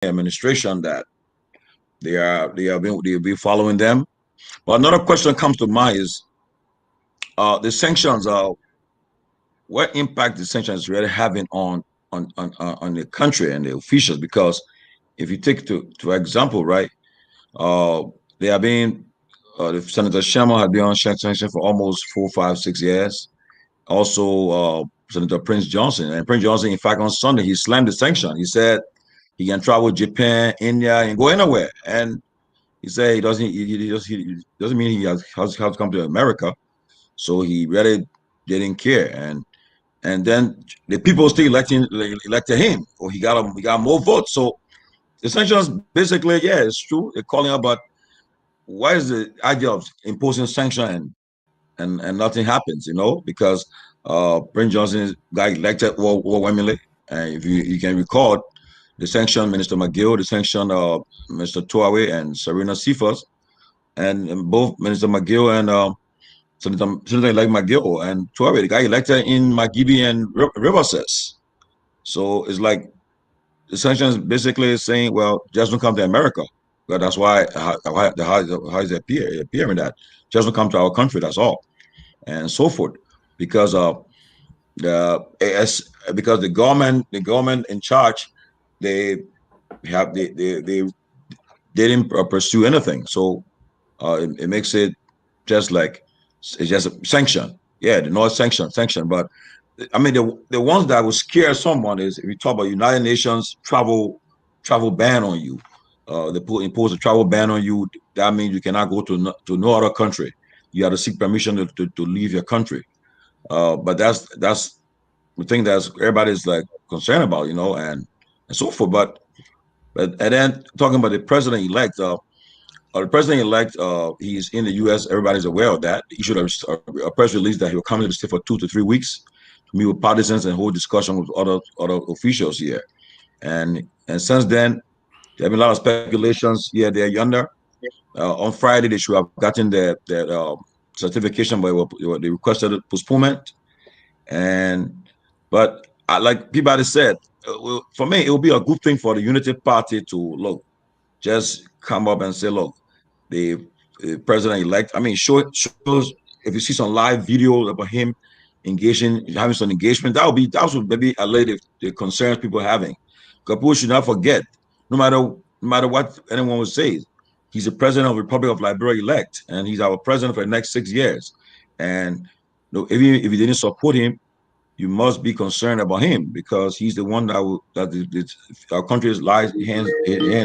administration that they'll be following them. But another question comes to mind is the sanctions. What impact the sanctions really having on the country and the officials? Because if you take to example, right, uh, they have been the Senator Sherman had been on sanction for almost 4, 5, 6 years. Also, Senator Prince Johnson, and Prince Johnson, in fact, on Sunday he slammed the sanction. He said he can travel Japan, India, and go anywhere. And he said he doesn't mean he has to come to America. So he really didn't care. And then the people still elected him, or he got more votes. So the sanctions basically, yeah, it's true. They're calling out, but why is the idea of imposing sanction and nothing happens? Because Prince Johnson got elected overwhelmingly, and if you can recall, the sanction Minister McGill, the sanction Mr. Tuawe and Serena Cephas, and both Minister McGill and Senator-elect McGill and Tuawe, the guy elected in Magibi and Riverses. So it's like the sanctions basically saying, well, just don't come to America. But that's why how is it appearing that just don't come to our country. That's all, and so forth, because because the government in charge, they they didn't pursue anything. So it makes it just like it's just a sanction. Yeah, the North sanction. But I mean, the ones that will scare someone is if you talk about United Nations travel ban on you. They impose a travel ban on you. That means you cannot go to no other country. You have to seek permission to leave your country. But that's the thing that everybody's like concerned about, and so forth. But and then talking about the president elect, the president-elect, he's in the U.S. Everybody's aware of that. He should have a press release that he'll come to the state for 2 to 3 weeks to meet with partisans and hold discussion with other officials here. And since then, there have been a lot of speculations here, there, yonder. On Friday, they should have gotten their certification, but they requested a postponement. And but like Peabody said, for me, it will be a good thing for the Unity Party to look, just come up and say, look, the president-elect. I mean, shows if you see some live videos about him having some engagement, that would maybe allay the concerns people are having. Because people should not forget, no matter what anyone would say, he's the president of the Republic of Liberia elect, and he's our president for the next 6 years. And if you didn't support him, you must be concerned about him because he's the one our country's hands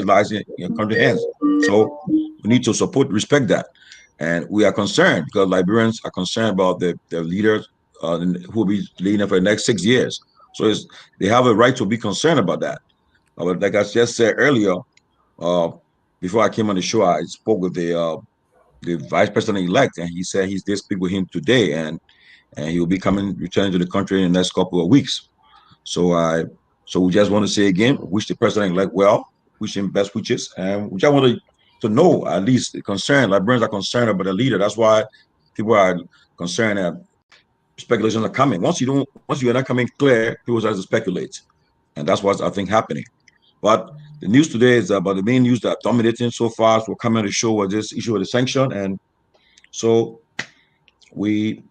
lies in your country's hands. So we need to respect that, and we are concerned because Liberians are concerned about their leaders who will be leading for the next 6 years. So they have a right to be concerned about that. But like I just said earlier, uh, before I came on the show, I spoke with the vice president elect, and he said he did speak with him today, and he will be returning to the country in the next couple of weeks. So we just want to say again, wish the president elect well, wish him best wishes, and we just want to know at least the concern. Liberians are concerned about the leader. That's why people are concerned that speculations are coming. Once you are not coming clear, people start to speculate, and that's what's I think happening. But the news today is about the main news that dominating so far. So we're coming to show was this issue of the sanction, and so we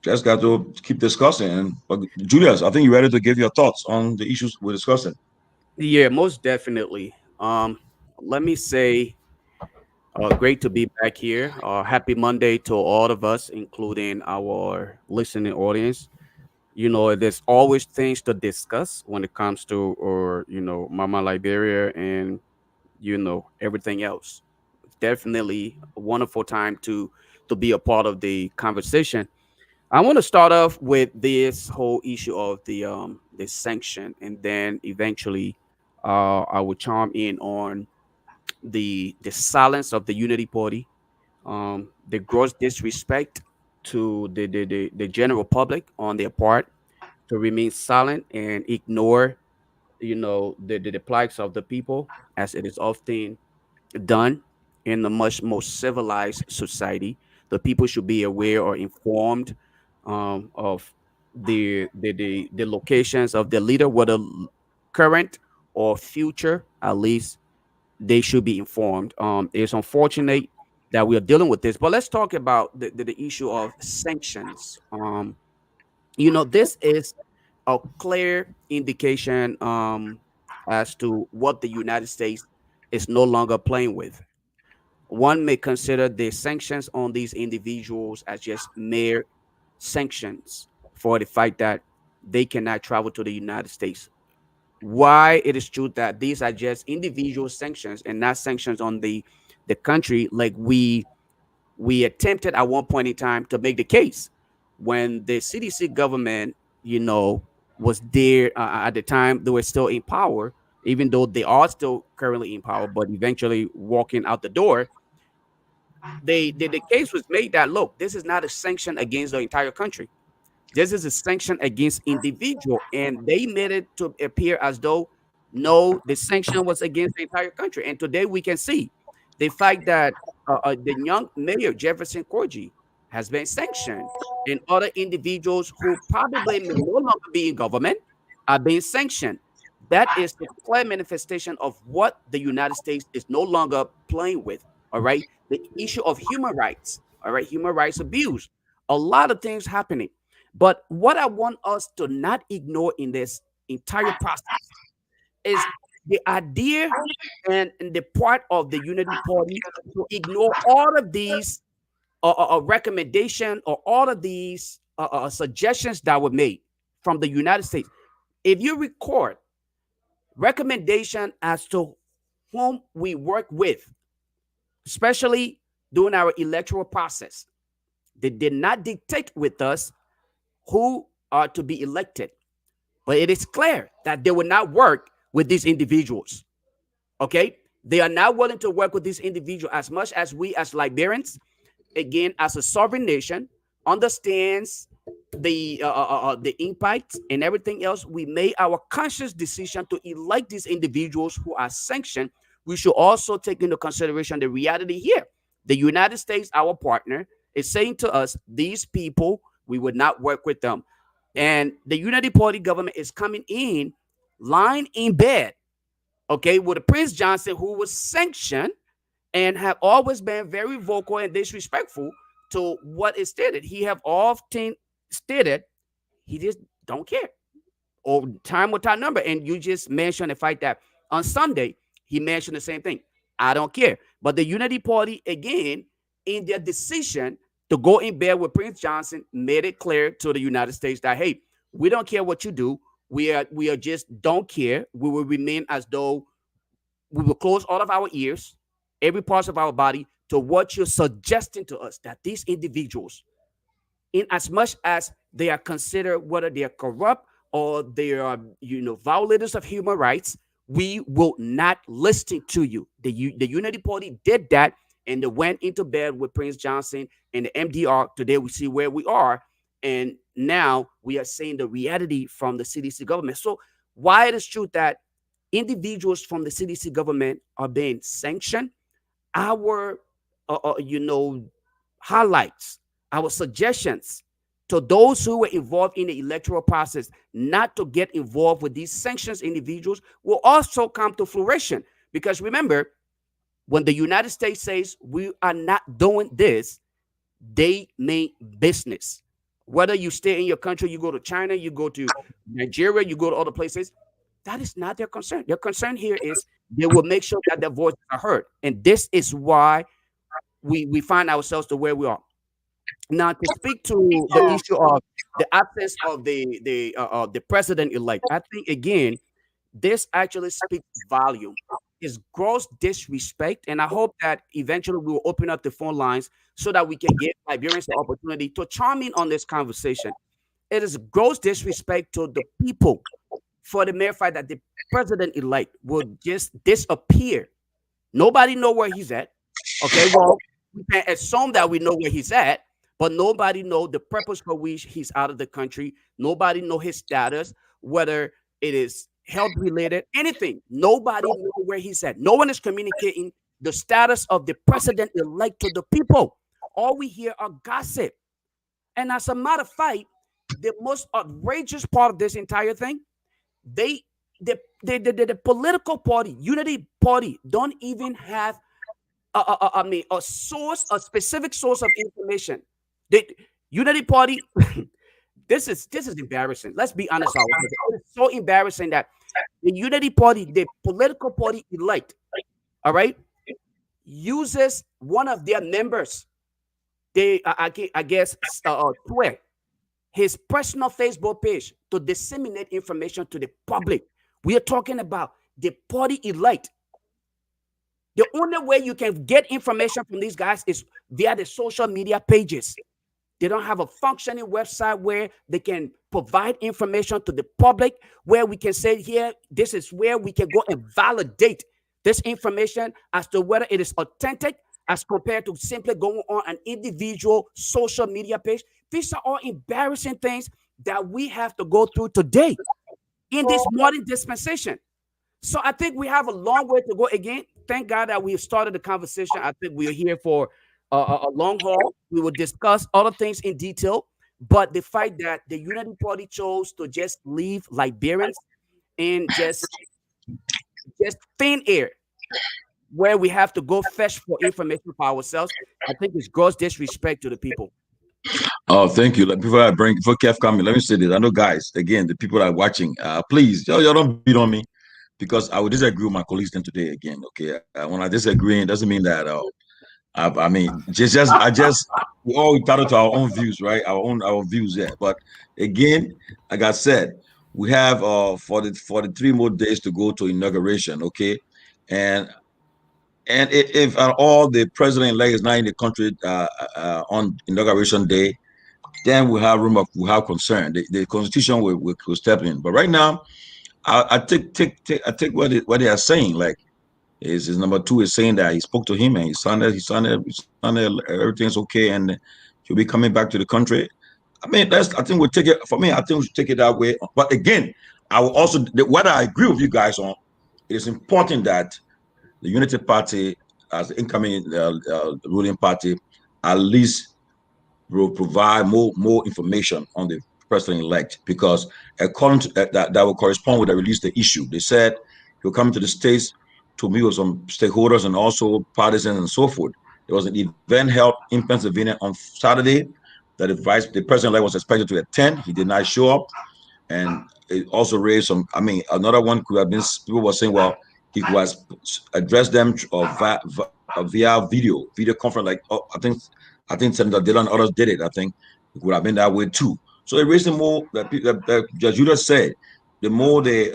just got to keep discussing. But Julius, I think you're ready to give your thoughts on the issues we're discussing. Yeah, most definitely. Let me say, great to be back here. Happy Monday to all of us, including our listening audience. There's always things to discuss when it comes to, or Mama Liberia and everything else. Definitely a wonderful time to be a part of the conversation. I want to start off with this whole issue of the sanction, and then eventually, I will chime in on the silence of the Unity Party, the gross disrespect to the general public on their part to remain silent and ignore the plights of the people, as it is often done in a much more civilized society. The people should be aware or informed of the locations of the leader, whether current or future, at least they should be informed. It's unfortunate that we are dealing with this, but let's talk about the issue of sanctions. This is a clear indication as to what the United States is no longer playing with. One may consider the sanctions on these individuals as just mere sanctions for the fact that they cannot travel to the United States. Why it is true that these are just individual sanctions and not sanctions on the country, like we attempted at one point in time to make the case when the CDC government, was there at the time they were still in power, even though they are still currently in power, but eventually walking out the door. The case was made that look, this is not a sanction against the entire country. This is a sanction against individual, and they made it to appear as though no, the sanction was against the entire country. And today we can see the fact that the young mayor Jefferson Corgi has been sanctioned, and other individuals who probably may no longer be in government are being sanctioned. That is the clear manifestation of what the United States is no longer playing with. All right, the issue of human rights. All right, human rights abuse. A lot of things happening. But what I want us to not ignore in this entire process is the idea and the part of the Unity Party to ignore all of these recommendation or all of these suggestions that were made from the United States. If you record recommendation as to whom we work with, especially during our electoral process, they did not dictate with us who are to be elected. But it is clear that they will not work with these individuals. Okay? They are not willing to work with these individuals as much as we, as Liberians, again, as a sovereign nation, understands the impact and everything else. We made our conscious decision to elect these individuals who are sanctioned. We should also take into consideration the reality here. The United States, our partner, is saying to us, these people, we would not work with them. And the Unity Party government is coming in, lying in bed, okay, with a Prince Johnson who was sanctioned and have always been very vocal and disrespectful to what is stated. He have often stated he just don't care, or time or time number. And you just mentioned the fact that on Sunday he mentioned the same thing. I don't care. But the Unity Party, again, in their decision to go in bed with Prince Johnson, made it clear to the United States that, hey, we don't care what you do. We are just don't care. We will remain as though we will close all of our ears, every part of our body, to what you're suggesting to us, that these individuals, in as much as they are considered, whether they are corrupt or they are, violators of human rights, we will not listen to you. The Unity Party did that, and they went into bed with Prince Johnson and the MDR. Today we see where we are, and now we are seeing the reality from the CDC government. So why it is true that individuals from the CDC government are being sanctioned, our highlights, our suggestions to those who were involved in the electoral process not to get involved with these sanctions individuals will also come to fruition. Because remember, when the United States says we are not doing this, they mean business. Whether you stay in your country, you go to China, you go to Nigeria, you go to other places, that is not their concern. Their concern here is they will make sure that their voices are heard. And this is why we find ourselves to where we are. Now, to speak to the issue of the absence of the president elect, I think again, this actually speaks volume. It's gross disrespect, and I hope that eventually we will open up the phone lines so that we can give Liberians the opportunity to chime in on this conversation. It is gross disrespect to the people for the mere fact that the president elect will just disappear. Nobody know where he's at. Okay, well, we can assume that we know where he's at, but nobody know the purpose for which he's out of the country. Nobody know his status, whether it is health related, anything. Nobody know where he's at. No one is communicating the status of the president elect to the people. All we hear are gossip. And as a matter of fact, the most outrageous part of this entire thing, they the political party, Unity Party, don't even have a source, a specific source of information. The Unity Party, this is embarrassing. Let's be honest, it is so embarrassing that the Unity Party, the political party elect, all right, uses one of their members. I guess, Twitter, his personal Facebook page to disseminate information to the public. We are talking about the party elite. The only way you can get information from these guys is via the social media pages. They don't have a functioning website where they can provide information to the public, where we can say, here, this is where we can go and validate this information as to whether it is authentic as compared to simply going on an individual social media page. These are all embarrassing things that we have to go through today in this modern dispensation. So I think we have a long way to go. Again, thank God that we have started the conversation. I think we are here for a long haul. We will discuss other things in detail. But the fact that the Unity Party chose to just leave Liberians in just thin air, where we have to go fetch for information for ourselves, I think it's gross disrespect to the people. Oh, thank you. Like, before Kev coming, let me say this. I know, guys, again, the people that are watching, please, y'all don't beat on me because I would disagree with my colleagues then today again. Okay, when I disagree, it doesn't mean that. I mean, we all entitled to our own views, right? Our views, yeah. But again, like I said, we have for the 3 more days to go to inauguration. Okay, and if at all the president-elect is not in the country on inauguration day, then we have concern. The constitution will step in. But right now, I take what they are saying. Like, is number 2 is saying that he spoke to him and he sounded everything's okay and he'll be coming back to the country. I mean, I think we'll take it. For me, I think we should take it that way. But again, I will also, whether I agree with you guys on, it is important that the Unity Party, as the incoming ruling party, at least will provide more information on the president-elect, because according to that will correspond with the release the issue. They said he'll come to the States to meet with some stakeholders and also partisans and so forth. There was an event held in Pennsylvania on Saturday that the president-elect was expected to attend. He did not show up, and it also raised some. I mean, another one could have been, people were saying, well, he was addressed them via video conference. Like, I think Senator Dillon and others did it. I think it would have been that way too. So it raised the more that Judge Judah said, the more they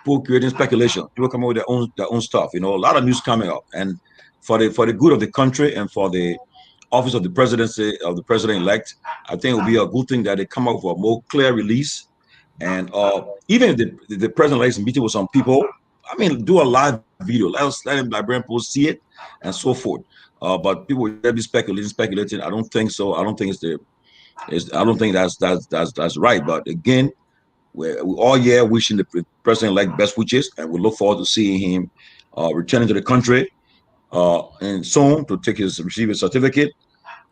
put creating speculation. People come up with their own stuff. You know, a lot of news coming up, and for the good of the country and for the office of the presidency of the president-elect, I think it will be a good thing that they come up with a more clear release. And even if the president-elect is meeting with some people, I mean, do a live video. Let Liberian people see it and so forth. But people will be speculating. I don't think so. I don't think I don't think that's right. But again, we're all here wishing the president-elect best wishes, and we look forward to seeing him returning to the country and soon to receive his certificate,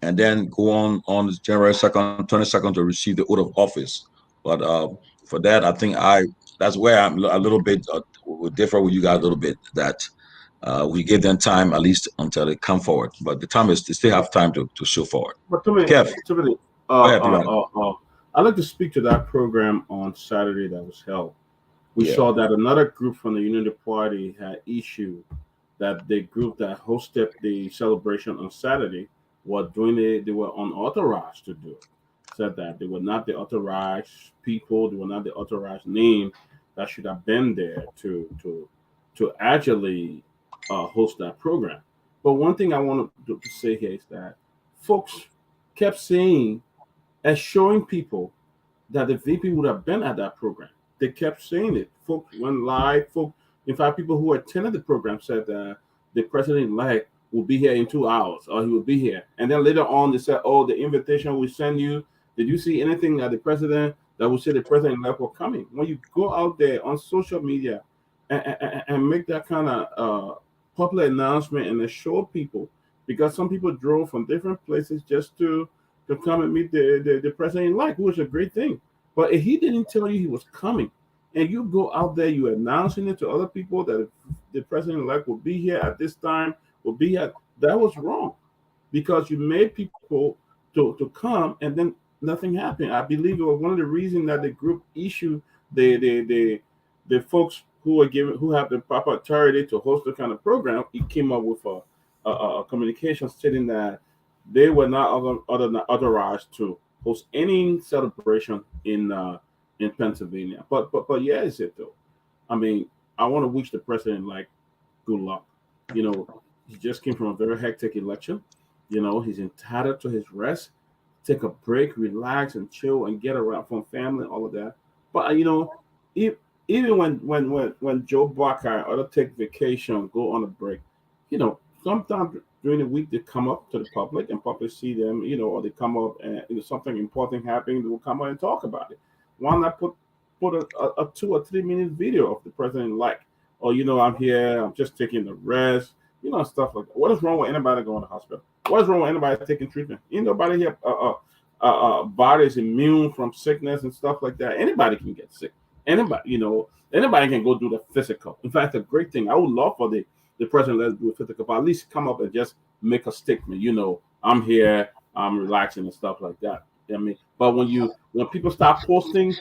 and then go on January 2nd, 22nd to receive the oath of office. But for that, I think that's where I'm a little bit will differ with you guys a little bit, that we give them time at least until they come forward. But the time is they still have time to show forward. But Kev, I'd like to speak to that program on Saturday that was held. We saw that another group from the Unity Party had issued that the group that hosted the celebration on Saturday were doing it. They were unauthorized to do it. Said that they were not the authorized people. They were not the authorized name that should have been there to actually host that program. But one thing I want to say here is that folks kept saying and showing people that the VP would have been at that program. They kept saying it. Folks went live. In fact, people who attended the program said that the president-elect will be here in 2 hours, or he will be here. And then later on, they said, "Oh, the invitation we send you. Did you see anything at the president that will say the president-elect were coming?" When you go out there on social media and make that kind of public announcement and show people, because some people drove from different places just to come and meet the president-elect, which was a great thing. But if he didn't tell you he was coming, and you go out there, you announcing it to other people that the president-elect will be here at this time, will be here. That was wrong because you made people to come and then nothing happened. I believe it was one of the reasons that the group issued the folks who are given who have the proper authority to host the kind of program. He came up with a communication stating that they were not authorized to host any celebration in Pennsylvania. But yeah, is it though? I mean, I want to wish the president like good luck. You know, he just came from a very hectic election. You know, he's entitled to his rest, take a break, relax, and chill, and get around from family, all of that. But you know, if, even when Joe Barker or other take vacation, go on a break, you know, sometimes during the week they come up to the public and public see them, you know, or they come up and you know, something important happening, they will come out and talk about it. Why not put a 2 or 3 minute video of the president like, oh, you know, I'm here, I'm just taking the rest, you know, stuff like that. What is wrong with anybody going to the hospital? What is wrong with anybody taking treatment? Ain't nobody here body is immune from sickness and stuff like that. Anybody can get sick. Anybody, you know, anybody can go do the physical. In fact, a great thing. I would love for the president let's do a physical, but at least come up and just make a statement. You know, I'm here, I'm relaxing and stuff like that. I mean, but when people start posting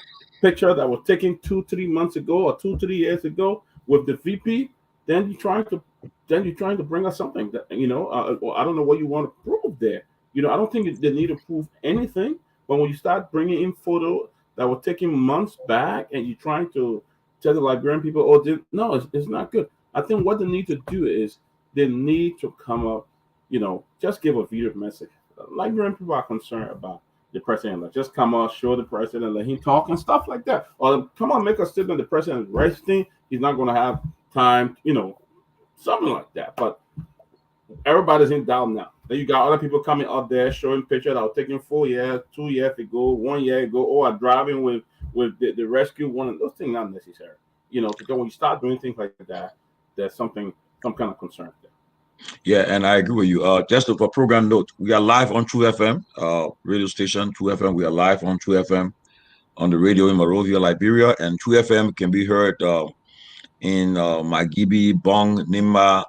picture that was taken 2 3 months ago or 2 3 years ago with the VP, then you're trying to bring us something that you know. Or I don't know what you want to prove there. You know, I don't think they need to prove anything. But when you start bringing in photo that were taken months back, and you're trying to tell the Liberian people, oh, no, it's not good. I think what they need to do is they need to come up, you know, just give a video message. Liberian people are concerned about the president. Like, just come out, show the president, let him talk and stuff like that. Or come on, make a statement. The president is resting. He's not going to have time, you know, something like that. But everybody's in doubt now. Then you got other people coming out there showing pictures that were taken 4 years, 2 years ago, 1 year ago, or are driving with the rescue. One of those things not necessary. You know, because when you start doing things like that, there's some kind of concern there. Yeah, and I agree with you. Just for program note, we are live on True FM, radio station True FM. We are live on True FM on the radio in Monrovia, Liberia, and True FM can be heard in Magibi, Bong, Nimba,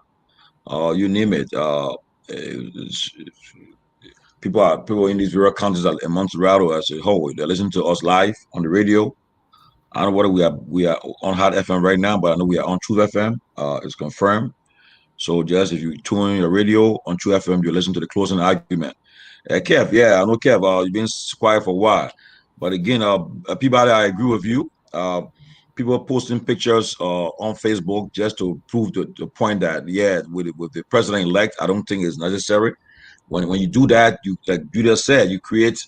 you name it. People in these rural counties in Montserrat as a whole. They listen to us live on the radio. I don't know whether we are on Hot FM right now, but I know we are on True FM. It's confirmed. So just if you tune in your radio on True FM, you listen to the closing argument. Kev, yeah, I know Kev. You've been quiet for a while, but again, Peabody, I agree with you. People posting pictures on Facebook just to prove the point that yeah, with the president-elect, I don't think it's necessary. When you do that, like you just said, you create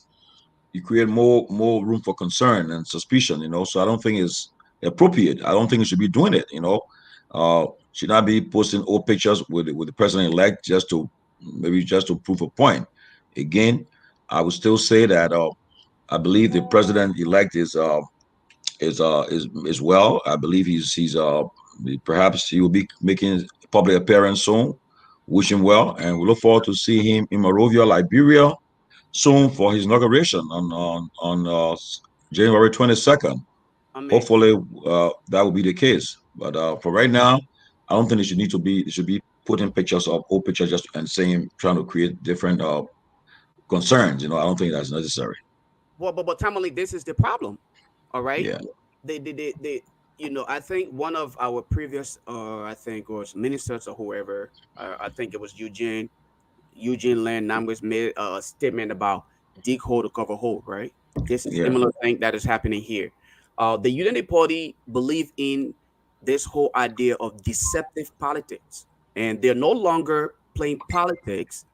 more room for concern and suspicion. You know, so I don't think it's appropriate. I don't think you should be doing it. You know, should not be posting old pictures with the president-elect just to prove a point. Again, I would still say that I believe the president-elect is well. I believe he's perhaps he will be making a public appearance soon. Wish him well, and we look forward to see him in Monrovia, Liberia, soon for his inauguration on January 22nd. Hopefully, that will be the case. But for right now, I don't think it should be putting pictures of old pictures just and saying trying to create different concerns. You know, I don't think that's necessary. Well, but Tamale, this is the problem. All right. Yeah. They you know, I think one of our previous I think was ministers or whoever, I think it was Eugene Land Numbers made a statement about dig hole to cover hole, right? This is similar thing that is happening here. The Unity Party believe in this whole idea of deceptive politics, and they're no longer playing politics.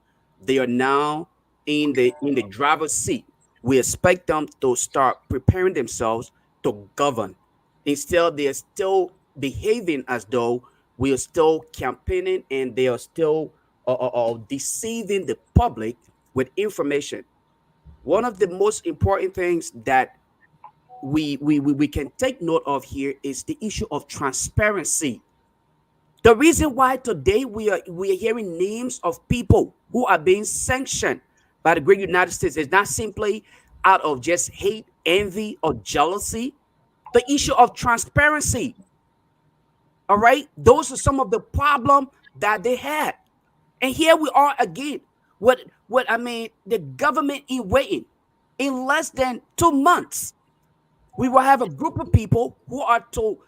They are now in the driver's seat. We expect them to start preparing themselves to govern. Instead, they are still behaving as though we are still campaigning, and they are still deceiving the public with information. One of the most important things that we can take note of here is the issue of transparency. The reason why today we are hearing names of people who are being sanctioned by the great United States is not simply out of just hate, envy, or jealousy. the issue of transparency. All right, those are some of the problem that they had, and here we are again. What I mean, the government is waiting. In less than 2 months, we will have a group of people who are to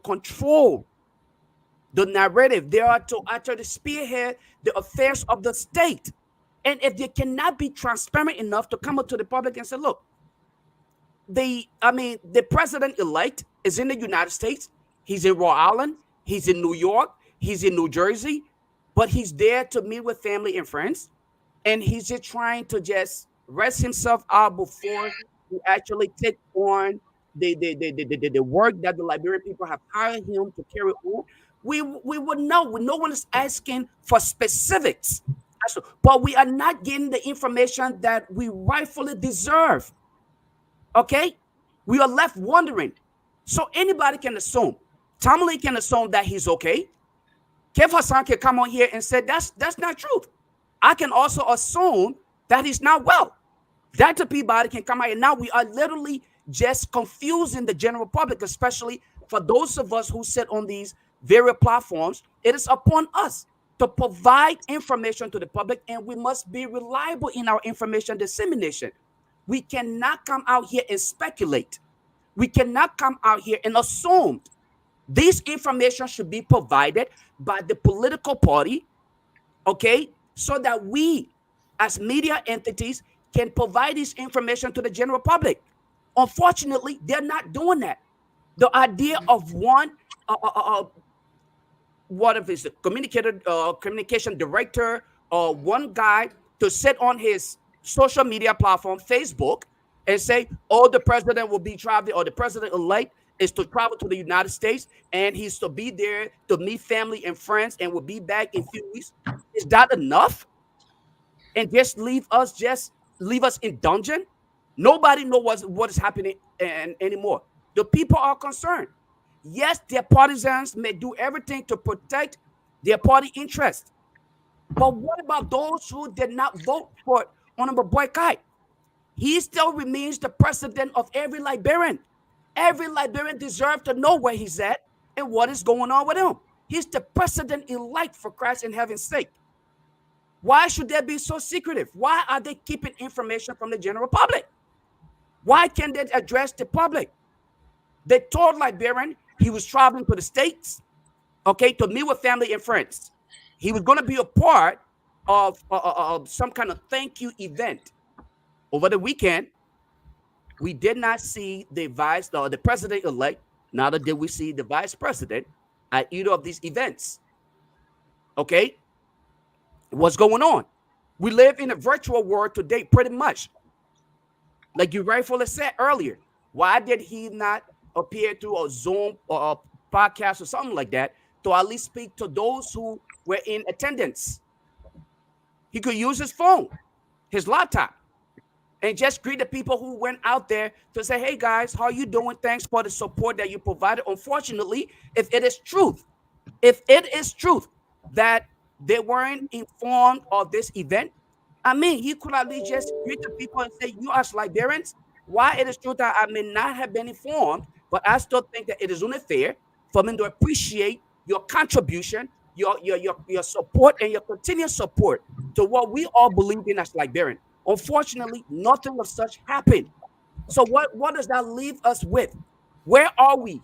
control the narrative. They are to actually spearhead the affairs of the state. And if they cannot be transparent enough to come up to the public and say, look, the president-elect is in the United States. He's in Rhode Island. He's in New York. He's in New Jersey. But he's there to meet with family and friends. And he's just trying to just rest himself out before he actually take on the work that the Liberian people have hired him to carry on. We would know. No one is asking for specifics. But we are not getting the information that we rightfully deserve. Okay? We are left wondering. So anybody can assume. Tamale can assume that he's okay. Kev Hassan can come on here and say that's not truth. I can also assume that he's not well. Dr. Peabody can come out, and now we are literally just confusing the general public, especially for those of us who sit on these various platforms. It is upon us to provide information to the public, and we must be reliable in our information dissemination. We cannot come out here and speculate. We cannot come out here and assume. This information should be provided by the political party, okay, so that we, as media entities, can provide this information to the general public. Unfortunately, they're not doing that. The idea of one, what if it's a communication director or one guy to sit on his social media platform, Facebook, and say, oh, the president will be traveling, or the president-elect is to travel to the United States, and he's to be there to meet family and friends and will be back in a few weeks. Is that enough? And just leave us in dungeon? Nobody knows what is happening anymore. The people are concerned. Yes, their partisans may do everything to protect their party interest. But what about those who did not vote for Honorable Boycott? He still remains the president of every Liberian. Every Liberian deserves to know where he's at and what is going on with him. He's the president-elect, for Christ in heaven's sake. Why should they be so secretive? Why are they keeping information from the general public? Why can't they address the public? They told Liberian he was traveling to the States, okay, to meet with family and friends. He was going to be a part of some kind of thank you event. Over the weekend, we did not see the president-elect, neither did we see the vice president at either of these events. Okay? What's going on? We live in a virtual world today, pretty much. Like you rightfully said earlier, why did he not appear through a Zoom or a podcast or something like that to at least speak to those who were in attendance? He could use his phone, his laptop, and just greet the people who went out there to say, hey, guys, how you doing? Thanks for the support that you provided. Unfortunately, if it is truth that they weren't informed of this event, I mean, he could at least just greet the people and say, you as Liberians, why it is true that I may not have been informed, but I still think that it is only fair for me to appreciate your contribution, your support, and your continued support to what we all believe in as Liberians. Unfortunately, nothing of such happened. So what does that leave us with? Where are we?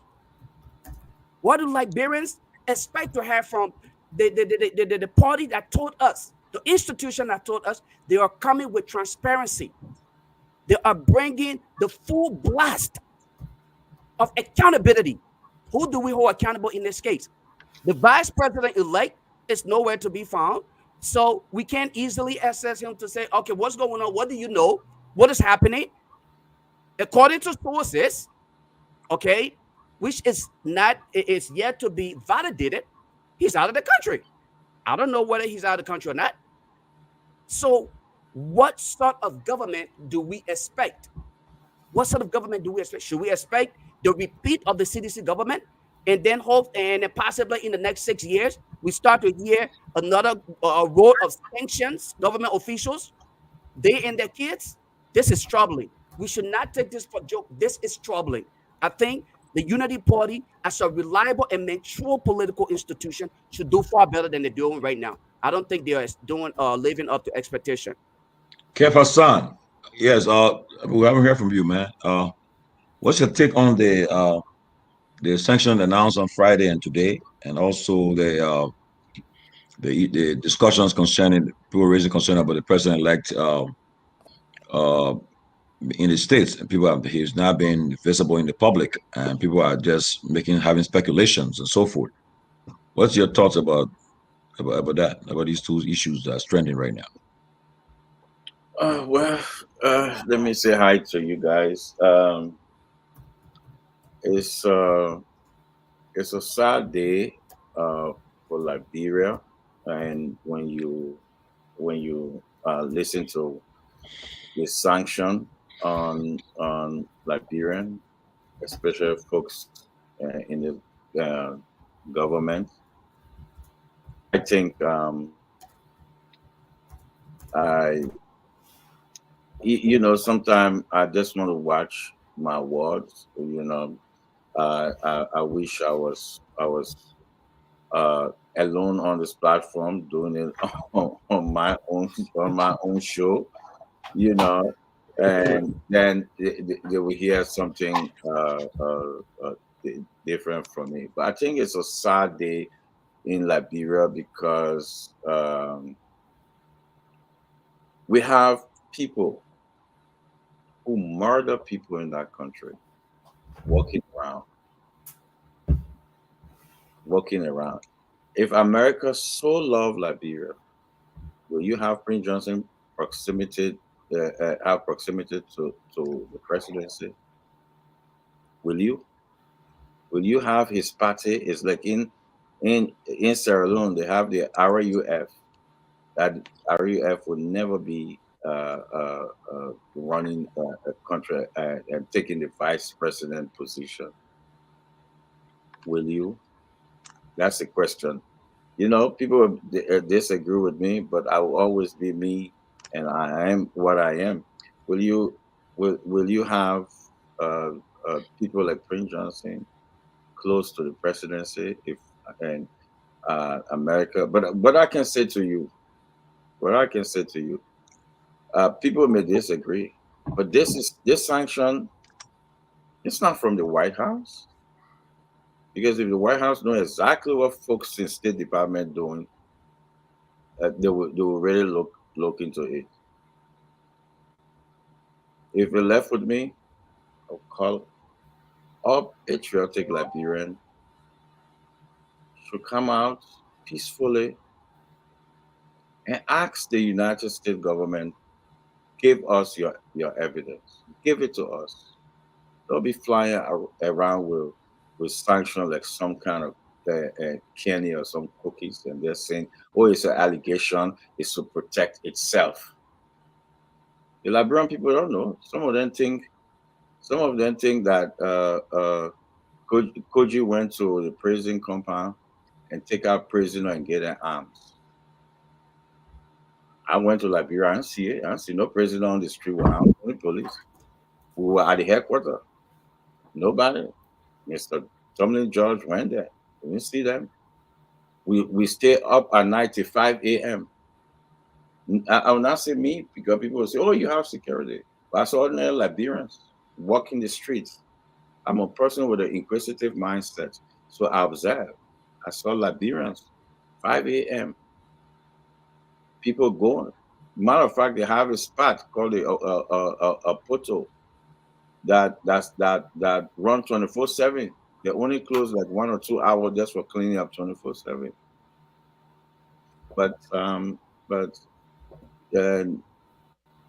What do Liberians expect to have from the party that told us, the institution that told us they are coming with transparency? They are bringing the full blast of accountability. Who do we hold accountable in this case? The vice president-elect is nowhere to be found. So we can't easily access him to say, okay, what's going on? What do you know? What is happening? According to sources, okay, which is yet to be validated, he's out of the country. I don't know whether he's out of the country or not. So what sort of government do we expect? What sort of government do we expect? Should we expect the repeat of the CDC government? And then hope, and possibly in the next 6 years, we start to hear another roll of sanctions, government officials, they and their kids? This is troubling. We should not take this for joke. This is troubling. I think the Unity Party, as a reliable and mature political institution, should do far better than they're doing right now. I don't think they are doing living up to expectation. Kev Hassan, yes, we haven't heard from you, man. What's your take on the sanction announced on Friday and today, and also the discussions concerning people raising concern about the president-elect uh, in the states, and people have he's not been visible in the public, and people are just having speculations and so forth. What's your thoughts about that, about these two issues that's trending right now? Well, let me say hi to you guys. It's it's a sad day for Liberia, and when you listen to the sanction on Liberian, especially folks in the government, I think I sometimes I just want to watch my words. I wish I was alone on this platform doing it on my own show, you know, and then they will hear something different from me. But I think it's a sad day in Liberia because we have people who murder people in that country walking around, walking around. If America so loved Liberia, will you have Prince Johnson have proximity to the presidency? Will you? Will you have his party? It's like in Sierra Leone, they have the RUF. That RUF will never be running a country and taking the vice president position. Will you? That's the question. People disagree with me, but I will always be me, and I am what I am. Will you? Will you have uh, people like Prince Johnson close to the presidency if and America? But what I can say to you, what I can say to you, people may disagree, but this sanction. It's not from the White House. Because if the White House know exactly what folks in State Department doing, they will really look into it. If you're left with me, I'll call up patriotic Liberian should come out peacefully and ask the United States government, give us your evidence, give it to us. Don't be flying around with sanctions like some kind of candy or some cookies, and they're saying, "Oh, it's an allegation. It's to protect itself." The Liberian people don't know. Some of them think. Some of them think that Koji went to the prison compound and take out prisoner and get their arms. I went to Liberia and see it. I see no prisoner on the street with arms. Only police. We were at the headquarters. Nobody. Mr. Tomlin George went there. We didn't see them. We stay up at night till 5 a.m. I will not say me because people will say, "Oh, you have security." But I saw ordinary Liberians walking the streets. I'm a person with an inquisitive mindset. So I observed. I saw Liberians, 5 a.m. People going. Matter of fact, they have a spot called a poto that run 24/7. They only close like 1 or 2 hours just for cleaning up 24/7. But uh,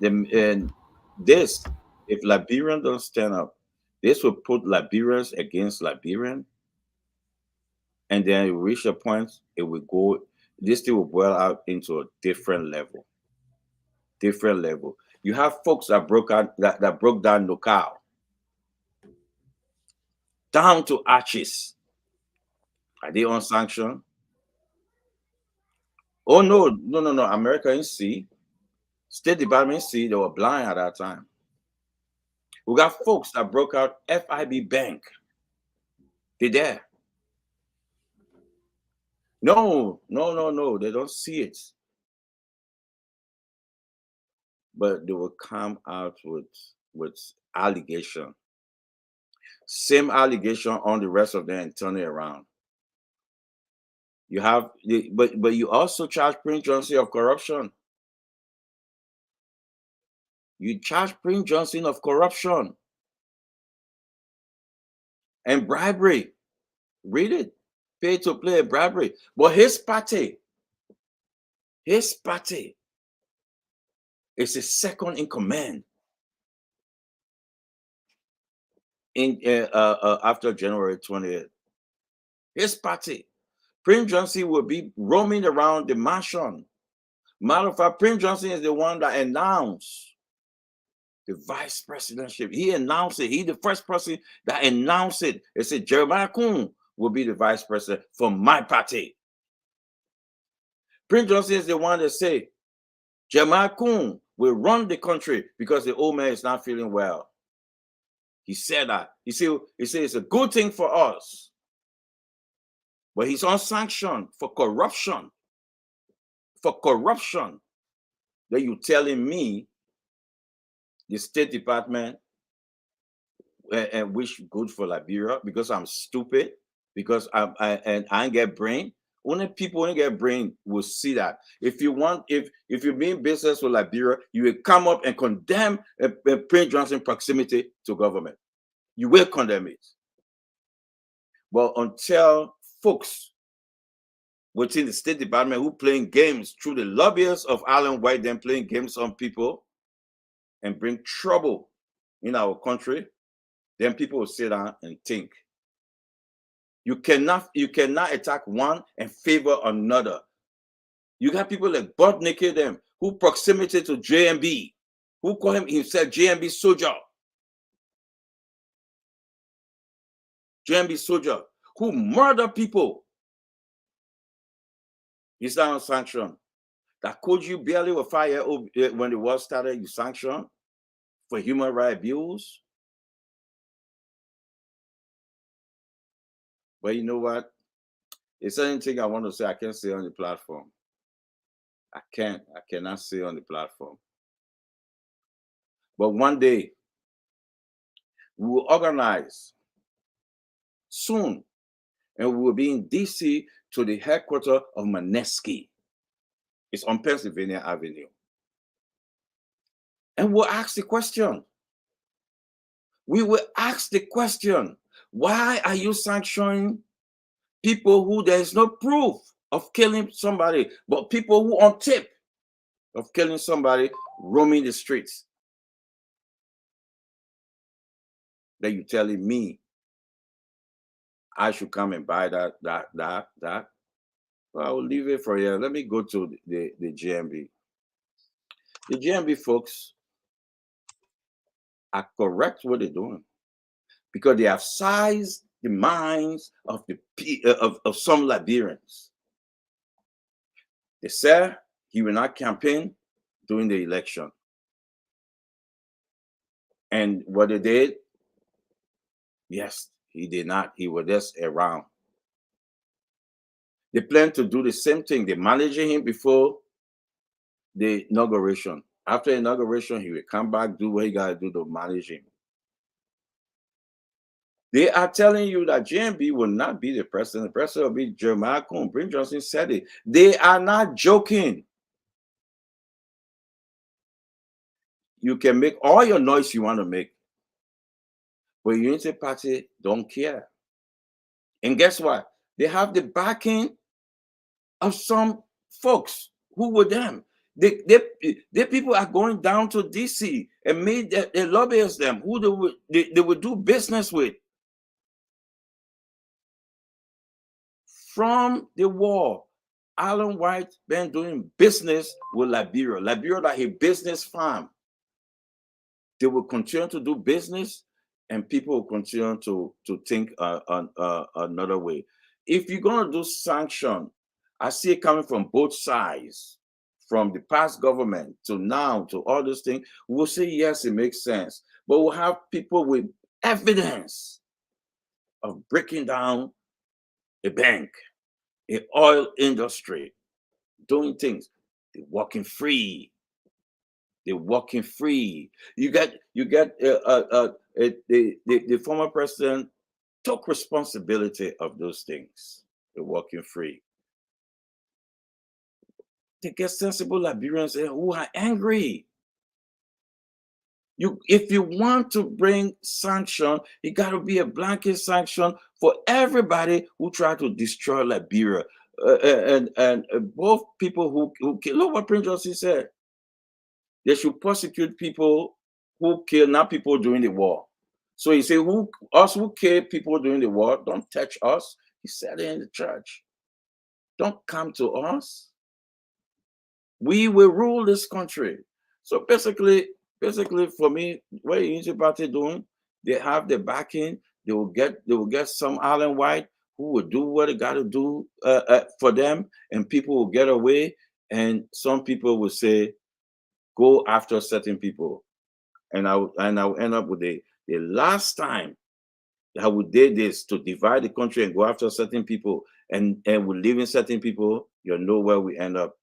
and this, if Liberians don't stand up, this will put Liberians against Liberian, and then it will reach a point it will go. This thing will boil out into a different level. Different level. You have folks that broke down Nokal down to arches. Are they on sanction? Oh no. America in see. State Department see they were blind at that time. We got folks that broke out FIB Bank. They're there. No, they don't see it. But they will come out with allegation. Same allegation on the rest of them and turn it around. You have, but you also charge Prince Johnson of corruption. You charge Prince Johnson of corruption and bribery. Read it. Pay to play bribery. But his party is a second in command in after January 20th. His party, Prince Johnson, will be roaming around the mansion. Matter of fact, Prince Johnson is the one that announced the vice presidentship. He announced it. He's the first person that announced it. They said Jeremiah Kun will be the vice president for my party. Prince Johnson is the one that said Jeremiah Kun will run the country because the old man is not feeling well. He said that. He said it's a good thing for us. But he's unsanctioned for corruption. For corruption. That you telling me the State Department and wish good for Liberia because I'm stupid, because I ain't get brain. Only people who get brain will see that. If you mean business with Liberia, you will come up and condemn Prince Johnson proximity to government. You will condemn it. But until folks within the State Department who playing games through the lobbyists of Alan White, then playing games on people and bring trouble in our country, then people will sit down and think. You cannot attack one and favor another. You got people like butt naked them who proximity to JMB, who call himself JMB soldier. JMB soldier, who murder people. He's not on sanction. That could you barely were 5 years old when the war started, you sanction for human rights abuse. But you know what? It's certain thing I want to say I can't say on the platform. I cannot say on the platform. But one day, we will organize soon, and we will be in DC to the headquarters of Manesky. It's on Pennsylvania Avenue. And we'll ask the question. We will ask the question, why are you sanctioning people who there is no proof of killing somebody, but people who on tip of killing somebody roaming the streets? That you telling me I should come and buy that? Well, I will leave it for you. Let me go to the GMB. The GMB folks are correct what they're doing because they have sized the minds of some Liberians. They said he will not campaign during the election. And what they did, yes, he did not. He was just around. They plan to do the same thing. They're managing him before the inauguration. After inauguration, he will come back, do what he got to do to manage him. They are telling you that JMB will not be the president. The president will be Jeremiah Kun. Prince Johnson said it. They are not joking. You can make all your noise you want to make, but Unity Party don't care. And guess what? They have the backing of some folks who were them. The people are going down to DC and made the lobbyists them who they would do business with. From the war, Alan White been doing business with Liberia. Liberia like a business farm. They will continue to do business, and people will continue to think another way. If you're going to do sanction, I see it coming from both sides, from the past government to now to all those things. We'll say yes, it makes sense. but we'll have people with evidence of breaking down a bank, a oil industry, doing things. They're walking free. They're walking free. You get the former president took responsibility of those things. They're walking free. They get sensible Liberians who are angry. If you want to bring sanction, it got to be a blanket sanction for everybody who try to destroy Liberia. And both people who kill. Look what Prince Johnson said. They should prosecute people who kill, not people during the war. So he said, who kill people during the war, don't touch us. He said it in the church. Don't come to us. We will rule this country. So basically for me, what the Unity Party doing, they have the backing. They will get some Allen White who will do what they got to do for them, and people will get away. And some people will say, go after certain people, and I will end up with the last time that we did this to divide the country and go after certain people, and we're leaving certain people. You know where we end up.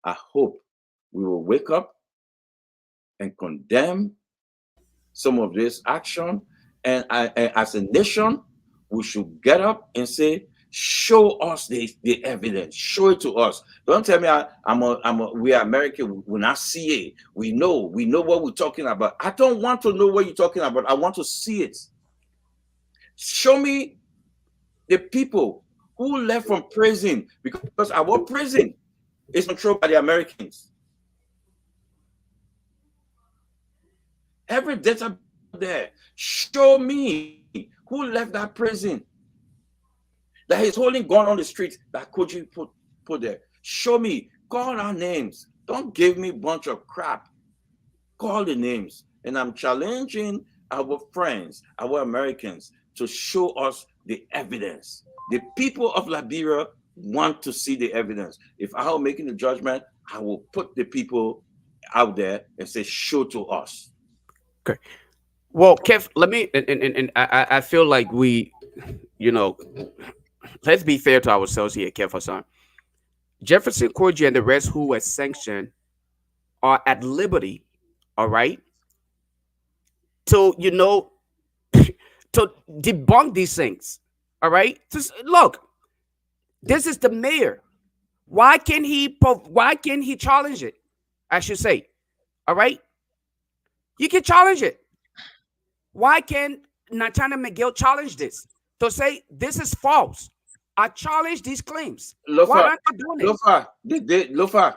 I hope we will wake up and condemn some of this action, and as a nation, we should get up and say, show us the evidence. Show it to us. Don't tell me we are American. We not see it. We know what we're talking about. I don't want to know what you're talking about. I want to see it. Show me the people who left from prison, because our prison is controlled by the Americans. Every data there. Show me who left that prison, that is holding gun on the street, that could you put there. Show me. Call our names. Don't give me a bunch of crap. Call the names. And I'm challenging our friends, our Americans, to show us the evidence. The people of Liberia want to see the evidence. If I were making a judgment, I will put the people out there and say, show to us. Okay. Well, Kev, let me, and I feel like we, let's be fair to ourselves here, Kev Hassan. Jefferson Korji and the rest who were sanctioned are at liberty, all right, to, to debunk these things, all right? Just look, this is the mayor. Why can't he challenge it? I should say, all right? You can challenge it. Why can't Natana McGill challenge this to say this is false? I challenge these claims. Lofa, why aren't you doing it? Lofa.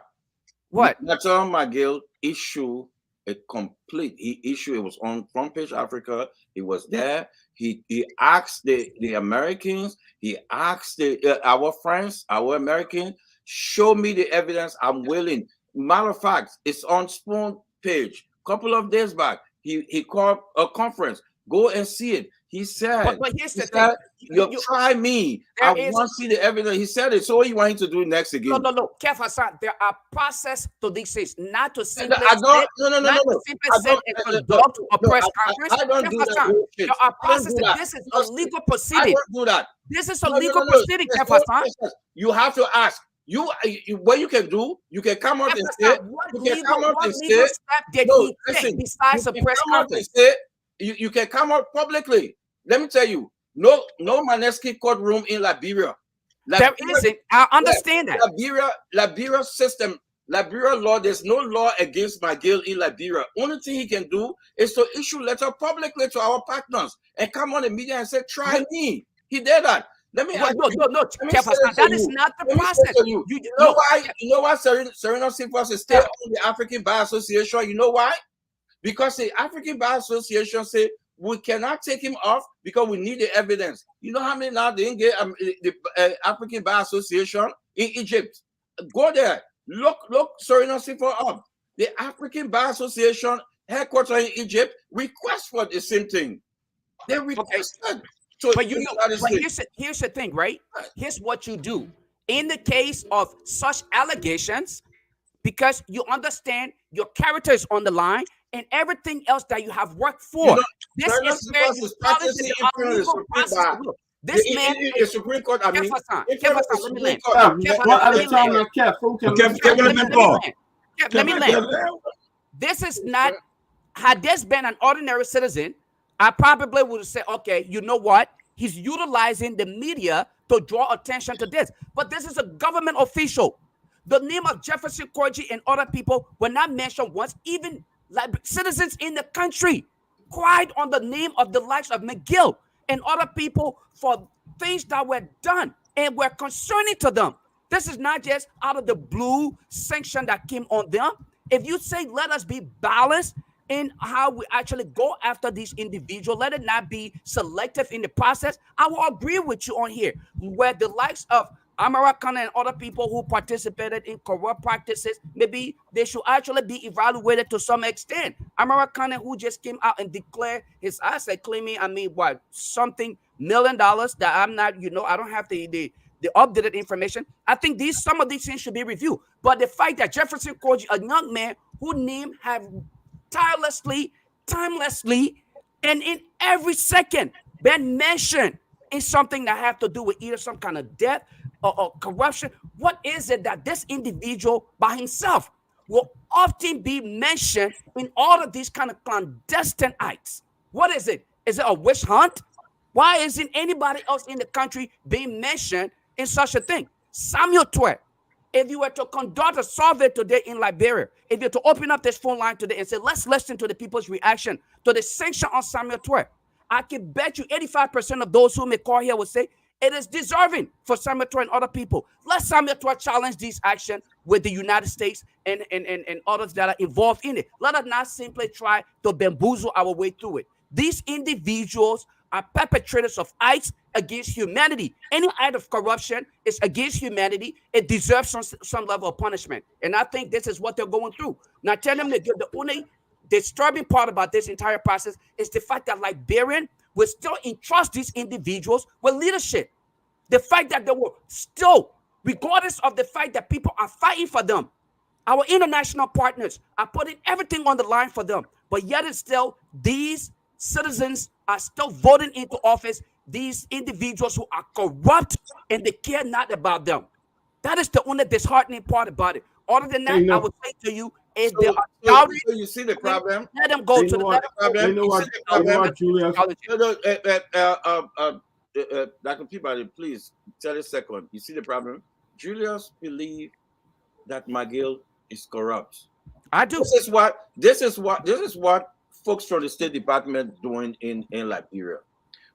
What? Natana McGill issue a complete. It was on Front Page Africa. He was there. He asked the Americans. He asked our friends, our Americans, show me the evidence. I'm willing. Matter of fact, it's on Spoon Page. Couple of days back, he called a conference. Go and see it. He said, but here's the thing. You try me. I want to see the evidence. He said it. So what you want him to do next again? No. Kev Hassan, there are process to these things. Not to simply sit and conduct a press conference. I don't do that. There are processes. This is a legal proceeding. I don't do that. This is a legal proceeding, Kev Hassan. You have to ask. What you can do, you can come out and say, what legal step did he take besides a press conference? You can come out publicly. Let me tell you, no Maneski courtroom in Liberia. There isn't. I understand that. Liberia system, Liberia law, there's no law against McGill in Liberia. Only thing he can do is to issue letter publicly to our partners and come on the media and say, try me. He did that. Let me ask you. No, that is not the process. You know why Serena Simfas is still on the African Bar Association? You know why? Because the African Bar Association say we cannot take him off because we need the evidence. You know how many now they didn't get the African Bar Association in Egypt? Go there. Look Serena Simfas up. The African Bar Association headquarters in Egypt request for the same thing. They requested. So but here's the thing, right? Here's what you do in the case of such allegations, because you understand your character is on the line and everything else that you have worked You for. know, This they're not is where supposed to you start challenge this the in front of the legal Supreme process. Court. Look, this man, The Supreme Court, I mean, Kev in Hassan, front of the let me Supreme land. Court. Kev, one at a time now, Kev. So we can Kev, listen. Kevin, let me pause. Let me land. This is not, had this been an ordinary citizen, I probably would say, okay, you know what? He's utilizing the media to draw attention to this. But this is a government official. The name of Jefferson Korji and other people were not mentioned once. Even like citizens in the country cried on the name of the likes of McGill and other people for things that were done and were concerning to them. This is not just out of the blue sanction that came on them. If you say, let us be balanced in how we actually go after these individuals, let it not be selective in the process, I will agree with you on here, where the likes of Amara Khan and other people who participated in corrupt practices, maybe they should actually be evaluated to some extent. Amara Khan, who just came out and declared his asset, claiming, something $1 million that I'm not, I don't have the updated information. I think some of these things should be reviewed. But the fact that Jefferson Korji, a young man whose name have tirelessly, timelessly, and in every second been mentioned in something that have to do with either some kind of death or corruption. What is it that this individual by himself will often be mentioned in all of these kind of clandestine acts? What is it? Is it a witch hunt? Why isn't anybody else in the country being mentioned in such a thing? Samuel Twer, if you were to conduct a survey today in Liberia, if you were to open up this phone line today and say, let's listen to the people's reaction to the sanction on Samuel Twer, I can bet you 85% of those who may call here will say it is deserving for Samuel Twer and other people. Let Samuel Twer challenge these actions with the United States and others that are involved in it. Let us not simply try to bamboozle our way through it. These individuals are perpetrators of acts against humanity. Any act of corruption is against humanity. It deserves some level of punishment. And I think this is what they're going through. Now, tell them that the only disturbing part about this entire process is the fact that Liberian will still entrust these individuals with leadership. The fact that they will still, regardless of the fact that people are fighting for them, our international partners are putting everything on the line for them. But yet it's still, these citizens are still voting into office these individuals who are corrupt and they care not about them. That is the only disheartening part about it. Other than that, I would say to you, if they are doubting, so you see the problem. Let them go to the problem. You know what, Julius? Dr. Peabody, please tell a second. You see the problem? Julius believes that McGill is corrupt. I do. This is what folks from the State Department doing in Liberia.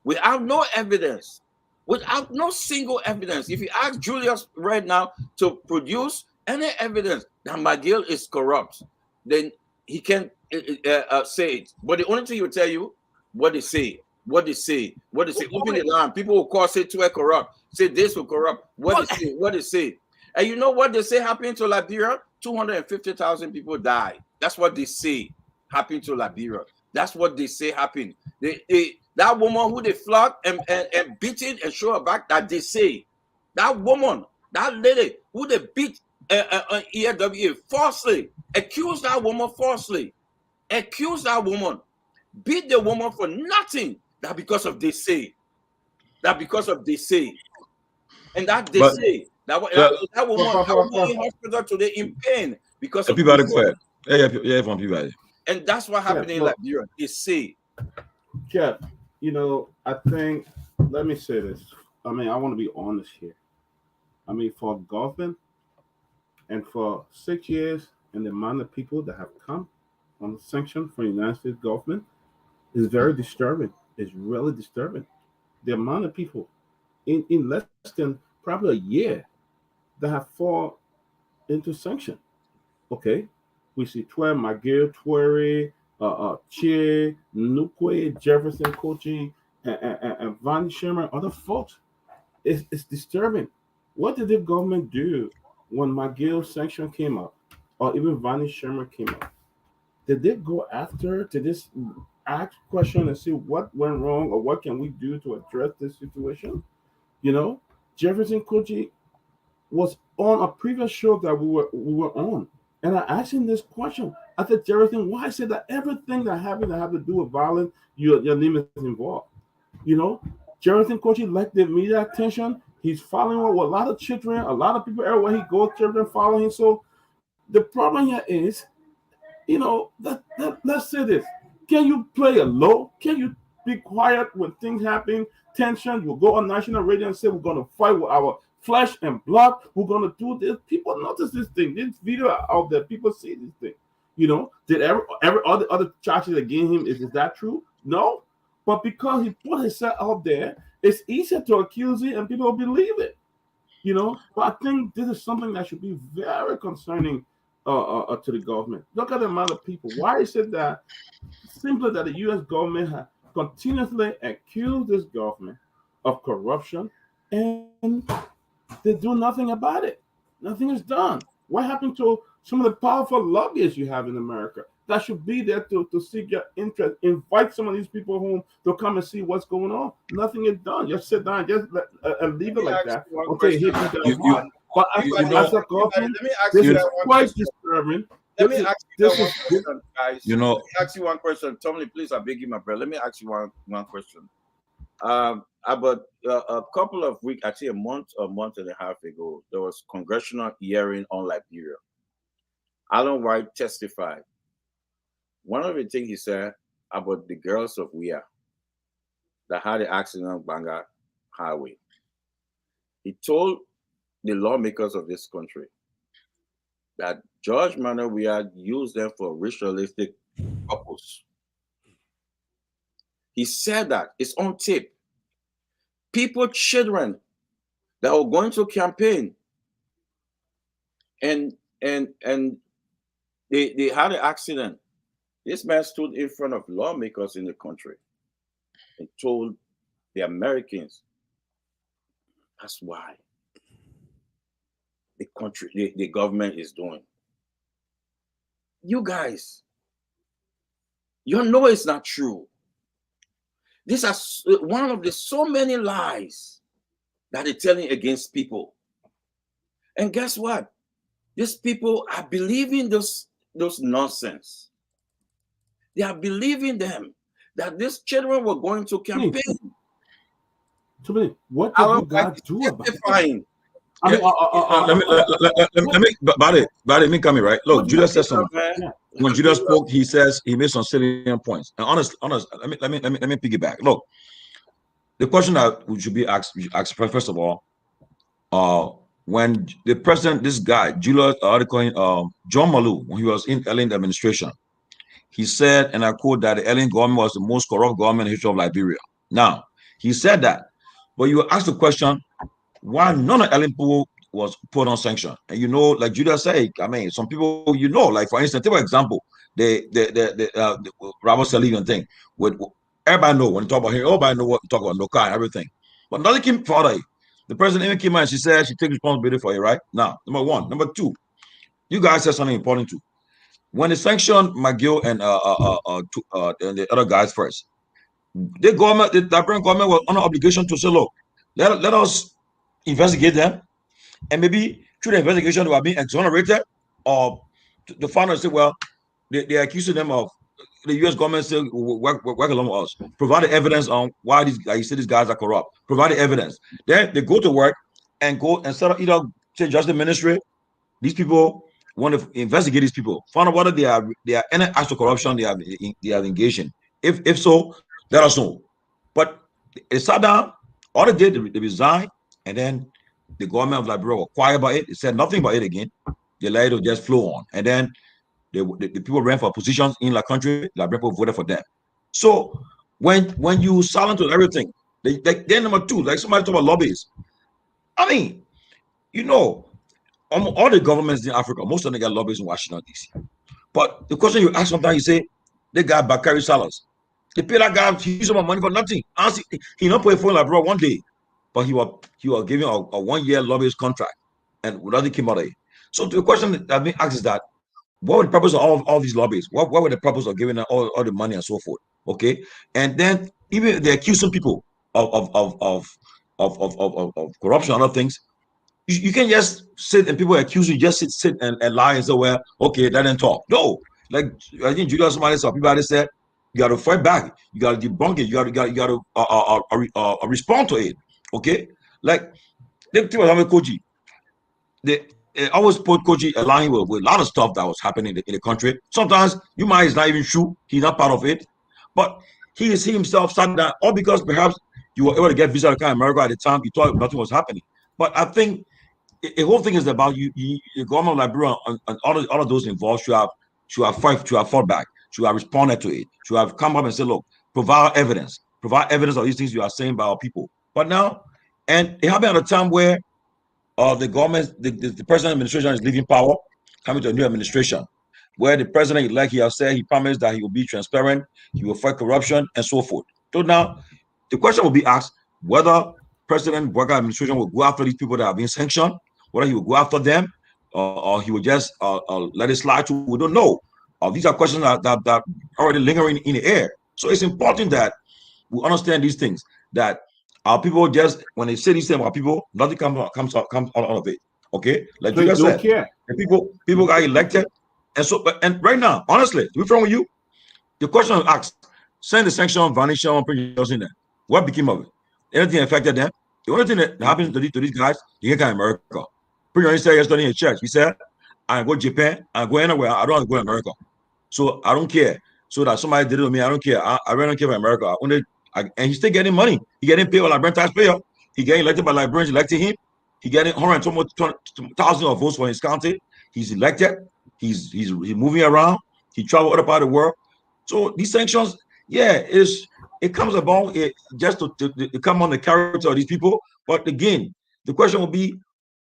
Without no evidence, without no single evidence. If you ask Julius right now to produce any evidence that McGill is corrupt, then he can say it. But the only thing he will tell you, what they say. Open the line. People will call, say Twer corrupt. Say this will corrupt. What they say. And you know what they say happened to Liberia? 250,000 people died. That's what they say happened to Liberia. That's what they say happened. That woman who they flogged and beaten and show her back, that they say. That woman, that lady who they beat ERWA falsely, accused that woman falsely. Accused that woman. Beat the woman for nothing. That because of they say. That because of they say. And that they say. That woman in hospital today in pain because of people. Go ahead. Yeah, from people. And that's what happened in Liberia. They say. Jeff, I think, let me say this. I want to be honest here. For government and for 6 years and the amount of people that have come on the sanction from the United States government is very disturbing. It's really disturbing. The amount of people in less than probably a year that have fallen into sanction. Okay, we see Twer, McGill, Twer, Che, Nukwe, Jefferson Korji, and Van Sherman, other folks. It's disturbing. What did the government do when McGill sanction came up, or even Van Sherman came up? Did they go after to this ask question and see what went wrong or what can we do to address this situation? Jefferson Korji was on a previous show that we were on, and I asked him this question: I said, Jefferson, why is it that everything that happens that have to do with violence, your name is involved? You know, Jefferson Coachy like the media attention. He's following with a lot of children, a lot of people everywhere he goes, children follow him. So the problem here is, you know, let's say this. Can you play a low? Can you be quiet when things happen? Tension. We'll go on national radio and say we're going to fight with our flesh and blood. We're going to do this. People notice this thing. This video out there, people see this thing. You know, did every other charges against him, is that true? No. But because he put himself out there, it's easier to accuse him and people believe it. You know, but I think this is something that should be very concerning to the government. Look at the amount of people. Why is it that simply that the U.S. government has continuously accused this government of corruption and they do nothing about it? Nothing is done. What happened to some of the powerful lobbyists you have in America that should be there to seek your interest, invite some of these people home to come and see what's going on? Nothing is done. Just sit down, just and leave it like that. Okay, here but as a government, this is quite disturbing. Let me ask you one question, guys. You know, let me ask you one question. Tommy, please, I beg you, my brother. Let me ask you one question. About a couple of weeks, actually a month and a half ago, there was congressional hearing on Liberia. Alan White testified. One of the things he said about the girls of Wia that had the accident on Banga Highway, he told the lawmakers of this country that George Manuel Weah used them for ritualistic purpose. He said that it's on tape. People, children that were going to campaign and they had an accident. This man stood in front of lawmakers in the country and told the Americans that's why the country, the government is doing. You guys, you know it's not true. These are one of the so many lies that they're telling against people. And guess what? These people are believing those nonsense. They are believing them that these children were going to campaign. What did you guys do about it? Let me come in, right? Look, Julius said something. When Julius spoke, he says he made some salient points. And honest, let me piggyback. Look, the question that should be asked first of all, when the president, this guy, Julius, John Malou, when he was in Ellen administration, he said, and I quote, that the Ellen government was the most corrupt government in the history of Liberia. Now, he said that, but you asked the question, why none of Ellen people was put on sanction? And you know, like Judah said, I mean, some people, you know, like for instance, take for example, the Robert Sullivan thing. With everybody know when you talk about here, everybody know what you talk about Noka and everything. But nothing came for it. The president even came out and she said she takes responsibility for it, right? Now, number one. Number two, you guys said something important too. When they sanctioned McGill and the other guys first, the Liberian government was under obligation to say, look, let us investigate them, and maybe through the investigation they were being exonerated, or the founders say, well, they're accusing them of the U.S. government say work along with us, provide the evidence on why these, like you said, these guys are corrupt. Provide the evidence. Then they go to work and go and set up either say justice ministry. These people want to investigate these people, find out whether they are any acts of corruption they have engaged in. If so, let us know. But they sat down. All they did, they resigned, and then the government of Liberia were quiet about it. They said nothing about it again. They let it just flow on. And then the people ran for positions in the country, Liberia people voted for them. So when you silent on everything, then number two, like somebody talk about lobbies. I mean, you know, all the governments in Africa, most of them got lobbies in Washington, D.C. But the question you ask sometimes, you say, they got Bakari Salas. They pay that guy huge amount of money for nothing. Honestly, he not pay for Liberia one day, but he was giving a 1 year lobbyist contract, and nothing came out of it. So the question that being asked is that, what was the purpose of all these lobbies? What were the purpose of giving them all the money and so forth? Okay, and then even they accusing people of corruption and other things. You can just sit and people accuse you, just sit and lie and say, well, okay, let them talk. No, Like I think Julius somebody said, people already said, you got to fight back. You got to debunk it. You got to respond to it. Okay, like they think about Koji. They always put Koji aligning with a lot of stuff that was happening in the country. Sometimes you might is not even true. He's not part of it, but he himself started that all because perhaps you were able to get visa to America at the time. You thought nothing was happening, but I think the whole thing is about the government of Liberia and all of those involved should have fought back, should have responded to it, should have come up and said, look, provide evidence of these things you are saying by our people. But now, and it happened at a time where the government, the president administration is leaving power, coming to a new administration, where the president-elect, he has said, he promised that he will be transparent, he will fight corruption, and so forth. So now, the question will be asked whether President Bouaga administration will go after these people that have been sanctioned, whether he will go after them, or he will just let it slide through. We don't know. These are questions that are already lingering in the air. So it's important that we understand these things, that our people just, when they say these things about people, nothing comes out of it. Okay? Like you guys said, and people got elected. And right now, honestly, to be frank with you, the question was asked, send the sanction on Vanisha on Prince Johnson there. What became of it? Anything affected them? The only thing that happens to these guys, they get kind of America. Prince Johnson said yesterday in church, he said, I go Japan, I go anywhere, I don't want to go to America. So I don't care. So that somebody did it to me, I don't care. I really don't care for America. And he's still getting money. He getting paid by Liberian taxpayer. He getting elected by Liberians, elected him. He getting 120,000 of votes for his county. He's elected. He's moving around. He traveled other part of the world. So these sanctions, it comes about just to come on the character of these people. But again, the question will be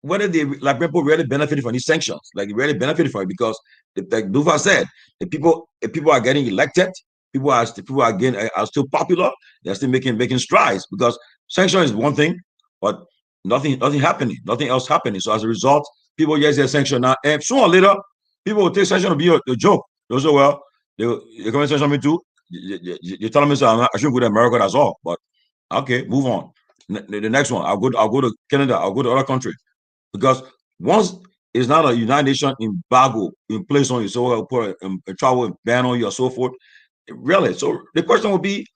whether like people really benefited from these sanctions, like really benefited from it, because like Dufa said, if people are getting elected, people are still popular, they're still making strides, because sanction is one thing, but nothing happening, nothing else happening. So as a result, people just get sanctioned now, and sooner or later, people will take sanction to be a joke. They'll say, well, they're coming to sanction me too. You're telling me so I shouldn't go to America, that's all. But okay, move on. The next one, I'll go to Canada, I'll go to other country. Because once it's not a United Nations embargo in place on you, so I'll put a travel ban on you or so forth. Really, so the question would be,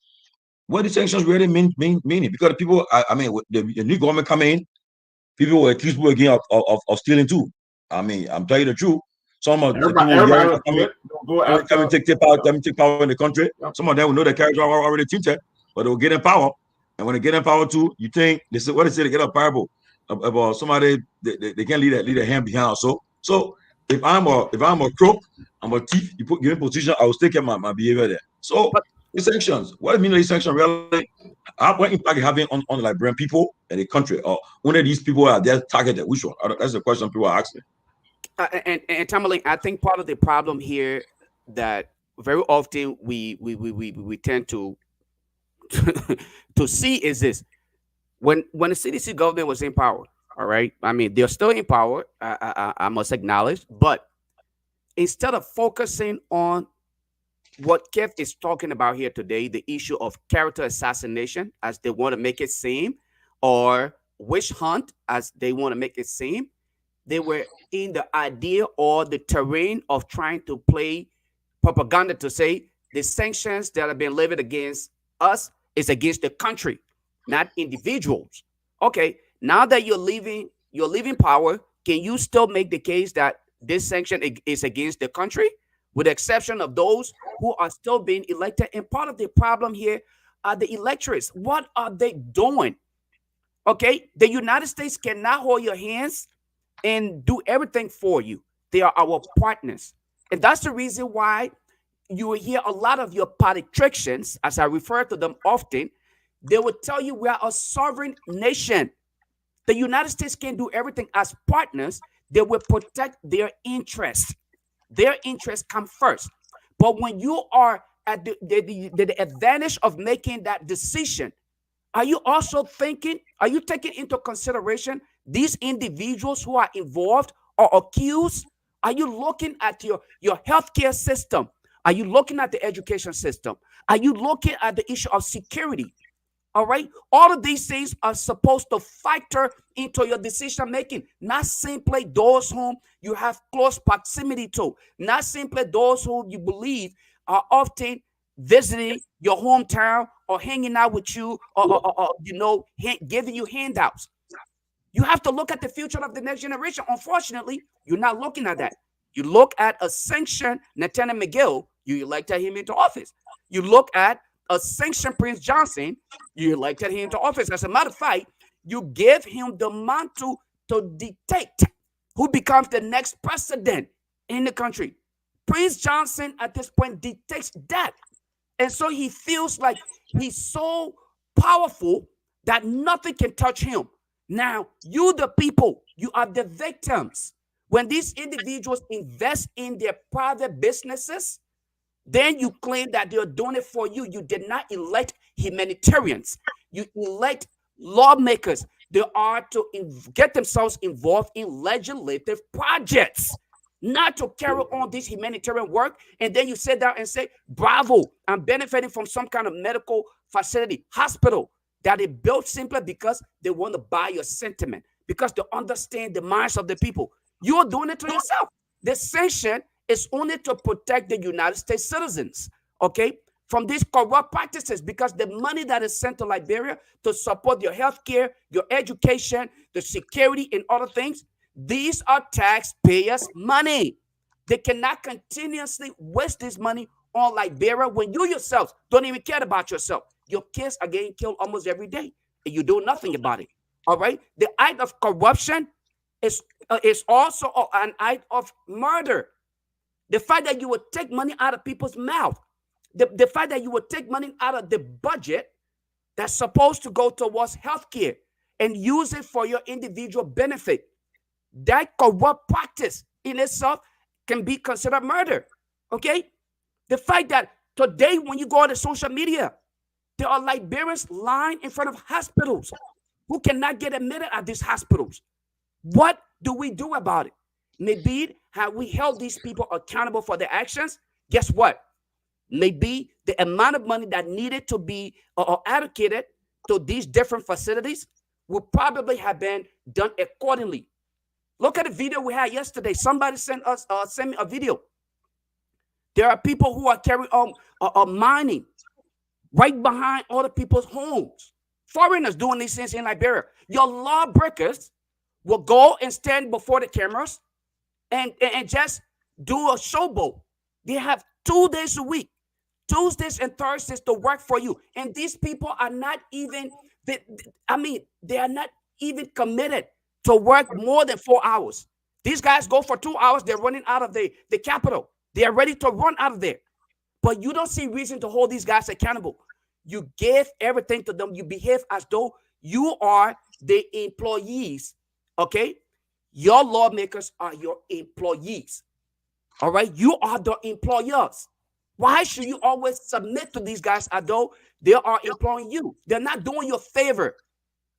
what the sanctions really meaning? Because the people, with the new government coming in, people will accuse people again of stealing too. I'm telling you the truth. Some of the people come and take power in the country. Some of them will know their character are already tinted, but they will get in power. And when they get in power too, you think they say they get a parable about somebody they can't leave a hand behind. So if I'm a crook, I'm a thief, you give me position, I will still keep my behavior there. So the sanctions, what I mean these sanctions really, what impact having on the Liberian people and the country, or one of these people are there targeted? Which one? That's the question people are asking. And Tamerlane, I think part of the problem here that very often we tend to to see is this: when the CDC government was in power, all right, they're still in power, I must acknowledge, but instead of focusing on what Kev is talking about here today, the issue of character assassination, as they want to make it seem, or witch hunt, as they want to make it seem, they were in the idea or the terrain of trying to play propaganda to say the sanctions that have been levied against us is against the country, not individuals. Okay, now that you're leaving power, can you still make the case that this sanction is against the country, with the exception of those who are still being elected? And part of the problem here are the electorates. What are they doing? Okay, the United States cannot hold your hands and do everything for you. They are our partners. And that's the reason why you will hear a lot of your politicians, as I refer to them often, they will tell you we are a sovereign nation. The United States can do everything. As partners, they will protect their interests. Their interests come first. But when you are at the advantage of making that decision, are you taking into consideration these individuals who are involved or accused? Are you looking at your healthcare system? Are you looking at the education system? Are you looking at the issue of security? All right. All of these things are supposed to factor into your decision making, not simply those whom you have close proximity to, not simply those whom you believe are often visiting your hometown or hanging out with you, or giving you handouts. You have to look at the future of the next generation. Unfortunately, you're not looking at that. You look at a sanctioned Nathaniel McGill, you elected him into office. You look at a sanctioned Prince Johnson, you elected him into office. As a matter of fact, you give him the mantle to dictate who becomes the next president in the country. Prince Johnson at this point dictates that. And so he feels like he's so powerful that nothing can touch him. Now, you, the people, you are the victims. When these individuals invest in their private businesses, then you claim that they're doing it for you. You did not elect humanitarians. You elect lawmakers. They are to get themselves involved in legislative projects, not to carry on this humanitarian work. And then you sit down and say, bravo, I'm benefiting from some kind of medical facility, hospital, that they built simply because they want to buy your sentiment, because they understand the minds of the people. You're doing it to yourself. The sanction is only to protect the United States citizens, okay, from these corrupt practices, because the money that is sent to Liberia to support your health care, your education, the security, and other things, these are taxpayers' money. They cannot continuously waste this money on Liberia when you yourselves don't even care about yourself. Your kids are getting killed almost every day, and you do nothing about it. All right? The act of corruption is also an act of murder. The fact that you would take money out of people's mouth, the fact that you would take money out of the budget that's supposed to go towards healthcare and use it for your individual benefit, that corrupt practice in itself can be considered murder. Okay? The fact that today when you go on the social media, there are Liberians lying in front of hospitals who cannot get admitted at these hospitals. What do we do about it? Maybe have we held these people accountable for their actions? Guess what? Maybe the amount of money that needed to be allocated to these different facilities would probably have been done accordingly. Look at the video we had yesterday. Somebody sent me a video. There are people who are carrying on mining right behind other people's homes. Foreigners doing these things in Liberia. Your lawbreakers will go and stand before the cameras and just do a showboat. They have 2 days a week, Tuesdays and Thursdays, to work for you. And these people are not even, they are not even committed to work more than 4 hours. These guys go for 2 hours. They're running out of the capital. They are ready to run out of there. But you don't see reason to hold these guys accountable. You give everything to them. You behave as though you are the employees, okay? Your lawmakers are your employees, all right? You are the employers. Why should you always submit to these guys as though they are employing you? They're not doing you a favor.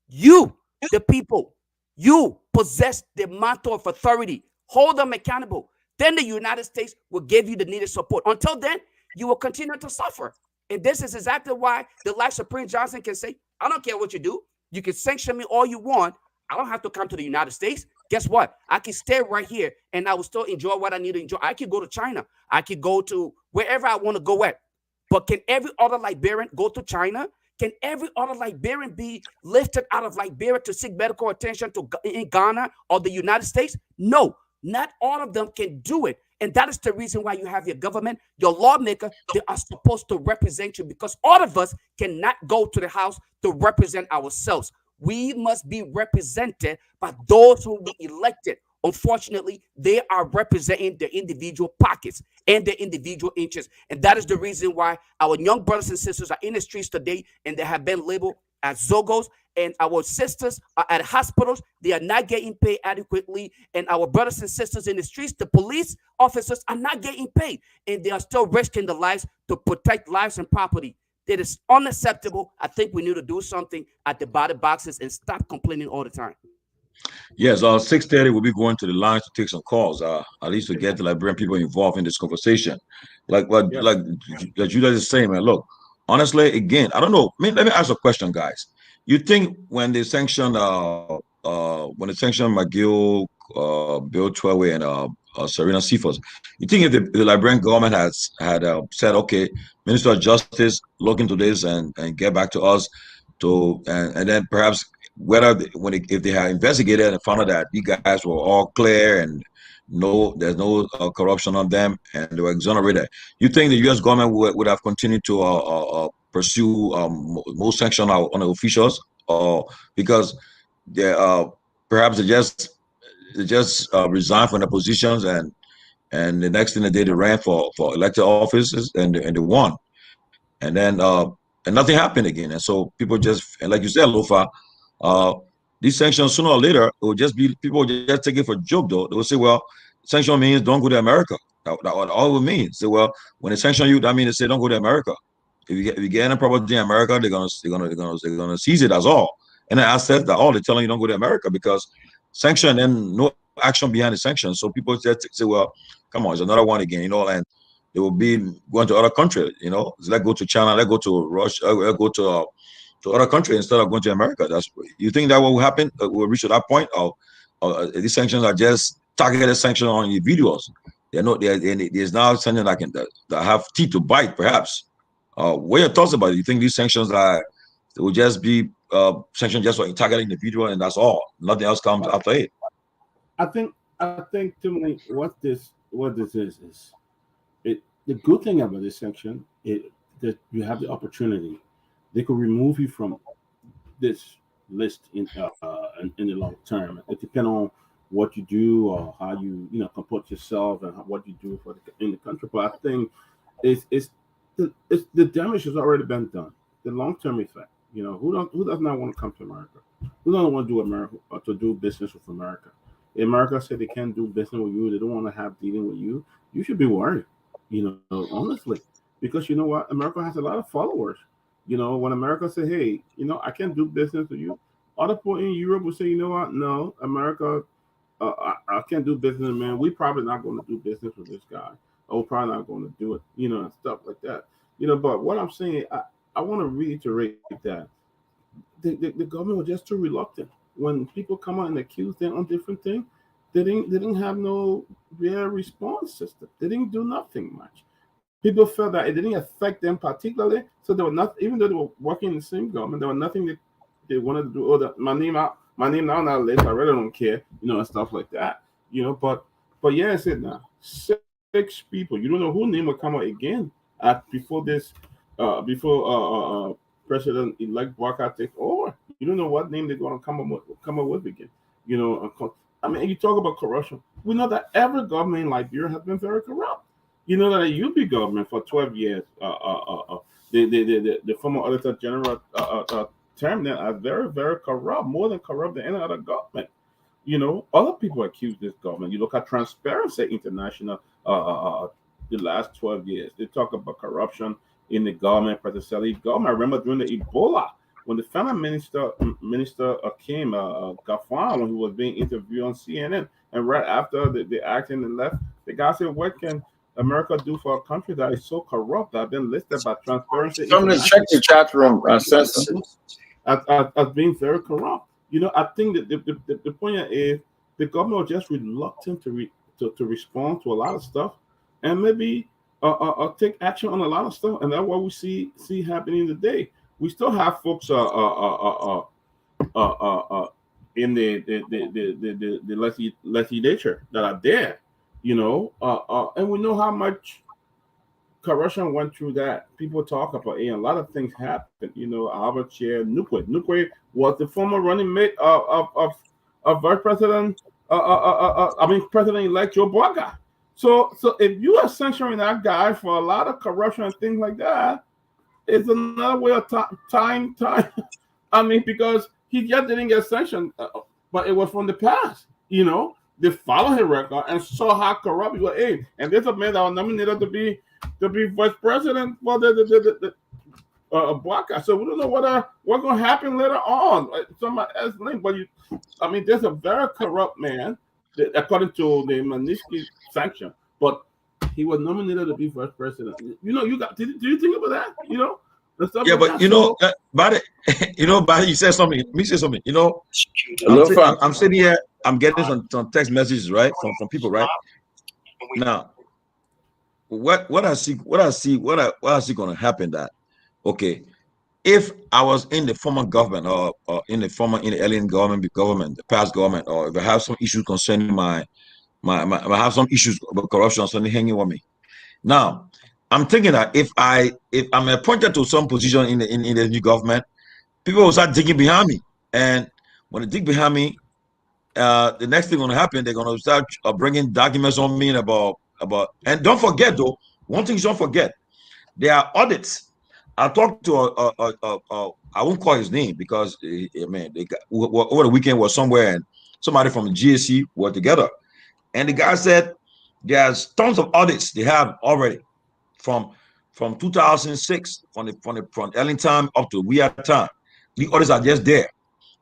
You, the people, you possess the mantle of authority. Hold them accountable. Then the United States will give you the needed support. Until then, you will continue to suffer. And this is exactly why the likes of Prince Johnson can say, I don't care what you do. You can sanction me all you want. I don't have to come to the United States. Guess what? I can stay right here and I will still enjoy what I need to enjoy. I can go to China. I can go to wherever I want to go at. But can every other Liberian go to China? Can every other Liberian be lifted out of Liberia to seek medical attention in Ghana or the United States? No, not all of them can do it. And that is the reason why you have your government, your lawmaker. They are supposed to represent you, because all of us cannot go to the House to represent ourselves. We must be represented by those who we elected. Unfortunately, they are representing their individual pockets and their individual interests. And that is the reason why our young brothers and sisters are in the streets today, and they have been labeled as Zogos, and our sisters are at hospitals. They are not getting paid adequately. And our brothers and sisters in the streets, the police officers, are not getting paid. And they are still risking their lives to protect lives and property. That is unacceptable. I think we need to do something at the ballot boxes and stop complaining all the time. Yes, 6:30, we'll be going to the lines to take some calls. At least to get the Liberian people involved in this conversation. Like Judah is saying, man, look, honestly, again, I don't know. Let me ask a question, guys. You think when they sanctioned when they sanctioned McGill, Bill Twelway, and Serena Cephas, you think if the Liberian government had said, okay, Minister of Justice, look into this and get back to us, and then perhaps if they had investigated and found out that these guys were all clear and there's no corruption on them and they were exonerated, you think the U.S. government would have continued to pursue more sanction on the officials, or because they perhaps they just resigned from their positions, and the next thing they did, they ran for elected offices and they won, and then and nothing happened again, and so people just, and like you said, Lofa, these sanctions sooner or later, it will just be, people will just take it for a joke though. They will say, well, sanction means don't go to America. That all it means. So, well, when they sanction you, that means they say don't go to America. If you get any property in America, they're gonna seize it as all. And then I said that all they're telling you don't go to America because sanction and no action behind the sanctions. So people just say, well, come on, it's another one again, and they will be going to other countries, let's go to China, let's go to Russia, let's go to other countries instead of going to America. You think that will happen? We'll reach to that point, or these sanctions are just targeted sanctions on individuals. There's now something that have teeth to bite, perhaps. What are your thoughts about it? You think these sanctions will just be sanctions just for targeting individual and that's all? Nothing else comes after it. I think to me what this is the good thing about this sanction is that you have the opportunity. They could remove you from this list in the long term. It depends on what you do or how you comport yourself and what you do in the country. But I think the damage has already been done. The long term effect. Who does not want to come to America? Who doesn't want to do America or to do business with America? If America said they can't do business with you, they don't want to have dealing with you. You should be worried. Honestly, because you know what, America has a lot of followers. When America say, hey, I can't do business with you, other people in Europe will say, you know what, no, America, I can't do business, man. We're probably not going to do business with this guy. Or we're probably not going to do it, and stuff like that. But what I'm saying, I want to reiterate that the government was just too reluctant. When people come out and accuse them on different things, they didn't have no real response system. They didn't do nothing much. People felt that it didn't affect them particularly, so they were not, even though they were working in the same government, there was nothing that they wanted to do. Oh, my name now on that list, I really don't care, and stuff like that. But yeah, I said now 6 people. You don't know whose name will come out again before President-elect Barker takes over. You don't know what name they're going to come up with again. I mean, you talk about corruption. We know that every government in Liberia has been very corrupt. You know that the UP government for 12 years, the former Auditor General termed them as very, very corrupt, more than corrupt than any other government. Other people accuse this government. You look at Transparency International, the last 12 years, they talk about corruption in the government, President government. I remember during the Ebola, when the finance minister came, Gafan, when he was being interviewed on CNN, and right after the action and left, the guy said, what can America do for a country that is so corrupt that have been listed by Transparency? Somebody check the chat room, as being very corrupt. I think that the point is the government was just reluctant to respond to a lot of stuff, and maybe take action on a lot of stuff, and that's what we see happening today. We still have folks in the legislature that are there, and we know how much corruption went through that. People talk about it, and a lot of things happened. Albert Chair Nukwe was the former running mate of Vice President, President-elect Joe Boaga. So if you are sanctioning that guy for a lot of corruption and things like that, it's another way of time. I mean, because he just didn't get sanctioned, but it was from the past. They followed his record and saw how corrupt he was. Hey, and there's a man that was nominated to be vice president for the Boaca. So we don't know what's going to happen later on. Somebody else linked, but there's a very corrupt man, according to the Magnitsky sanction, but he was nominated to be vice president. Do you think about that? Yeah, but you know, about it, you know, about it, you said something. Let me say something. You know, I'm sitting here. I'm getting some text messages, right, from people, right. Now, what I see going to happen that, okay, if I was in the former government or in the alien government, the past government, or if I have some issues concerning I have some issues about corruption or something hanging on me. Now, I'm thinking that if I'm appointed to some position in the new government, people will start digging behind me, and when they dig behind me, the next thing going to happen, they're going to start bringing documents on me about. And don't forget though, one thing you don't forget, there are audits. I talked to I won't call his name because man, they got, over the weekend was somewhere and somebody from the GSC were together, and the guy said there's tons of audits they have already from 2006 from early time up to we are time. The audits are just there.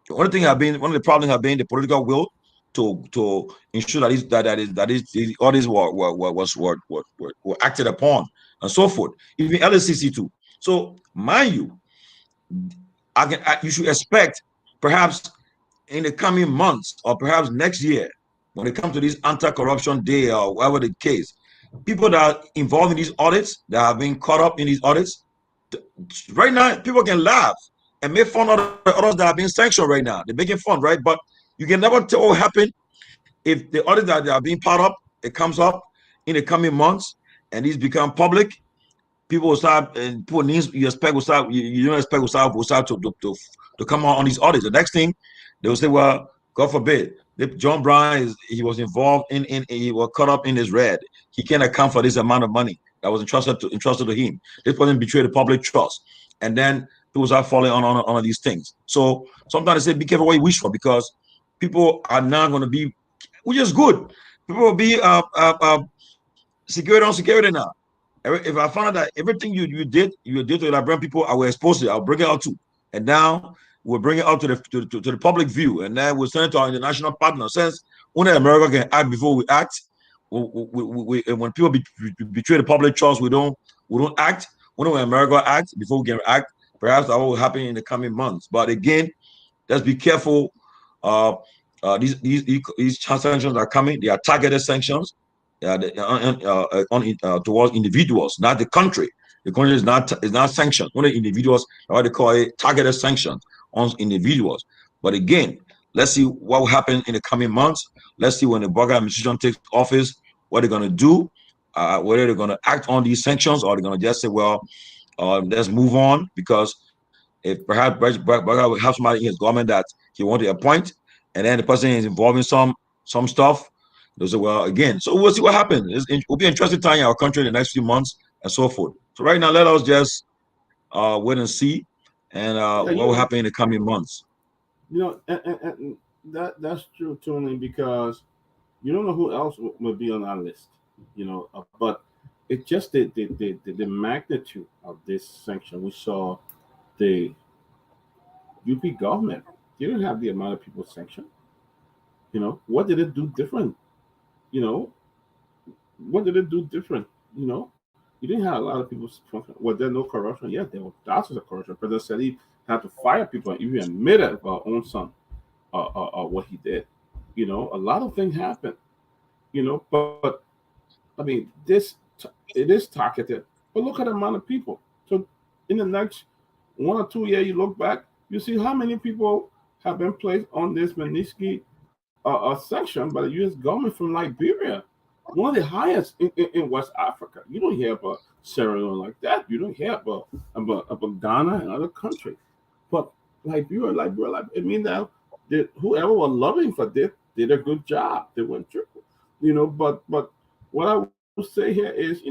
The only thing have been one of the problems have been the political will to ensure these audits were acted upon and so forth. Even LSCC too. So mind you, you should expect perhaps in the coming months or perhaps next year when it comes to this anti-corruption day or whatever the case, people that are involved in these audits that have been caught up in these audits, right now people can laugh and make fun of the others that are being sanctioned right now. They're making fun, right? But you can never tell what will happen if the audits that are being part up, it comes up in the coming months and these become public. People will start, and people needs you expect will start. You don't expect will start to come out on these audits. The next thing they will say, well, God forbid, John Brown he was involved in he was caught up in this red. He can't account for this amount of money that was entrusted to him. This person betrayed the public trust, and then people start falling on these things. So sometimes they say, be careful what you wish for, because people are now going to be, which is good. People will be security on security now. If I found out that everything you did to the Liberian people, I will expose it. I'll bring it out too. And now we'll bring it out to the public view, and then we'll send it to our international partners. Since only America can act before we act. When people betray the public trust, we don't act. Only when America acts before we can act. Perhaps that will happen in the coming months. But again, let's be careful. These sanctions are coming. They are targeted sanctions. Towards individuals, not the country. The country is not sanctioned. Only individuals, what they call it, targeted sanctions on individuals. But again, let's see what will happen in the coming months. Let's see when the Burger administration takes office, what they're going to do, whether they're going to act on these sanctions or they're going to just say, well, let's move on, because if perhaps Burger will have somebody in his government that he wants to appoint, and then the person is involved in some stuff, they'll say, well, again, so we'll see what happens. It will be an interesting time in our country in the next few months and so forth. So right now, let us just wait and see, and what will happen in the coming months. And that's true, Tony, because you don't know who else will be on our list, but it's just the magnitude of this sanction. We saw the UP government didn't have the amount of people sanctioned. What did it do different? What did it do different? You didn't have a lot of people. Was there no corruption? Yeah, there were thousands of corruption. President said he had to fire people, and even admitted our own son what he did. A lot of things happened. But I mean, it is targeted. But look at the amount of people. So in the next 1 or 2 years, you look back, you see how many people have been placed on this Magnitsky sanction by the U.S. government from Liberia, one of the highest in West Africa. You don't hear about Sierra Leone like that. You don't hear about Ghana and other countries. But Liberia, it means that whoever was lobbying for this did a good job. They went through, But what I would say here is,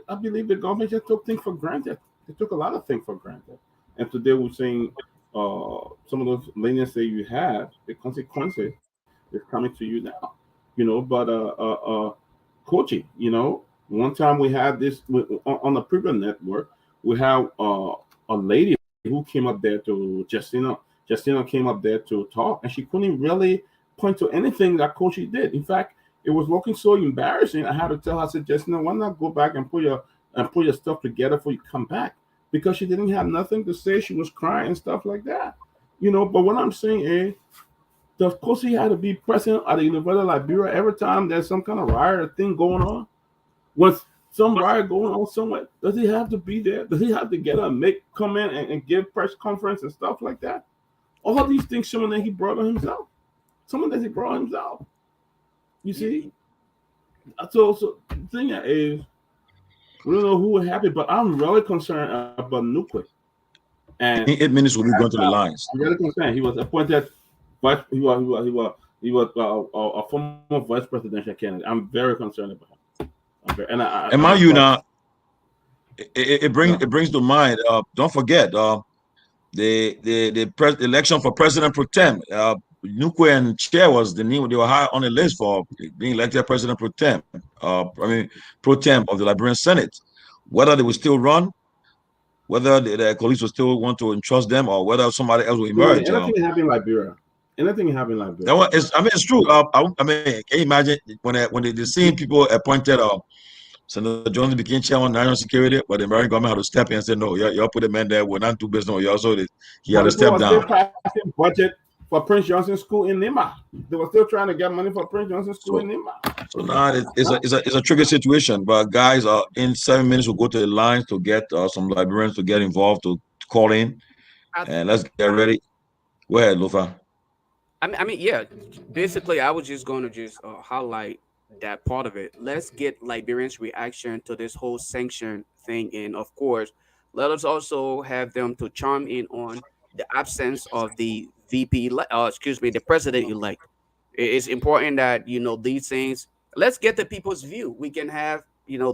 I believe the government just took things for granted. They took a lot of things for granted. And today we're saying some of those leniency you have, the consequences is coming to you now. But coaching, one time we had this on the Premium Network, we have a lady who came up there to Justina. Justina came up there to talk, and she couldn't really point to anything that Kochi did. In fact, it was looking so embarrassing. I had to tell her, I said, Justina, why not go back and put your stuff together before you come back? because she didn't have nothing to say. She was crying and stuff like that. But what I'm saying is, does Kosi have to be present at the University of Liberia every time there's some kind of riot or thing going on? When some riot going on somewhere, does he have to be there? Does he have to get up and come in and give press conference and stuff like that? All of these things, someone that he brought on himself. You see? So the thing is, we don't know who will happen, but I'm really concerned about Nukwe. And 8 minutes will be going to the lines. I'm really concerned. He was appointed he was a former vice presidential candidate. I'm very concerned about him. And mind you, now it brings to mind. Don't forget the election for president pro tem. Nukwe and Chair was the name. They were high on the list for being elected president pro tem. Pro tem of the Liberian Senate. Whether they will still run, whether the colleagues will still want to entrust them, or whether somebody else will emerge. Anything happened in Liberia. It's true. Can you imagine when they seen people appointed? Senator Jones became chairman of national security, but the American government had to step in and say, "No, y'all put the man there. We're not do business." He had to step down. Still passing budget for Prince Johnson School in Nima. They were still trying to get money for Prince Johnson School in Nima. So now it's a tricky situation. But guys, in 7 minutes we'll go to the lines to get some Liberians to get involved to call in, and let's get ready. Go ahead, Lufa. I mean, yeah. Basically, I was just going to highlight that part of it. Let's get Liberians' reaction to this whole sanction thing, and of course, let us also have them to chime in on the absence of the the president-elect. It's important that these things. Let's get the people's view. We can have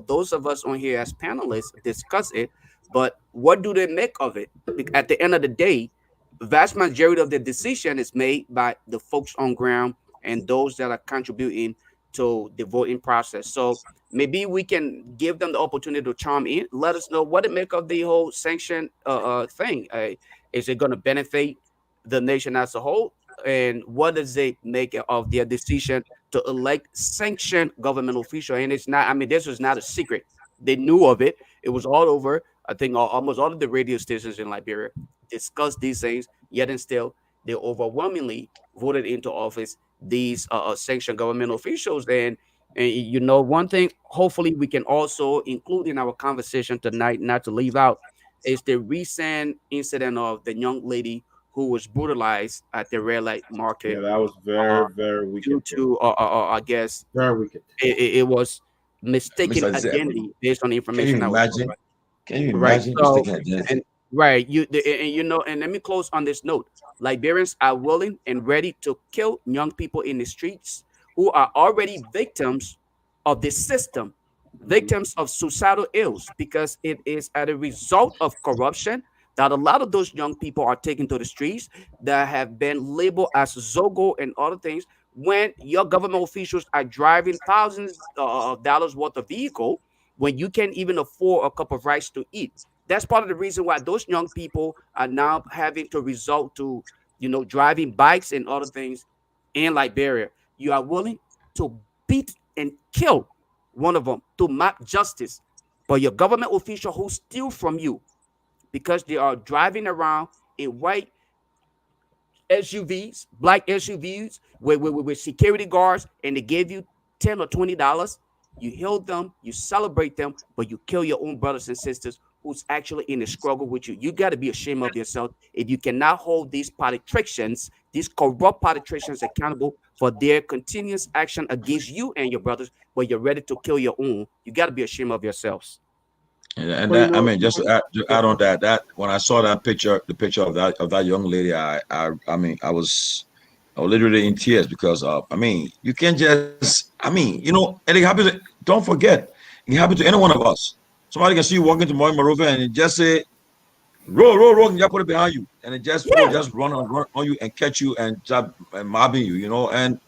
those of us on here as panelists discuss it, but what do they make of it? At the end of the day, the vast majority of the decision is made by the folks on ground and those that are contributing to the voting process. So maybe we can give them the opportunity to chime in. Let us know what they make of the whole sanction thing. Is it going to benefit the nation as a whole? And what does it make of their decision to elect sanctioned government official? And it's not, this was not a secret. They knew of it. It was all over. I think almost all of the radio stations in Liberia discussed these things, yet and still, they overwhelmingly voted into office these sanctioned government officials. And one thing, hopefully we can also include in our conversation tonight, not to leave out, is the recent incident of the young lady who was brutalized at the red light market. Yeah, that was very wicked. Due to, I guess, very wicked. It was mistaken identity based on the information. Can you imagine mistaken identity? Right, and let me close on this note. Liberians are willing and ready to kill young people in the streets who are already victims of the system, victims of suicidal ills, because it is as a result of corruption that a lot of those young people are taken to the streets that have been labeled as Zogo and other things. When your government officials are driving thousands of dollars worth of vehicle, when you can't even afford a cup of rice to eat. That's part of the reason why those young people are now having to resort to, driving bikes and other things in Liberia. You are willing to beat and kill one of them to mock justice, but your government official who steal from you because they are driving around in white SUVs, black SUVs with security guards, and they gave you $10 or $20. You heal them, you celebrate them, but you kill your own brothers and sisters who's actually in a struggle with you. You got to be ashamed of yourself if you cannot hold these politicians, these corrupt politicians, accountable for their continuous action against you and your brothers, but you're ready to kill your own. You got to be ashamed of yourselves. And that, just to add on that when I saw that picture, the picture of that young lady, I was literally in tears because you can't just, and it happens. Don't forget, it happens to any one of us. Somebody can see you walking to Monrovia and it just say, roll, and just put it behind you, and it just run on you and catch you and start mobbing you, And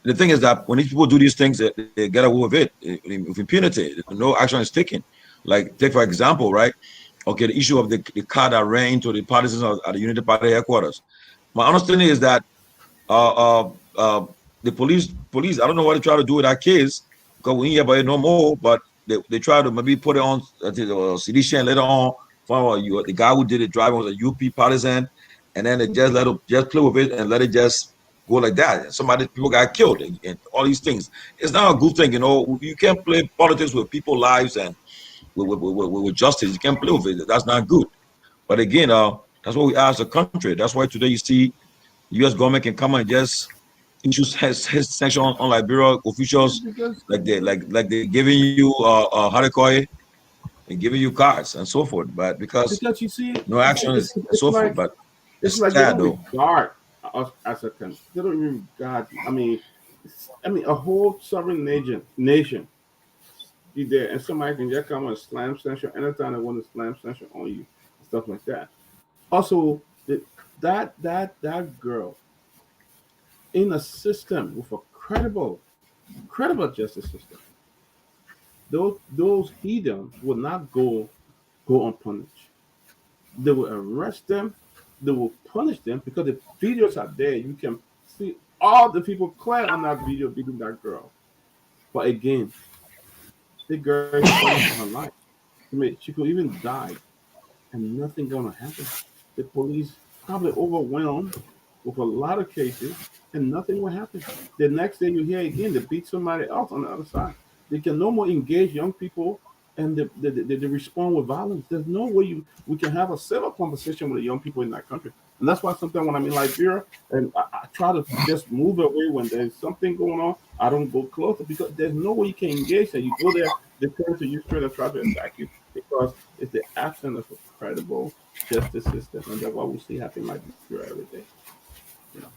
the thing is that when these people do these things, they get away with it with impunity. No action is taken. Like, take for example, right? Okay, the issue of the car that ran into the partisans at the Unity Party headquarters. My understanding is that the police, I don't know what they try to do with that case, because we ain't hear about it no more, but they try to maybe put it on CD later on The guy who did it driving was a UP partisan, and then they just let him just play with it and let it just go like that. And people got killed and all these things. It's not a good thing, you know. You can't play politics with people's lives and with justice. You can't play with it. That's not good. But again, that's what we are as a country. That's why today you see the U.S. government can come and just issue sanction on Liberia officials, Because like they giving you how they call it, and giving you cards and so forth. But because because you see, no action is and it's so forth. like But it's it's like they sad don't though. regard us as a country. They don't even regard. I mean, a whole sovereign nation be there, and somebody can just come and slam sanction anytime they want to slam sanction on you, stuff like that. Also, that girl in a system with a credible justice system, those heathens will not go unpunished. They will arrest them. They will punish them because the videos are there. You can see all the people clear on that video beating that girl. But again, the girl is fighting for her life. I mean, she could even die, and nothing gonna happen. The police probably overwhelmed with a lot of cases, and nothing will happen. The next day you hear again, they beat somebody else on the other side. They can no more engage young people, and they respond with violence. There's no way we can have a civil conversation with the young people in that country. And that's why sometimes when I'm in Liberia and I try to just move away when there's something going on, I don't go closer because there's no way you can engage. And you go there, they turn to you straight and try to attack you because it's the absence of a credible justice system, and that's what we see happen like this every day. You know.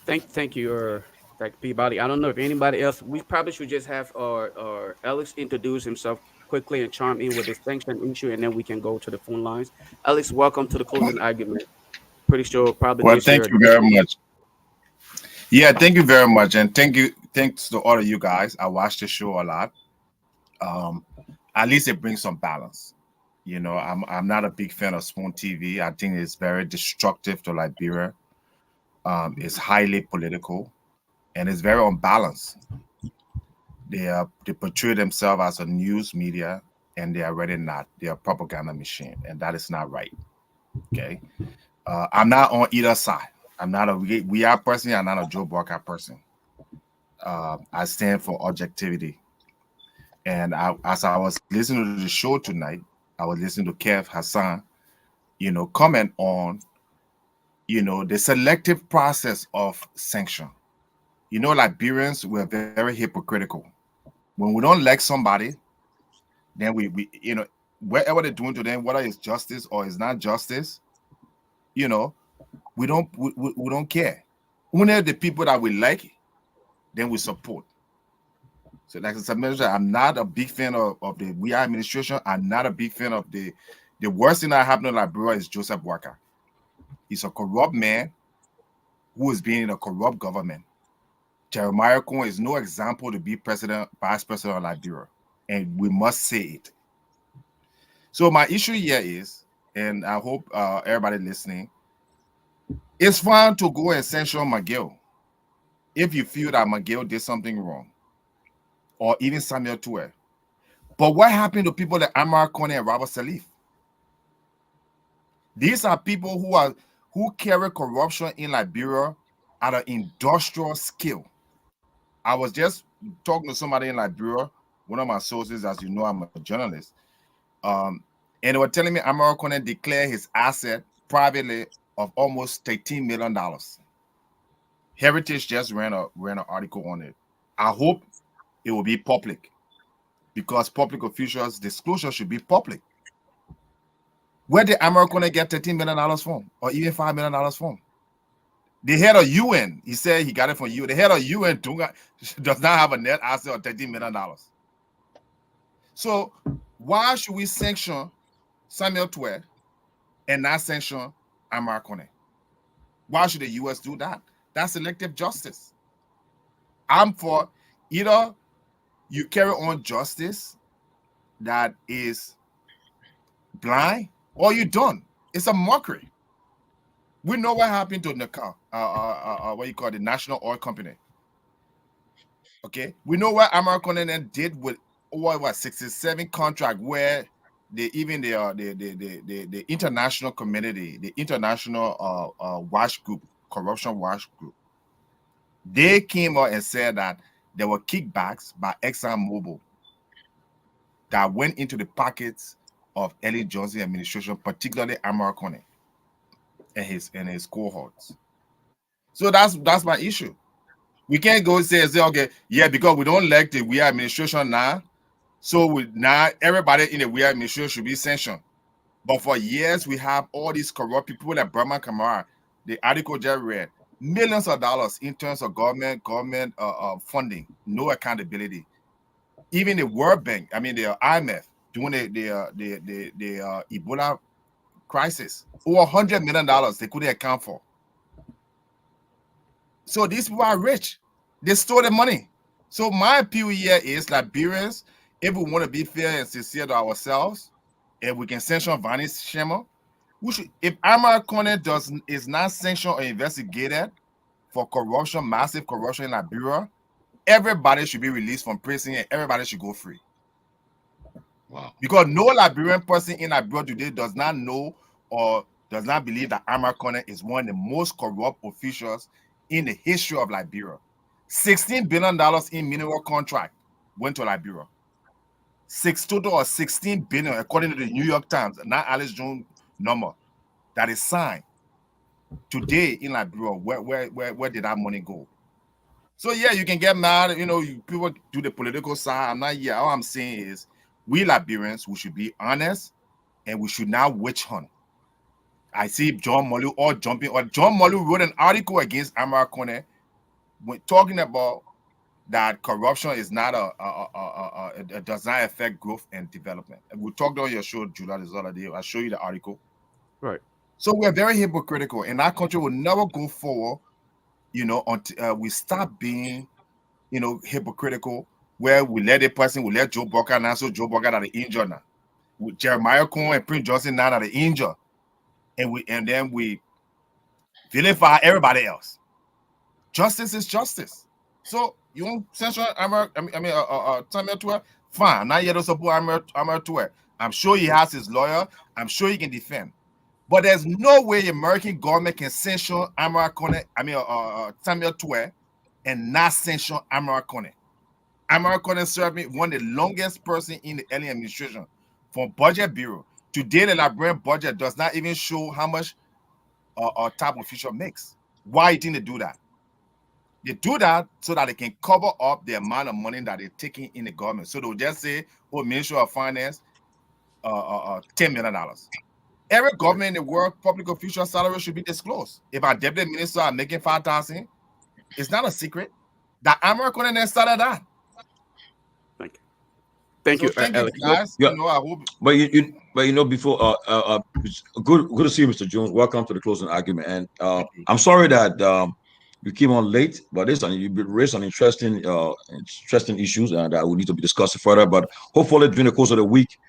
Thank you, Dr. Peabody. I don't know if anybody else. We probably should just have Alex introduce himself quickly and chime in with the sanction issue, and then we can go to the phone lines. Alex, welcome to the closing argument. Pretty sure probably Well, this year. thank you very much. Yeah, thank you very much, and thanks to all of you guys. I watch the show a lot. Um, at least it brings some balance. You know, I'm not a big fan of Spoon TV. I think it's very destructive to Liberia. It's highly political, and it's very unbalanced. They portray themselves as a news media, and they are really not. They are a propaganda machine, and that is not right. Okay, I'm not on either side. I'm not a we are person. I'm not a Joe Barker person. I stand for objectivity. And as I was listening to the show tonight, I was listening to Kev Hassan, comment on, the selective process of sanction. Liberians were very hypocritical. When we don't like somebody, then we whatever they're doing to them, whether it's justice or it's not justice, we don't care. Only the people that we like, then we support. So, like I mentioned, I'm not a big fan of the WEA administration. I'm not a big fan of the worst thing that happened in Liberia is Joseph Boakai. He's a corrupt man who is being in a corrupt government. Jeremiah Cohen is no example to be vice president of Liberia, and we must say it. So my issue here is, and I hope everybody listening, it's fine to go and censure McGill if you feel that McGill did something wrong, or even Samuel Tuer. But what happened to people like Amar Kone and Robert Salif? These are people who carry corruption in Liberia at an industrial scale. I was just talking to somebody in Liberia, one of my sources, as you know, I'm a journalist. And they were telling me Amar Kone declared his asset privately of almost $13 million. Heritage just ran an article on it. I hope it will be public, because public officials' disclosure should be public. Where did Amar Kone get $13 million from, or even $5 million from? The head of UN, he said he got it from UN. The head of UN does not have a net asset of $13 million. So why should we sanction Samuel Tuer and not sanction Amar Kone? Why should the US do that? That's selective justice. I'm for either you carry on justice that is blind, or you don't. It's a mockery. We know what happened to Nika, what you call the National Oil Company. Okay, we know what Amar Konen did with 67 contract, where the international community, the international watch group, corruption watch group, they came out and said that there were kickbacks by ExxonMobil that went into the pockets of Ellen Johnson administration, particularly Amarcone and his cohorts. So that's my issue. We can't go say okay, yeah, because we don't elect the Weah administration now, so now everybody in the Weah administration should be sanctioned. But for years, we have all these corrupt people like Burma Kamara, the article just read, millions of dollars in terms of government funding, no accountability. Even the World Bank, I mean the IMF, during the Ebola crisis, over $100 million they couldn't account for. So these people are rich. They stole the money. So my appeal here is Liberians, if we want to be fair and sincere to ourselves, if we can sanction Vani Shema, we should. If Amarcone is not sanctioned or investigated for corruption, massive corruption in Liberia, everybody should be released from prison and everybody should go free. Wow. Because no Liberian person in Liberia today does not know or does not believe that Amarcone is one of the most corrupt officials in the history of Liberia. $16 billion in mineral contract went to Liberia. Total of $16 billion, according to the New York Times, not Alice Jones number, that is signed today in Liberia. Where did that money go? So yeah, you can get mad, people do the political side. I'm not here. All I'm saying is we Liberians, we should be honest and we should not witch hunt. I see John Molly all jumping. Or John Molly wrote an article against Amarcone when talking about that corruption is not it does not affect growth and development. And we talked on your show, Judah, this other day. I'll show you the article. Right. So we're very hypocritical, and our country will never go forward, until we stop being, hypocritical. Where we let a person, we let Joe Burger now, so Joe Burger that the injured now. With Jeremiah Cohen and Prince Johnson now that the injured, and then we vilify everybody else. Justice is justice. So you want censure Samuel Tuer? Fine. I'm not here to support Samuel Tuer. I'm sure he has his lawyer. I'm sure he can defend. But there's no way the American government can censure Samuel Tuer and not censure Amarcone. Amarcone served me one of the longest person in the early administration from Budget Bureau. Today, the Liberian budget does not even show how much a top official makes. Why you think they do that? They do that so that they can cover up the amount of money that they're taking in the government. So they'll just say, Ministry of Finance, $10 million. Every government in the world, public official salary should be disclosed. If our deputy minister are making $5,000, it's not a secret. That Amarcone then started that. Thank you, Thank Alex. you, guys. Yeah. I hope. But before good to see you, Mr. Jones. Welcome to the closing argument. And I'm sorry that you came on late, but you raised some interesting issues that we need to be discussing further. But hopefully during the course of the week,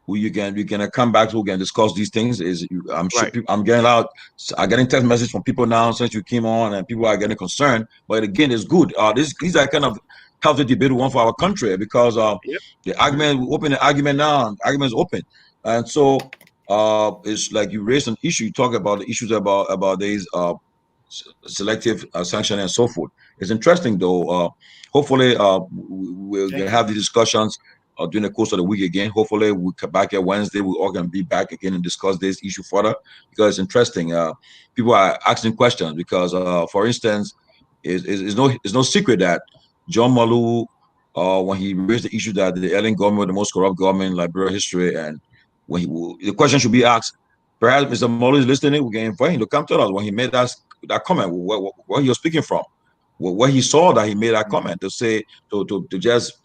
we can come back we can discuss these things. I'm sure Right. I'm getting text messages from people now since you came on, and people are getting concerned. But again, it's good. These are kind of healthy debate we want for our country, because the argument, we open the argument now, argument is open. And so it's like you raised an issue, you talk about the issues about these selective sanction and so forth. It's interesting though. Hopefully we'll have the discussions during the course of the week again. Hopefully we'll come back here Wednesday. We all can be back again and discuss this issue further, because it's interesting. People are asking questions because, for instance, it's no secret that John Malu, when he raised the issue that the Ellen government was the most corrupt government in Liberia history, and when the question should be asked, perhaps Mr. Malu is listening, we can invite him to come tell us when he made that comment, where he was speaking from, where he saw that he made that comment to say to just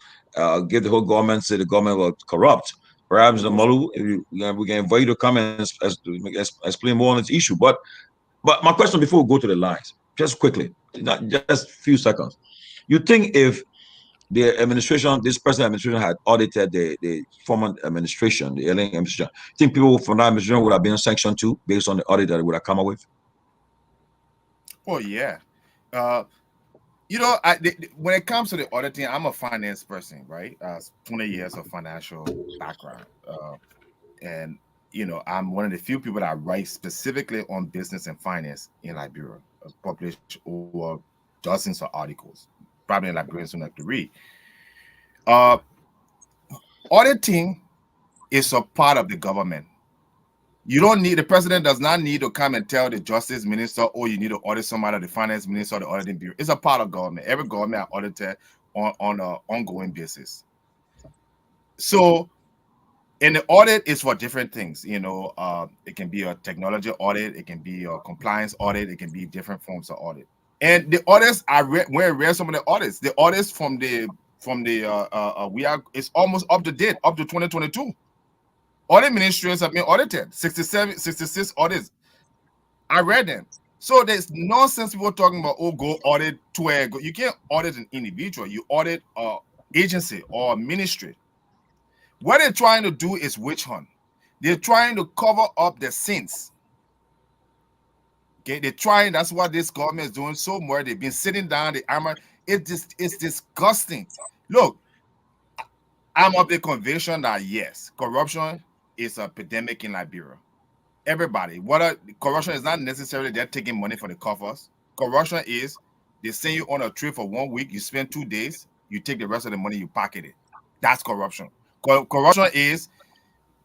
give the whole government, say the government was corrupt. Perhaps Mr. Malu, we can invite you to come and explain more on this issue. But my question before we go to the lines, just quickly, just a few seconds. You think if the administration, this present administration, had audited the former administration, the LA administration, think people from that administration would have been sanctioned too, based on the audit that they would have come up with? Oh yeah. When it comes to the auditing, I'm a finance person, right? 20 years of financial background. and I'm one of the few people that write specifically on business and finance in Liberia. I've published over dozens of articles. Probably Liberians don't have to read. Auditing is a part of the government. The president does not need to come and tell the justice minister, oh, you need to audit somebody, the finance minister, or the auditing bureau. It's a part of government. Every government are audited on an ongoing basis. So, and the audit is for different things. It can be a technology audit, it can be a compliance audit, it can be different forms of audit. And the audits, when I read some of the audits it's almost up to date, up to 2022. Audit ministries have been audited, 66 audits. I read them. So there's nonsense people talking about, oh, go audit you can't audit an individual, you audit an agency or a ministry. What they're trying to do is witch hunt. They're trying to cover up the sins. Okay, that's what this government is doing so much. They've been sitting down, it's disgusting. Look, I'm of the conviction that yes, corruption is a epidemic in Liberia. Everybody, corruption is not necessarily they're taking money for the coffers. Corruption is they send you on a trip for 1 week, you spend 2 days, you take the rest of the money, you pocket it. That's corruption. Corruption is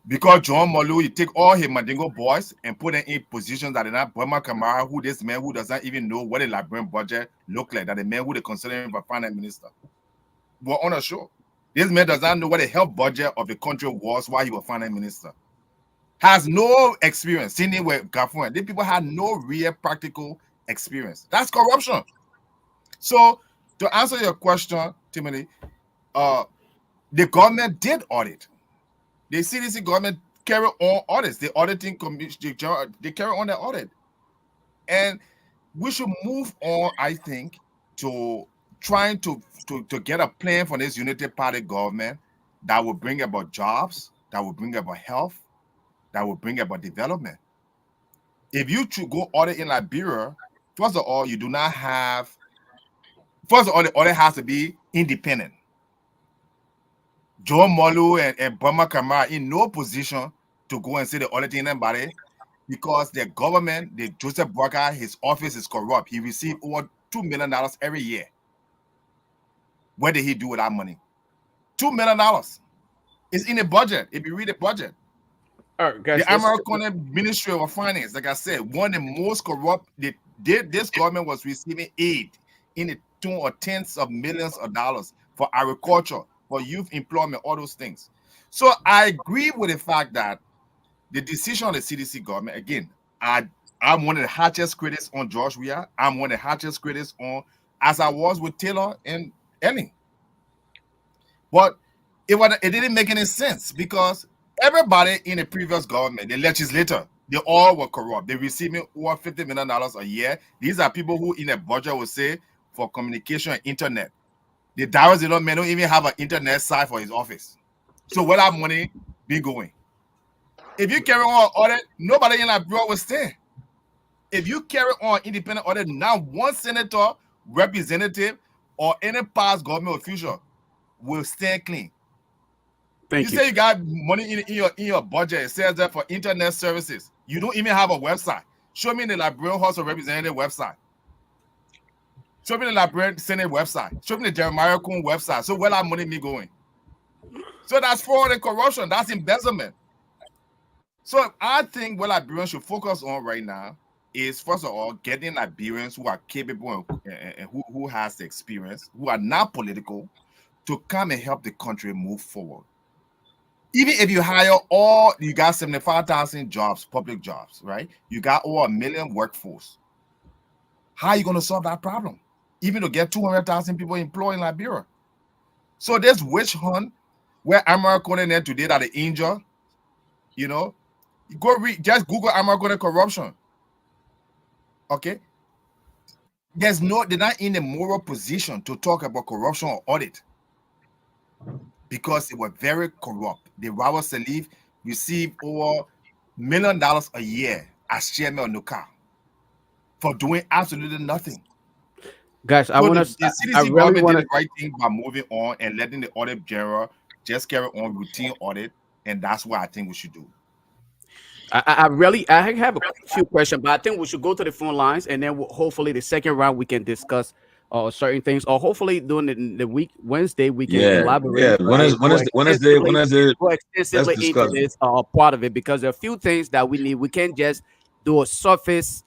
because John Molu, you take all his Mandingo boys and put them in positions that are not Burma Kamara, who this man who does not even know what a Liberian budget look like, that the man who they consider him for finance minister. We're on a show. This man does not know what the health budget of the country was while he was finance minister. Has no experience. Seen it with Gaffron. These people had no real practical experience. That's corruption. So to answer your question, Timothy, the government did audit. The CDC government carry on audits. The auditing commission, they carry on the audit. And we should move on, I think, to trying to get a plan for this unity party government that will bring about jobs, that will bring about health, that will bring about development. If you should go audit in Liberia, first of all, the audit has to be independent. Joe Molu and Burma Kamara in no position to go and say the auditing anybody because the government, the Joseph Boakai, his office is corrupt. He received over $2 million every year. What did he do with that money? $2 million. It's in the budget. If you read the budget. All right, guys, the American Ministry of Finance, like I said, one of the most corrupt. This government was receiving aid in the tune of tens of millions of dollars for agriculture, for youth employment, all those things. So I agree with the fact that the decision of the CDC government, again, I'm one of the harshest critics on George Weah. I'm one of the harshest critics on, as I was with Taylor and Elling. But it didn't make any sense because everybody in the previous government, the legislator, they all were corrupt. They receiving over $50 million a year. These are people who in a budget will say for communication and internet. The Darius man don't even have an internet site for his office. So where that money be going? If you carry on audit, nobody in Liberia will stay. If you carry on independent audit, not one senator, representative, or any past government official will stand clean. Thank you. You say you got money in your budget. It says that for internet services. You don't even have a website. Show me the Liberian House of Representatives website. Show me the Liberian Senate website. Show me the Jeremiah Kuhn website. So where that money be going? So that's fraud and corruption. That's embezzlement. So I think what Liberians should focus on right now is, first of all, getting Liberians who are capable and who has the experience, who are not political, to come and help the country move forward. Even if you hire you got 75,000 jobs, public jobs, right? You got over 1 million workforce. How are you going to solve that problem? Even to get 200,000 people employed in Liberia. So this witch hunt where Amara Kone today that the injured, just Google Amara Kone corruption. Okay? They're not in a moral position to talk about corruption or audit because they were very corrupt. The Rawa Salif received over $1 million a year as chairman of NUCA for doing absolutely nothing. Guys, So I want the to. CDC I really government want did to. the right thing by moving on and letting the audit general just carry on routine audit, and that's what I think we should do. I have a few questions, but I think we should go to the phone lines, and then hopefully the second round we can discuss certain things, or hopefully during the week Wednesday we can Yeah, elaborate yeah. Wednesday? go Let's extensively into discuss. this part of it, because there are a few things that we need. We can't just do a surface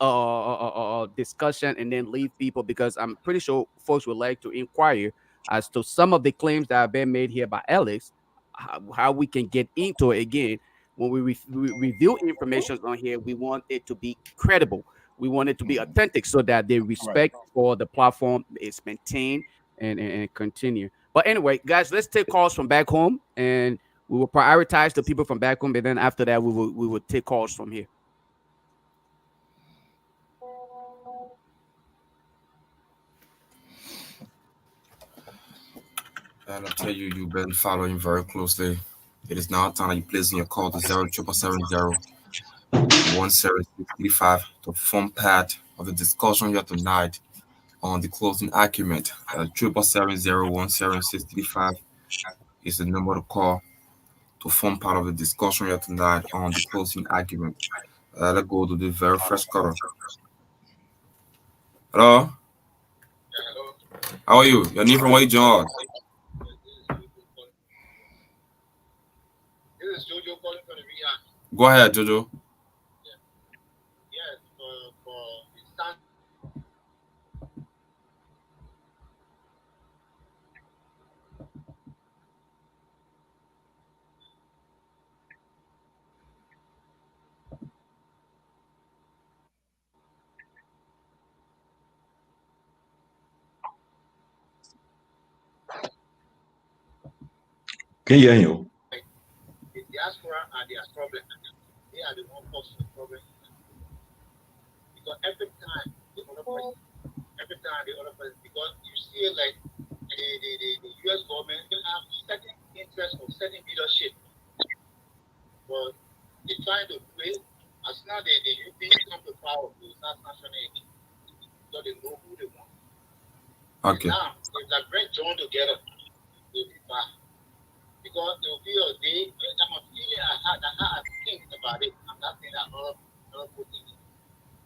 discussion and then leave people, because I'm pretty sure folks would like to inquire as to some of the claims that have been made here by Alex, how we can get into it again. When we review information on here, we want it to be credible. We want it to be authentic, so that the respect for the platform is maintained and continue. But anyway, guys, let's take calls from back home, and we will prioritize the people from back home, and then after that, we will take calls from here. And I tell you, you've been following very closely. It is now time that you place in your call to 07770 to form part of the discussion here tonight on the closing argument. 777017635 is the number to call to form part of the discussion here tonight on the closing argument. Let's go to the very first caller. Hello? How are you? Your name from where you joined? This is Jojo calling from the Riyadh. Go ahead, Jojo. Yes, for the stand. Can you hear you? The diaspora are their problem. They are the one causing the problem. Because every time the other person, because you see like the US government will have certain interest of certain leadership, but they're trying to play. As now the UP come to power, they start sanctioning it, so they know who they want. Okay. And now, if that bring John together, they'll be back. Because there will be a day, I'm a feeling I had think about it. I'm not saying that other putting it.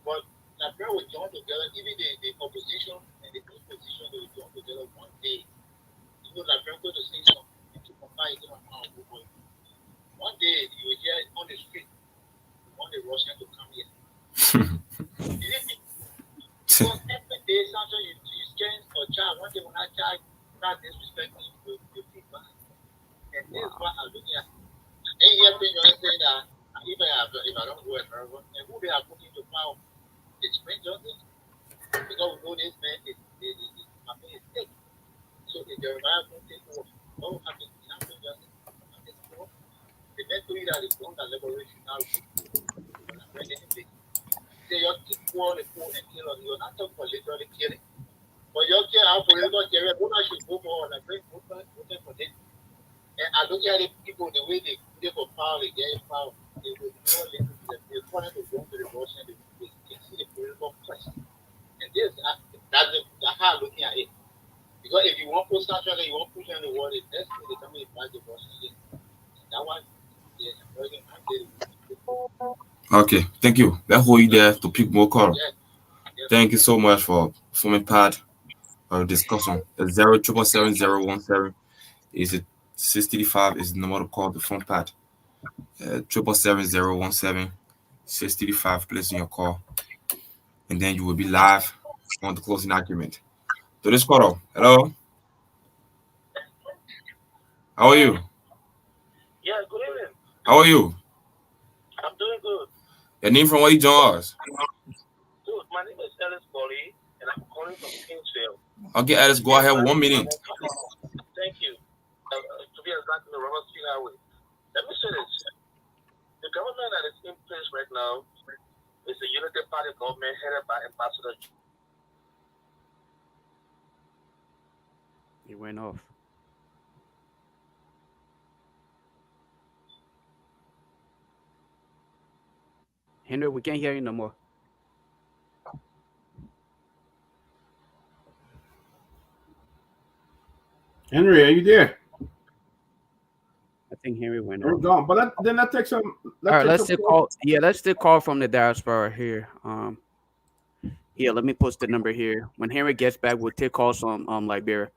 But that bring with John together, even the opposition and the opposition they will join together one day. You know, that bring going to say something to compare it on our boy. One day you will hear it on the street. You want the Russian to come here. Believe me. Because every day something you change or child, one day when I child start disrespecting you feel bad. And this is what I'm looking at. And here thing you're saying that if I don't go and who they are putting to power, it's Brent Johnson. Because we know this man is sick. So if Jeremiah won't take over, what will happen to Brent Johnson? The mentally that is going to liberation now. Anything. Say you're poor and kill on you're not talking for literally killing. But you're killing out for legal killing, women should go for like great movement for this. And I look at it, people, the way they for power, they get power, they will more listen to them. They're trying to go to the Russian, they can see the political question. And this, that's how I'm looking at it. Because if you want to push Central, you want to push on the world, that's where they come in and the Russian. That one, yes, American, I did it. Okay, thank you. Let's hold you there to pick more calls. Yes. Thank you so much for forming part of the discussion. The 0777017 is it 635 is the number to call the phone pad. 7777017 635, placing your call, and then you will be live on the closing argument. To this caller, hello. How are you? Yeah, good evening. How are you? I'm doing good. Your name from where you join us? Good. My name is Ellis Bolly, and I'm calling from Kingsville. Okay, Alice, go ahead. 1 minute. Thank you. To be exact, the Robert Street Highway. Let me say this. The government that is in place right now is the Unity Party government headed by Ambassador. He went off. Henry, we can't hear you no more. Henry, are you there? I think Henry went We're off. gone. But then that takes some. All right, let's still call. Yeah, let's still call from the diaspora here. Yeah, let me post the number here. When Henry gets back, we'll take calls from Liberia.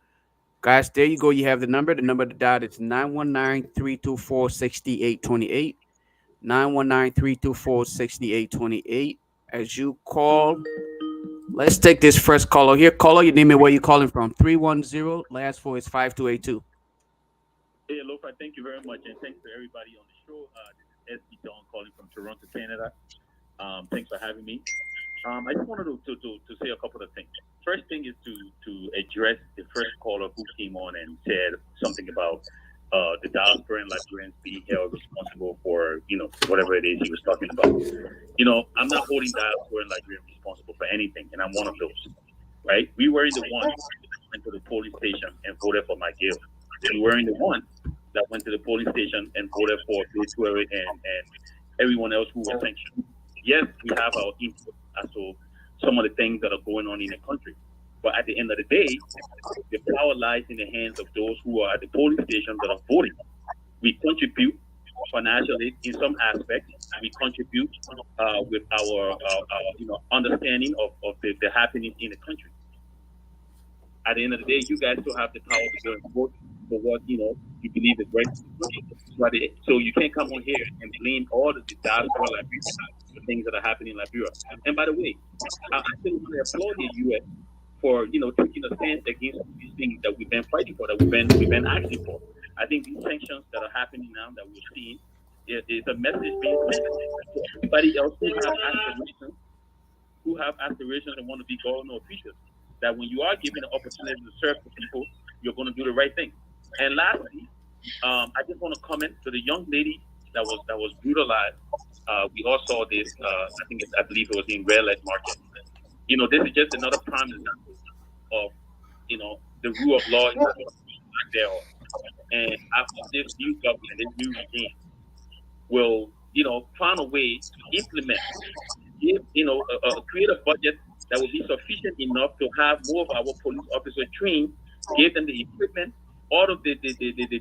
Guys, there you go. You have the number. The number to dial is 919-324-6828. 919-324-6828. As you call, let's take this first caller here. Caller, your name and where you calling from. 310, last four is 5282. Hey, Lofa, thank you very much, and thanks to everybody on the show. This is SB Don calling from Toronto, Canada. Thanks for having me. I just wanted to say a couple of things. First thing is to address the first caller who came on and said something about the diaspora and Liberians being held responsible for, whatever it is he was talking about. I'm not holding diaspora and Liberians responsible for anything, and I'm one of those, right? We were the ones that went to the polling station and voted for McGill. We were the ones that went to the polling station and voted for Bill and everyone else who was sanctioned. Yes, we have our input as to some of the things that are going on in the country. But at the end of the day, the power lies in the hands of those who are at the polling stations that are voting. We contribute financially in some aspects. We contribute with our understanding of the happenings in the country. At the end of the day, you guys still have the power to go and vote for what you believe is right. So you can't come on here and blame all the diaspora Liberia, the things that are happening in Liberia. And by the way, I still want to applaud the U.S. for taking a stance against these things that we've been fighting for, that we've been asking for. I think these sanctions that are happening now, that we're seeing, is a message being sent to everybody else who have aspirations and want to be government officials. That when you are given the opportunity to serve the people, you're going to do the right thing. And lastly, I just want to comment to the young lady that was brutalized. We all saw this. I believe it was in Red Light Market. This is just another prime example of the rule of law is there. And after this new government, this new regime will find a way to implement, create a budget that will be sufficient enough to have more of our police officers trained, give them the equipment, all of the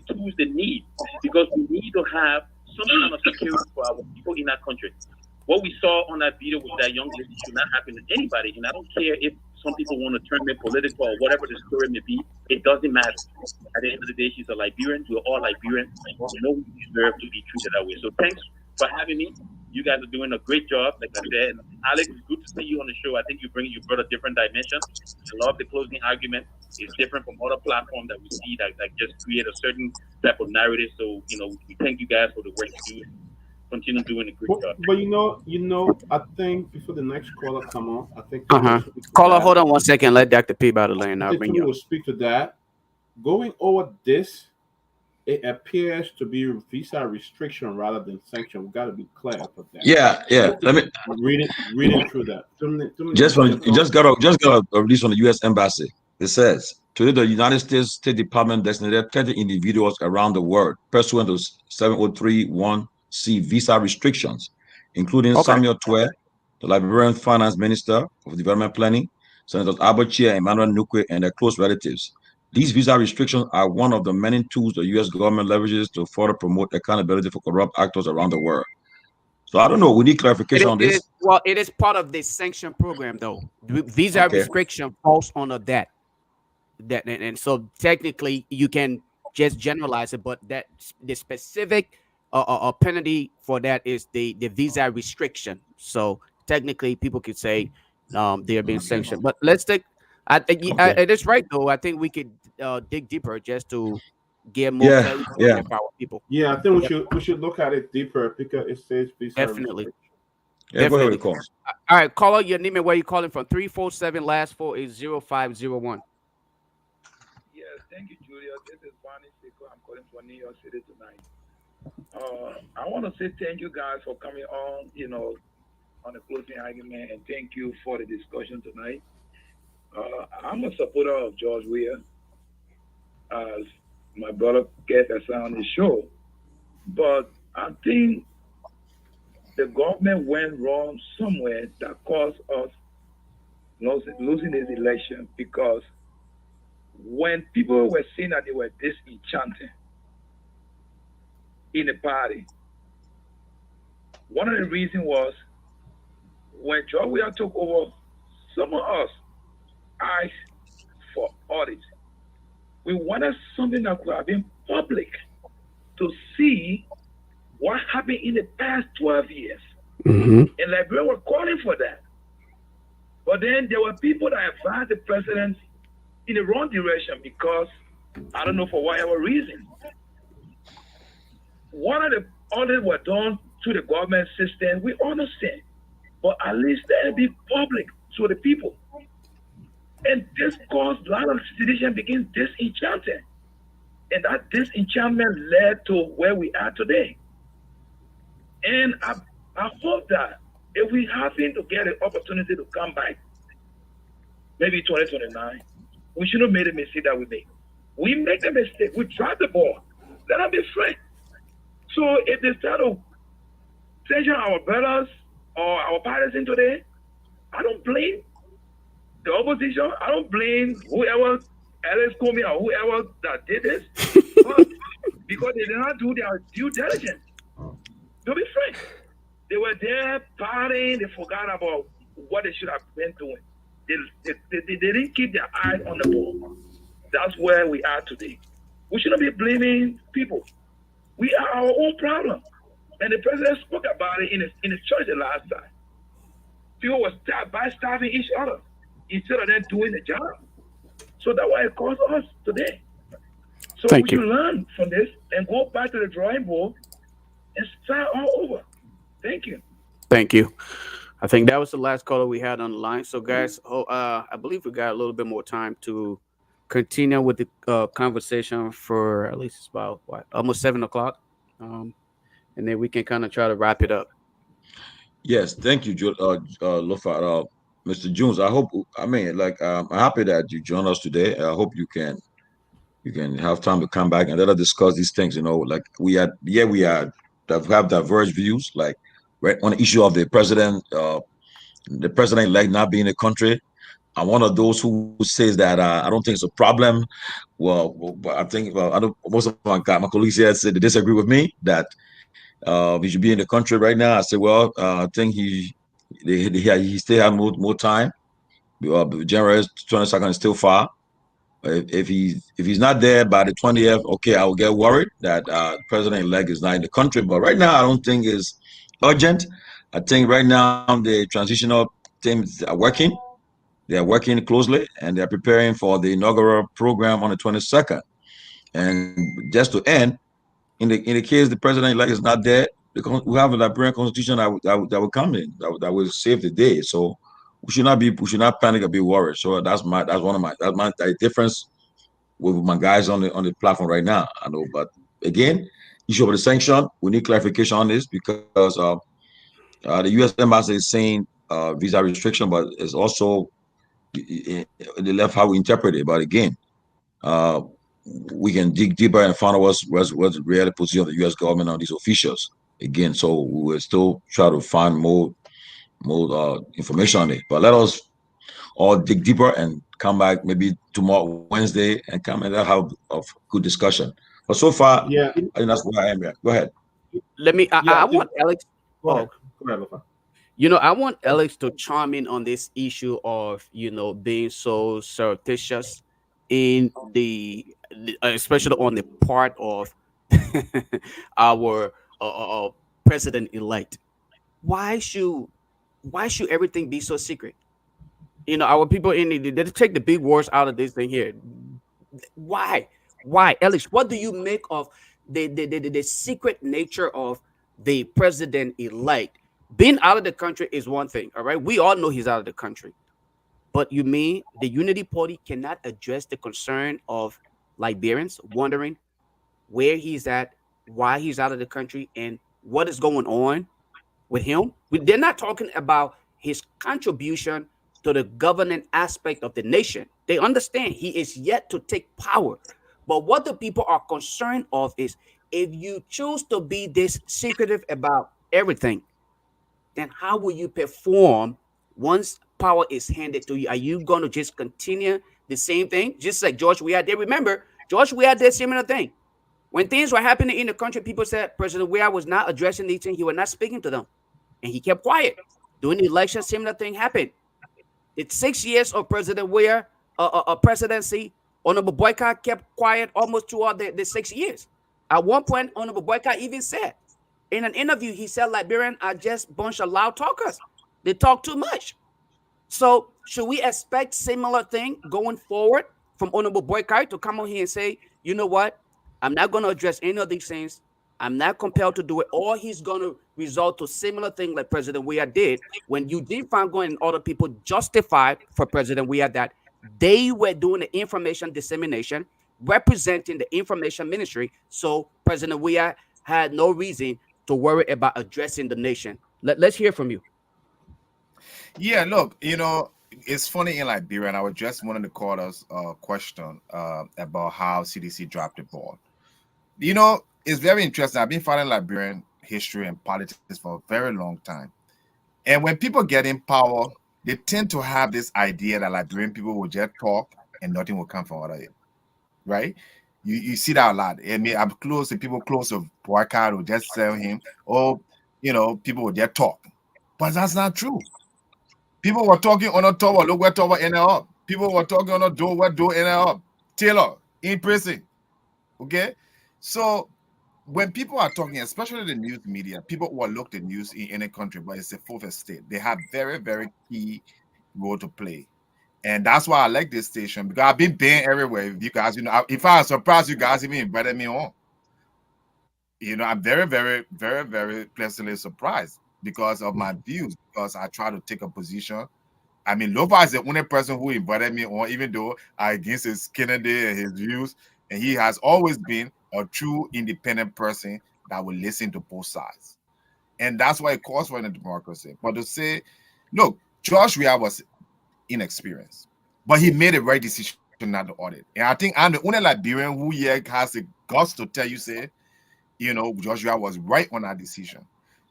tools they need, because we need to have some kind of security for our people in that country. What we saw on that video with that young lady should not happen to anybody, and I don't care if some people want to turn me political or whatever the story may be. It doesn't matter. At the end of the day, she's a Liberian. We're all Liberians. We deserve to be treated that way. So thanks for having me. You guys are doing a great job, like I said. Alex, it's good to see you on the show. I think you brought a different dimension. I love the closing argument. It's different from other platforms that we see that just create a certain type of narrative. So, we thank you guys for the work you do. Continue doing a great job. But I think before the next caller come on, I think caller, hold on 1 second. Let Dr. P by the lane. I'll bring you. Will speak to that. Going over this, it appears to be visa restriction rather than sanction. We got to be clear about that. Yeah. Let me reading through that. Just got a release from the U.S. Embassy. It says today the United States State Department designated 30 individuals around the world pursuant to 7031C visa restrictions, including Samuel Twe, the Liberian Finance Minister of Development Planning, Senators Albert Chia and Emmanuel Nukwe, and their close relatives. These visa restrictions are one of the many tools the U.S. government leverages to further promote accountability for corrupt actors around the world. So I don't know. We need clarification on this. It is part of this sanction program, though. Visa restriction falls under that. And so technically, you can just generalize it, but that the specific penalty for that is the visa restriction. So technically, people could say they are being sanctioned. But let's take. It is right though. I think we could dig deeper just to get more clarity for our people. Yeah, I think we should look at it deeper because it says visa definitely. Yeah, go ahead with calls. All right, caller, your name and where you calling from? 347 last 4 is 0501. Yes, thank you, Julia. This is Barney Siko. I'm calling from New York City tonight. I want to say thank you guys for coming on, on the closing argument, and thank you for the discussion tonight. I'm a supporter of George Weah, as my brother gets us on the show, but I think the government went wrong somewhere that caused us losing this election, because when people were saying that they were disenchanted, in the party. One of the reasons was when George Weah took over, some of us asked for audit. We wanted something that could have been public to see what happened in the past 12 years. Mm-hmm. And Liberia were calling for that. But then there were people that advised the president in the wrong direction because, I don't know, for whatever reason. One of the audits were done to the government system, we understand. But at least let it be public to the people. And this caused a lot of citizens begin disenchanted. And that disenchantment led to where we are today. And I hope that if we happen to get an opportunity to come back, maybe 2029, we shouldn't have made a mistake that we made. We make the mistake, we drop the ball, let us be free. So if they start to censure our brothers or our partisans today, I don't blame the opposition. I don't blame whoever, Alex Comey or whoever that did this, because they did not do their due diligence. To be frank, they were there partying, they forgot about what they should have been doing. They didn't keep their eyes on the ball. That's where we are today. We shouldn't be blaming people. We are our own problem. And the president spoke about it in his church the last time. People were starving each other instead of them doing the job. So that's why it caused us today. So Thank we you. should learn from this and go back to the drawing board and start all over. Thank you. Thank you. I think that was the last caller we had on the line. So, guys, I believe we got a little bit more time to continue with the conversation for at least about almost 7 o'clock, and then we can kind of try to wrap it up. Yes, thank you, Lofat. Mr. Jones, I'm happy that you joined us today. I hope you can have time to come back and let us discuss these things. Like we have diverse views, like right on the issue of the president-elect not being in the country. I'm one of those who says that I don't think it's a problem. Well, I think most of my colleagues here said they disagree with me that he should be in the country right now. I said, well, I think he still have more time. January 22nd is still far. If he's not there by the 20th, okay, I will get worried that president-elect is not in the country. But right now, I don't think it's urgent. I think right now the transitional teams are working. They are working closely and they're preparing for the inaugural program on the 22nd. And just to end, in the case the president-elect is not there, we have a Liberian constitution that will come in that will save the day. So we should not panic or be worried. So that's my difference with my guys on the platform right now. I know, but again, issue of the sanction, we need clarification on this because the U.S. embassy is saying visa restriction, but it's also they left how we interpret it. But again, we can dig deeper and find out what's the real position of the U.S. government on these officials. Again, so we will still try to find more information on it. But let us all dig deeper and come back maybe tomorrow, Wednesday, and come and have a good discussion. But so far, Yeah. I think that's where I am here. Go ahead. Let me. I want Alex. Go ahead. Lofat. I want Alex to chime in on this issue of being so surreptitious in especially on the part of our president-elect. Why should everything be so secret? Our people they take the big words out of this thing here. Why, Alex? What do you make of the secret nature of the president-elect? Being out of the country is one thing, all right? We all know he's out of the country. But you mean the Unity Party cannot address the concern of Liberians wondering where he's at, why he's out of the country, and what is going on with him? They're not talking about his contribution to the governing aspect of the nation. They understand he is yet to take power. But what the people are concerned of is if you choose to be this secretive about everything, then how will you perform once power is handed to you? Are you going to just continue the same thing? Just like George Weah did. Remember, George Weah did similar thing. When things were happening in the country, people said President Weah was not addressing these things. He was not speaking to them. And he kept quiet. During the election, similar thing happened. It's 6 years of President Weah presidency. Honorable Boycott kept quiet almost throughout the 6 years. At one point, Honorable Boycott even said in an interview, he said, Liberians are just a bunch of loud talkers. They talk too much. So should we expect similar thing going forward from Honorable Boycott to come on here and say, you know what? I'm not going to address any of these things. I'm not compelled to do it. Or he's going to result to similar thing like President Weah did when Eugene Fangon and other people justified for President Weah that they were doing the information dissemination, representing the information ministry. So President Weah had no reason to worry about addressing the nation. Let's hear from you. Yeah, look, it's funny in Liberia, and I was just wanting to call us a question about how CDC dropped the ball. It's very interesting. I've been following Liberian history and politics for a very long time. And when people get in power, they tend to have this idea that Liberian people will just talk and nothing will come from out of it, right? You see that a lot. I mean, I'm close to people close to Boycott who just tell him, people will just talk. But that's not true. People were talking on a tower, look where tower ended up. People were talking on a door, where door ended up. Taylor, in prison. Okay? So when people are talking, especially the news media, people who look at news in any country, but it's a fourth estate, they have very, very key role to play. And that's why I like this station, because I've been banned everywhere. You guys, if I was surprised you guys even invited me on. I'm very, very, very, very pleasantly surprised because of my views, because I try to take a position. I mean, Lopa is the only person who invited me on, even though I against his Kennedy and his views, and he has always been a true independent person that will listen to both sides. And that's why it calls for a democracy. But to say, look, George Weah was inexperienced, but he made the right decision not to audit. And I think I'm the only Liberian who has the guts to tell you, George Weah was right on that decision.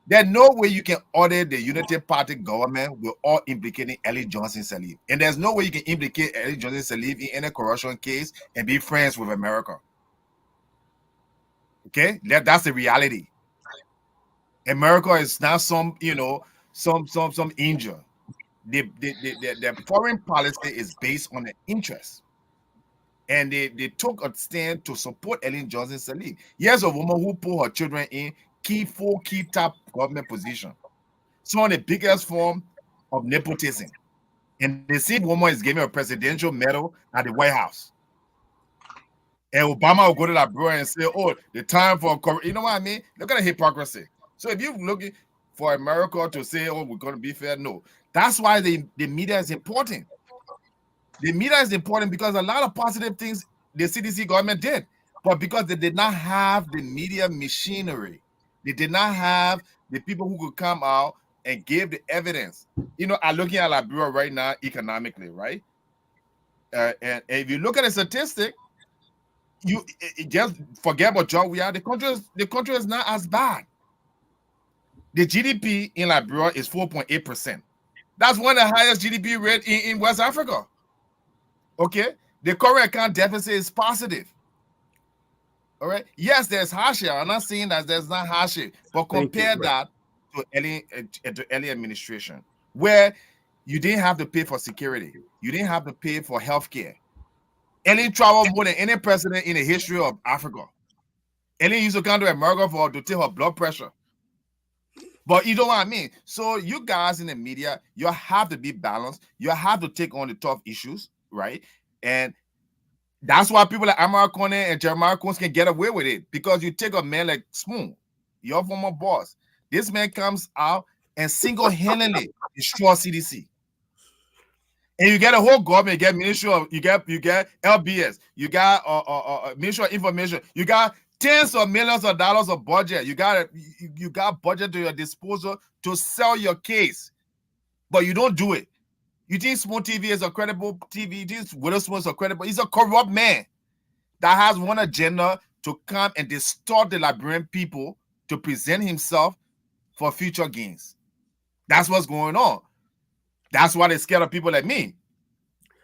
There's no way you can audit the Unity Party government with all implicating Ellen Johnson Sirleaf. And there's no way you can implicate Ellen Johnson Sirleaf in any corruption case and be friends with America. Okay? That's the reality. America is not some angel. The foreign policy is based on the interest. And they took a stand to support Ellen Johnson Sirleaf. Here's a woman who put her children in four key top government position. Some of the biggest form of nepotism. And the same woman is giving a presidential medal at the White House. And Obama will go to that Liberia and say, the time for, you know what I mean? Look at the hypocrisy. So if you're looking for America to say, we're going to be fair, no. That's why the media is important. The media is important because a lot of positive things the CDC government did, but because they did not have the media machinery, they did not have the people who could come out and give the evidence. I'm looking at Liberia right now economically, right? And if you look at the statistic, you just forget about John Weah. The country is not as bad. The GDP in Liberia is 4.8%. That's one of the highest GDP rate in West Africa. Okay, the current account deficit is positive. All right. Yes, there's hardship. I'm not saying that there's not hardship, but compare that to early administration, where you didn't have to pay for security, you didn't have to pay for healthcare. Ellen traveled more than any president in the history of Africa. Ellen used to come to America to take her blood pressure. But you know what I mean? So you guys in the media, you have to be balanced. You have to take on the tough issues, right? And that's why people like Amara Kone and Jeremiah Coons can get away with it, because you take a man like Spoon, your former boss. This man comes out and single-handedly destroys CDC. And you get a whole government, you get Ministry of, you get LBS, you got Ministry of Information, you got tens of millions of dollars of budget. You got budget to your disposal to sell your case, but you don't do it. You think Spoon TV is a credible TV? You think Witherspoon is a credible? He's a corrupt man that has one agenda to come and distort the Liberian people to present himself for future gains. That's what's going on. That's why they're scared of people like me.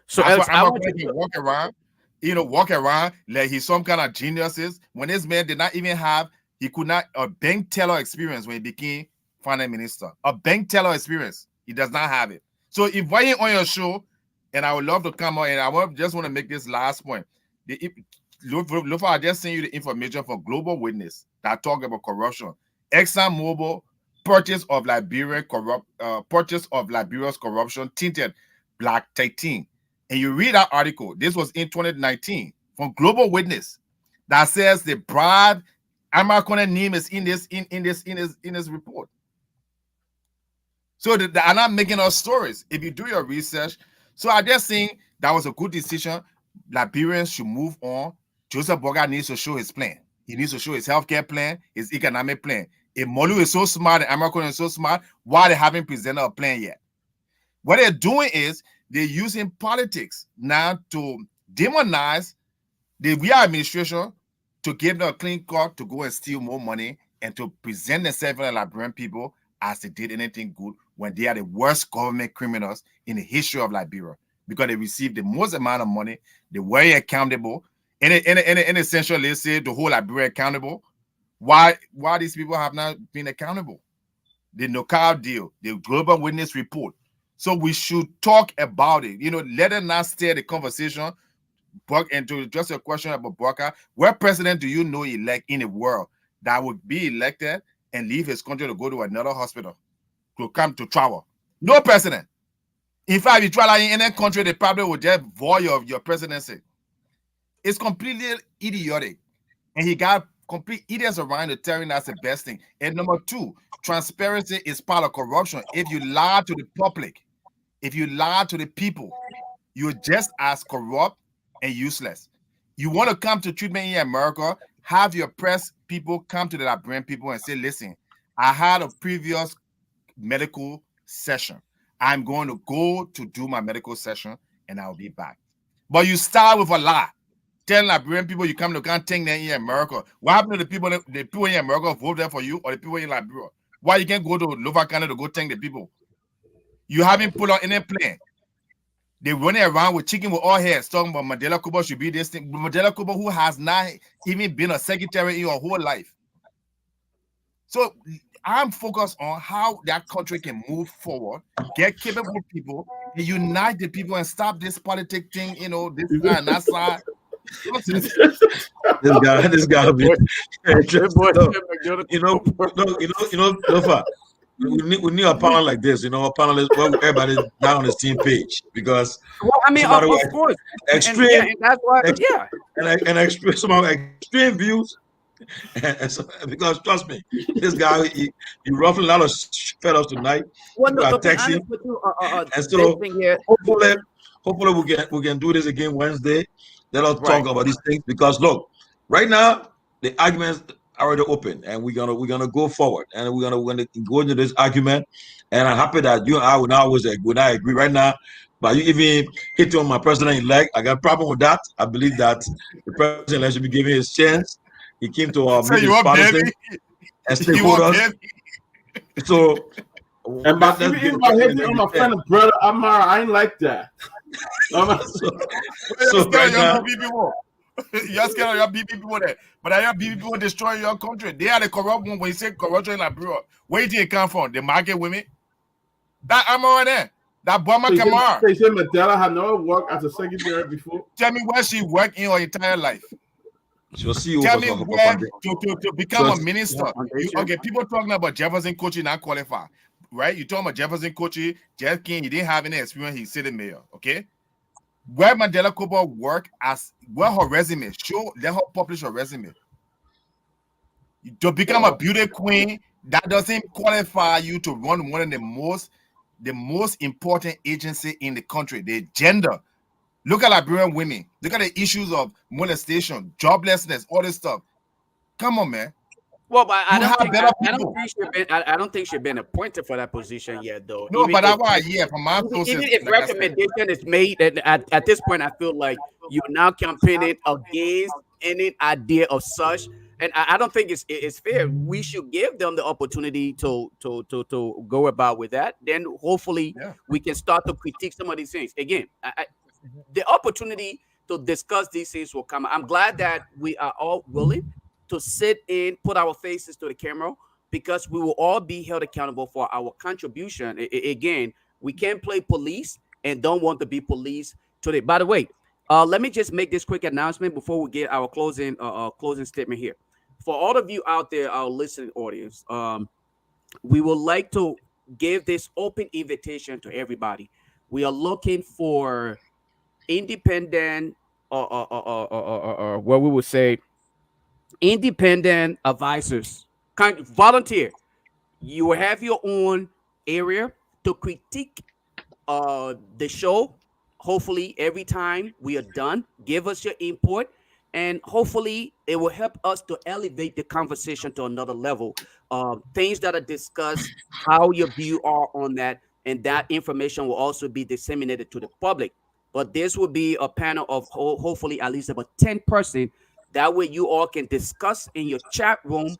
So that's why I'm going to walk around walk around like he's some kind of geniuses. When this man did not even have, he could not a bank teller experience when he became finance minister. A bank teller experience. He does not have it. So invite him on your show, and I would love to come on. And I just want to make this last point. Look, I just sent you the information for Global Witness that talk about corruption. ExxonMobil purchase of Liberia's corruption tinted black 13. And you read that article. This was in 2019 from Global Witness that says the bribe Amakone name is in this report. So they're not making us stories. If you do your research, so I just think that was a good decision. Liberians should move on. Joseph Boga needs to show his plan. He needs to show his healthcare plan, his economic plan. If Molu is so smart and Amakone is so smart, why they haven't presented a plan yet? What they're doing is they're using politics now to demonize the real administration, to give them a clean cut, to go and steal more money, and to present themselves to the Liberian people as they did anything good when they are the worst government criminals in the history of Liberia, because they received the most amount of money. They were accountable. In essential, let's say the whole Liberia accountable. Why these people have not been accountable? The knockout deal, the Global Witness report. So we should talk about it. Let it not steer the conversation. And to just a question about Burka, what president do you know elect in the world that would be elected and leave his country to go to another hospital to come to travel? No president. In fact, if you try in any country, they probably would just void of your presidency. It's completely idiotic. And he got complete idiots around to tell him that's the best thing. And number two, transparency is part of corruption. If you lie to the public, if you lie to the people, you're just as corrupt and useless. You want to come to treatment in America, have your press people come to the Liberian people and say, listen, I had a previous medical session. I'm going to go to do my medical session and I'll be back. But you start with a lie. Tell Liberian people you can't take them in America. What happened to the people in America vote there for you, or the people in Liberia? Why you can't go to Louva County to go thank the people? You haven't put on any plan. They running around with chicken with all heads talking about Mandela Kuba should be this thing. Mandela Kuba, who has not even been a secretary in your whole life. So I'm focused on how that country can move forward, get capable people, and unite the people and stop this politic thing, this side and that side. This guy be Lofa, we need a panel like this, a panel where everybody's down on the same page, because of course, extreme, and that's why, and extreme views, and so, because trust me, this guy he ruffling a lot of fellows tonight. Well, no, texting, and so hopefully we can do this again Wednesday. Let us talk about these things, because look, right now the arguments are already open, and we're gonna go forward, and we're gonna go into this argument. And I'm happy that you and I would not agree right now, but you even hit on my president-elect. I got a problem with that. I believe that the president should be given his chance. He came to our meeting and stakeholders. So, and by hitting on my friend and brother Amara, I ain't like that. So right now, you're scared of your BB people there, but are your BB people destroying your country? They are the corrupt one. When you say corruption in Liberia, where did it come from? The market women? That Amara there, that Boma Kamara. They say Mandela had never worked as a secretary before. Tell me where she worked in her entire life. She'll see you. Tell me where to become a minister. People talking about Jefferson Kochi not qualified. Right? You're talking about Jefferson Kochi, Jeff King, he didn't have any experience, he's sitting mayor, okay? Where Mandela Kuba work as, where her resume, let her publish her resume. To become a beauty queen, that doesn't qualify you to run one of the most important agency in the country, the gender. Look at Liberian women, look at the issues of molestation, joblessness, all this stuff. Come on, man. Well, but I don't think she's been appointed for that position yet, though. No, even but that's why, from my process, even if recommendation is made, at this point, I feel like you're now campaigning against any idea of such, and I don't think it's fair. We should give them the opportunity to go about with that. Then hopefully we can start to critique some of these things. Again, the opportunity to discuss these things will come. I'm glad that we are all willing to sit in, put our faces to the camera, because we will all be held accountable for our contribution. Again, we can't play police and don't want to be police today. By the way, let me just make this quick announcement before we get our closing statement here. For all of you out there, our listening audience, we would like to give this open invitation to everybody. We are looking for independent, what we would say, independent advisors. Volunteer. You will have your own area to critique the show. Hopefully, every time we are done, give us your input, and hopefully, it will help us to elevate the conversation to another level. Things that are discussed, how your view are on that, and that information will also be disseminated to the public. But this will be a panel of hopefully at least about 10%. That way, you all can discuss in your chat room,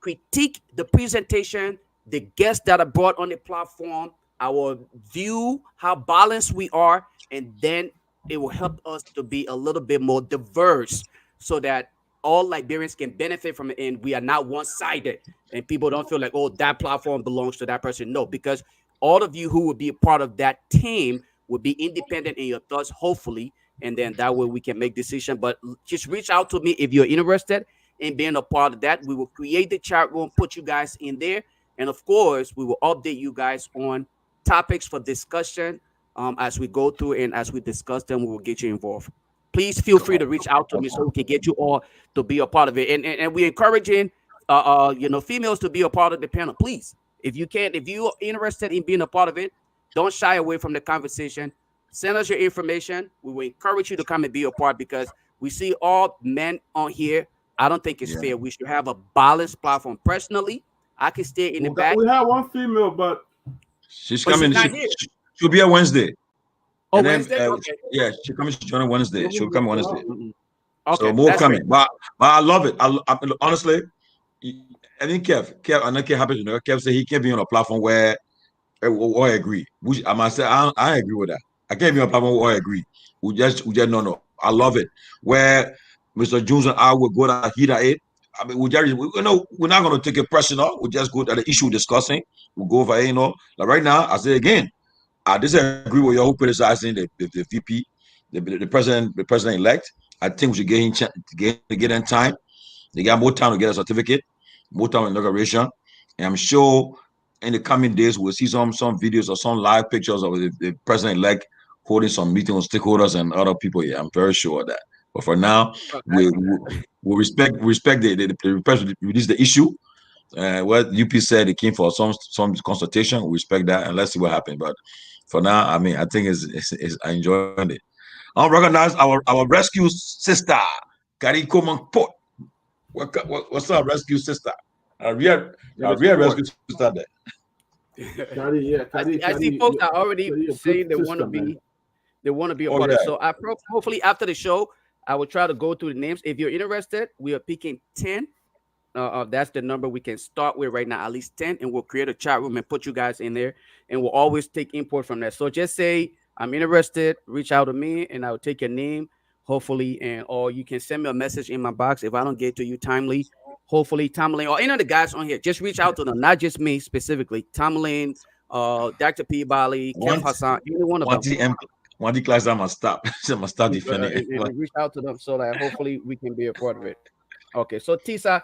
critique the presentation, the guests that are brought on the platform, our view, how balanced we are, and then it will help us to be a little bit more diverse so that all Liberians can benefit from it and we are not one-sided and people don't feel like, oh, that platform belongs to that person. No, because all of you who will be a part of that team will be independent in your thoughts, hopefully, and then that way we can make decisions. But just reach out to me if you're interested in being a part of that. We will create the chat room, put you guys in there, and of course, we will update you guys on topics for discussion as we go through and as we discuss them. We will get you involved. Please feel free to reach out to me so we can get you all to be a part of it. And we're encouraging females to be a part of the panel. Please, if you can, if you're interested in being a part of it, don't shy away from the conversation. Send us your information. We will encourage you to come and be a part because we see all men on here. I don't think it's fair. We should have a balanced platform. Personally, I can stay in the back. We have one female, but she's coming. She'll be on Wednesday. Oh, and then, Wednesday? Okay. Yeah, she's coming to join on Wednesday. She'll come Wednesday. Okay, so more coming. But I love it. I honestly, I think Kev, I know Kev happens to know. Kev said he can't be on a platform where I agree. I must say I agree with that. I can't be on a platform where I agree. We just no. I love it. Where Mr. Jones and I will go to heat at it. I mean, we're not going to take it personal. We just go to the issue discussing. We'll go over it, Like right now, I say again, I disagree with you who criticizing the VP, the president-elect. I think we should get in time. They got more time to get a certificate, more time in inauguration. And I'm sure in the coming days, we'll see some videos or some live pictures of the president-elect holding some meeting with stakeholders and other people here. I'm very sure of that. But for now, we respect the president release the issue. What UP said, it came for some consultation. We respect that, and let's see what happens. But for now, I mean, I think I enjoyed it. I recognize our rescue sister, Kariko Mankpot. What's our rescue sister? Our real rescue sister there. I see folks are already saying they want to be. They want to be a part of it. So hopefully after the show, I will try to go through the names. If you're interested, we are picking 10. That's the number we can start with right now, at least 10, and we'll create a chat room and put you guys in there, and we'll always take input from there. So just say, I'm interested, reach out to me, and I'll take your name, hopefully, or you can send me a message in my box if I don't get to you timely. Hopefully, Tamlin, or any of the guys on here, just reach out to them, not just me specifically. Tamlin, Dr. P. Bali, Kev Hassan, any one of them. One class, I must stop. I must start defending. Reach out to them so that hopefully we can be a part of it. Okay, so Tisa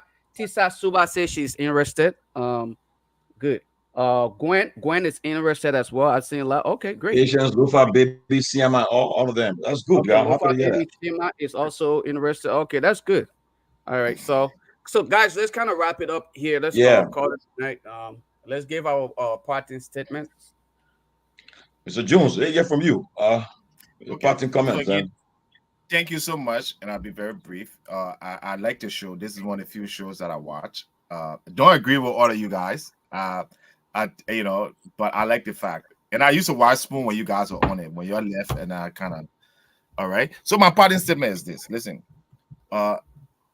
Suba says she's interested. Good. Gwen is interested as well. I've seen a lot. Okay, great. Patience, Lufa, Baby, Siama, all of them. That's good. Okay, Lufa, Baby, Siama is also interested. Okay, that's good. All right, so guys, let's kind of wrap it up here. Let's call it tonight. Let's give our parting statements. Mr. Jones, hear from you. Your parting comments. Thank you so much, and I'll be very brief. I like the show. This is one of the few shows that I watch. Don't agree with all of you guys, but I like the fact. And I used to watch Spoon when you guys were on it, when you're left, and I kind of, all right. So my parting statement is this: listen,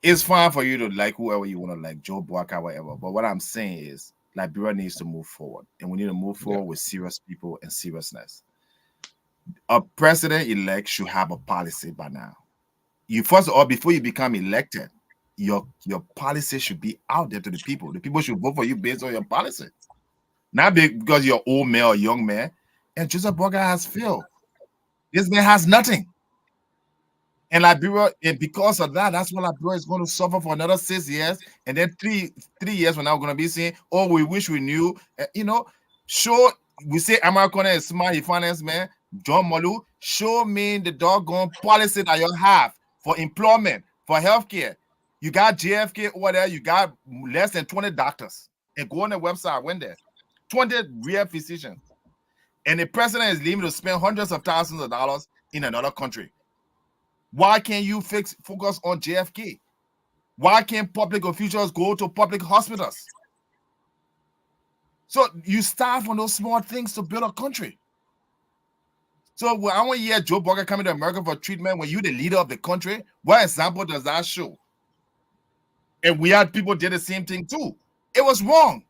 it's fine for you to like whoever you want to like, Joe Boakai, whatever. But what I'm saying is, Liberia needs to move forward, and we need to move forward with serious people and seriousness. A president-elect should have a policy by now. you first of all, before you become elected, your policy should be out there to the people. The people should vote for you based on your policy, not because you're old man or young man. And Joseph Boakai has failed. This man has nothing. And Liberia, and because of that, that's why Liberia is going to suffer for another 6 years. And then three years from now, we're going to be saying, oh, we wish we knew. Sure, we say American is smart, he finance man, John Molu, show me the doggone policy that you have for employment, for healthcare. You got JFK over there, you got less than 20 doctors. And go on the website, I went there. 20 real physicians. And the president is leaving to spend hundreds of thousands of dollars in another country. Why can't you focus on JFK? Why can't public officials go to public hospitals? So you start from those small things to build a country. So I want to hear Joe Boakai coming to America for treatment when you're the leader of the country. What example does that show? And we had people did the same thing too. It was wrong.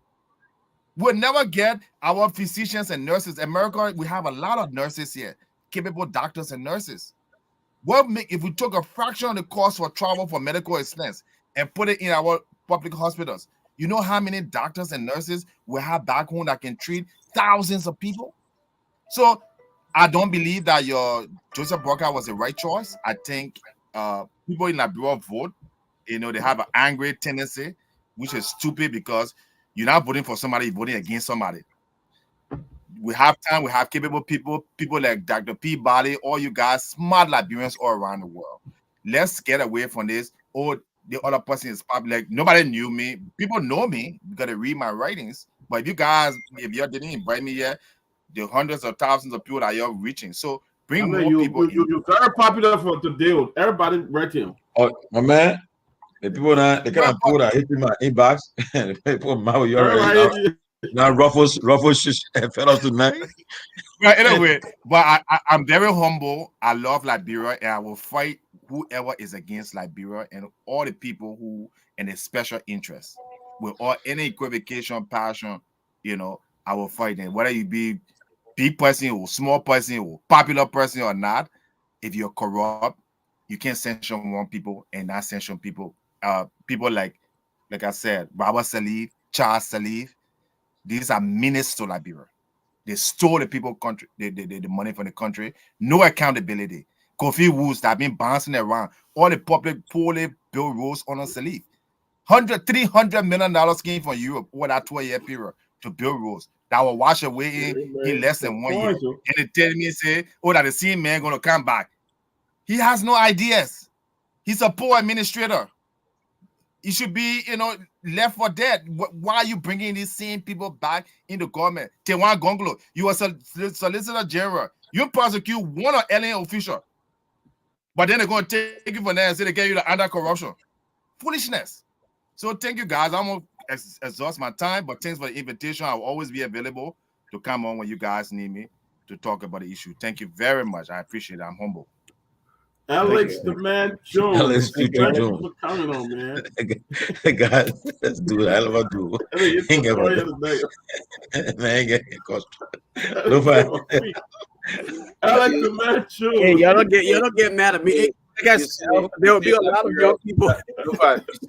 We'll never get our physicians and nurses. America, we have a lot of nurses here, capable doctors and nurses. If we took a fraction of the cost for travel for medical expense and put it in our public hospitals, you know how many doctors and nurses we have back home that can treat thousands of people? So I don't believe that your Joseph Boakai was the right choice. I think people in Liberia vote. They have an angry tendency, which is stupid because you're not voting for somebody, you're voting against somebody. We have time, we have capable people like Dr. Peabody, all you guys, smart Liberians all around the world. Let's get away from this. Oh, the other person is public. Nobody knew me. People know me because they read my writings. But if you didn't invite me yet, the hundreds of thousands of people that you're reaching. So bring more people. You're very popular for today. Everybody read him. Oh, my man. The people that they kind of put that hit in my inbox and people mouth you already. Now Ruffles fell off tonight. Well, anyway, but I'm very humble. I love Liberia, and I will fight whoever is against Liberia and all the people who in a special interest with all any equivocation, passion. I will fight them. Whether you be big person or small person or popular person or not, if you're corrupt, you can't sanction one people and not sanction people. People like I said, Robert Salif, Charles Salif. These are menace to Liberia. They stole the people country, the money from the country. No accountability. Kofi Woods that have been bouncing around. All the public poorly built roads on Salif. $300 million came from Europe over that 12-year period to build roads that will wash away in less than 1 year. And they tell me, say, that the same man going to come back. He has no ideas. He's a poor administrator. He should be, left for dead. Why are you bringing these same people back in the government? Tewan Gonglo, you are Solicitor General. You prosecute one alien official, but then they're going to take you from there and say they get you the anti-corruption. Foolishness. So thank you, guys. I'm going to exhaust my time, but thanks for the invitation. I'll always be available to come on when you guys need me to talk about the issue. Thank you very much. I appreciate it. I'm humble. Alex the man Jones. Alex Jones. Jones. For coming on, man. God, let's do it. I love do. Ain't get man, get cost. Look Alex the man Jones. Hey, y'all don't get mad at me. I guess there will be a lot of young people.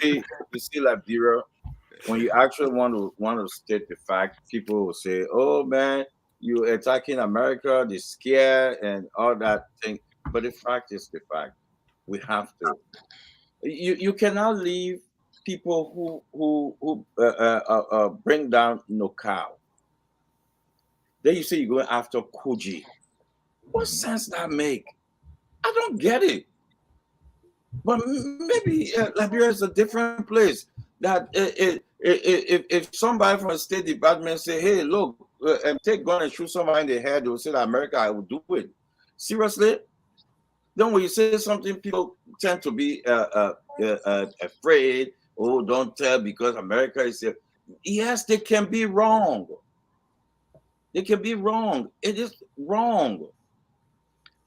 You see, Liberia, when you actually want to state the fact, people will say, "Oh man, you attacking America, they scared and all that thing." But the fact is the fact. We have to. You cannot leave people who bring down Nokau. Then you say you're going after Koji. What sense that make? I don't get it. But maybe Liberia is a different place. That if somebody from the State Department say, "Hey, look, take gun and shoot somebody in the head," they will say that America, I will do it. Seriously. Then when you say something, people tend to be afraid. Oh, don't tell because America is yes, they can be wrong. They can be wrong. It is wrong.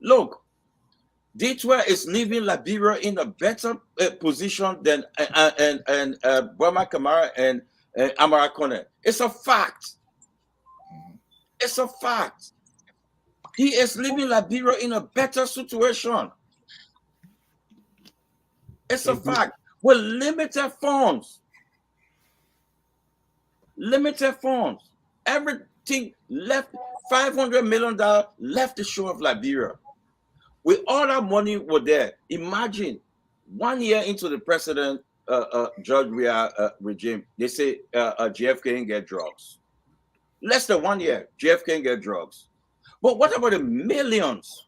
Look, Detroit is leaving Liberia in a better position than Burma Kamara and Amara Kone. It's a fact. It's a fact. He is leaving Liberia in a better situation. It's a fact. With limited funds. Limited funds. Everything left, $500 million left the shore of Liberia. With all that money were there. Imagine 1 year into the president George Weah regime, they say JFK can get drugs. Less than 1 year, JFK can get drugs. But what about the millions,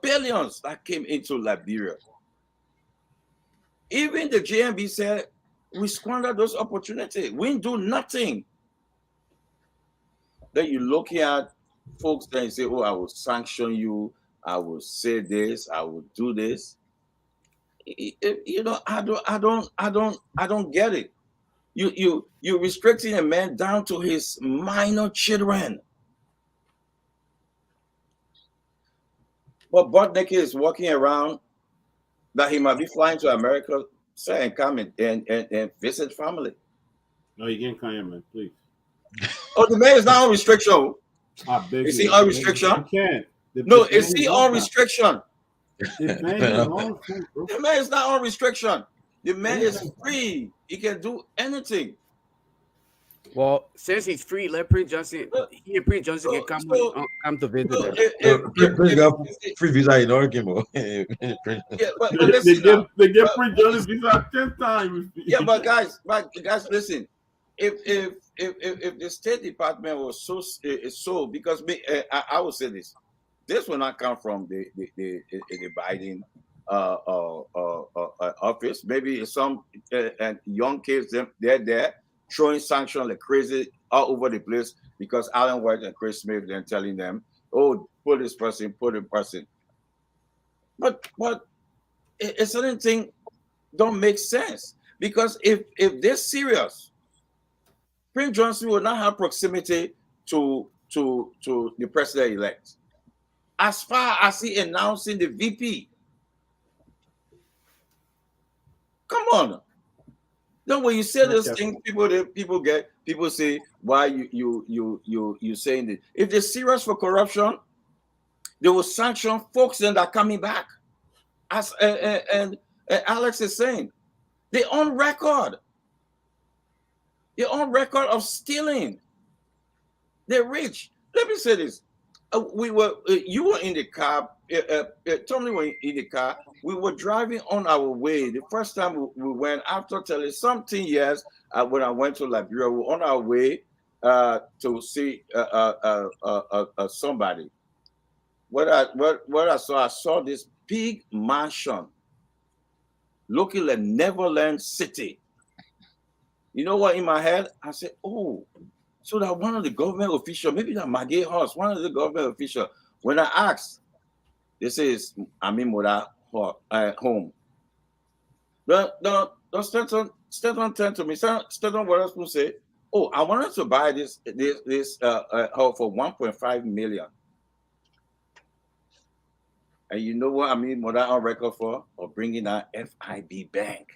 billions that came into Liberia? Even the JMB said, we squandered those opportunities. We didn't do nothing. Then you look at folks that say, oh, I will sanction you. I will say this. I will do this. You know, I don't get it. You're restricting a man down to his minor children. But Bodneke is walking around that he might be flying to America, say, and come and visit family. No, you can't come here, man, please. Oh, the man is not on restriction. I beg Is you. he on restriction? You can't. No, is he on restriction? The man is on, bro. The man is not on restriction. The man is free. He can do anything. Well, since he's free, let Prince Johnson. He and Prince Johnson can come to visit them. Prince got free visa in Oregon. Yeah, but They listen, get Prince Johnson visa 10 times. yeah, but guys, listen. If the State Department was so because I will say this will not come from the Biden office. Maybe some young kids they're there throwing sanctions like crazy all over the place because Alan White and Chris Smith then telling them, oh, put this person, put a person. But a certain thing don't make sense because if they're serious, Prince Johnson will not have proximity to the president-elect. As far as he announcing the VP. Come on. Then when you say those things, people say, why you saying this? If they're serious for corruption, they will sanction folks that are coming back. As and Alex is saying, they on record. They're on record of stealing. They're rich. Let me say this. You were in the car. Tommy were in the car. We were driving on our way. The first time we went after telling something years when I went to Liberia, we were on our way to see somebody. What I saw this big mansion looking like Neverland City. You know what? In my head, I said, "Oh, so that one of the government officials, maybe that Maggie House, one of the government officials." When I asked, they say I'm in Moda home. Don't Stanton turn to me. Stanton, what else will say? Oh, I wanted to buy this home for 1.5 million. And you know what I mean? Moda on record for bringing out FIB Bank.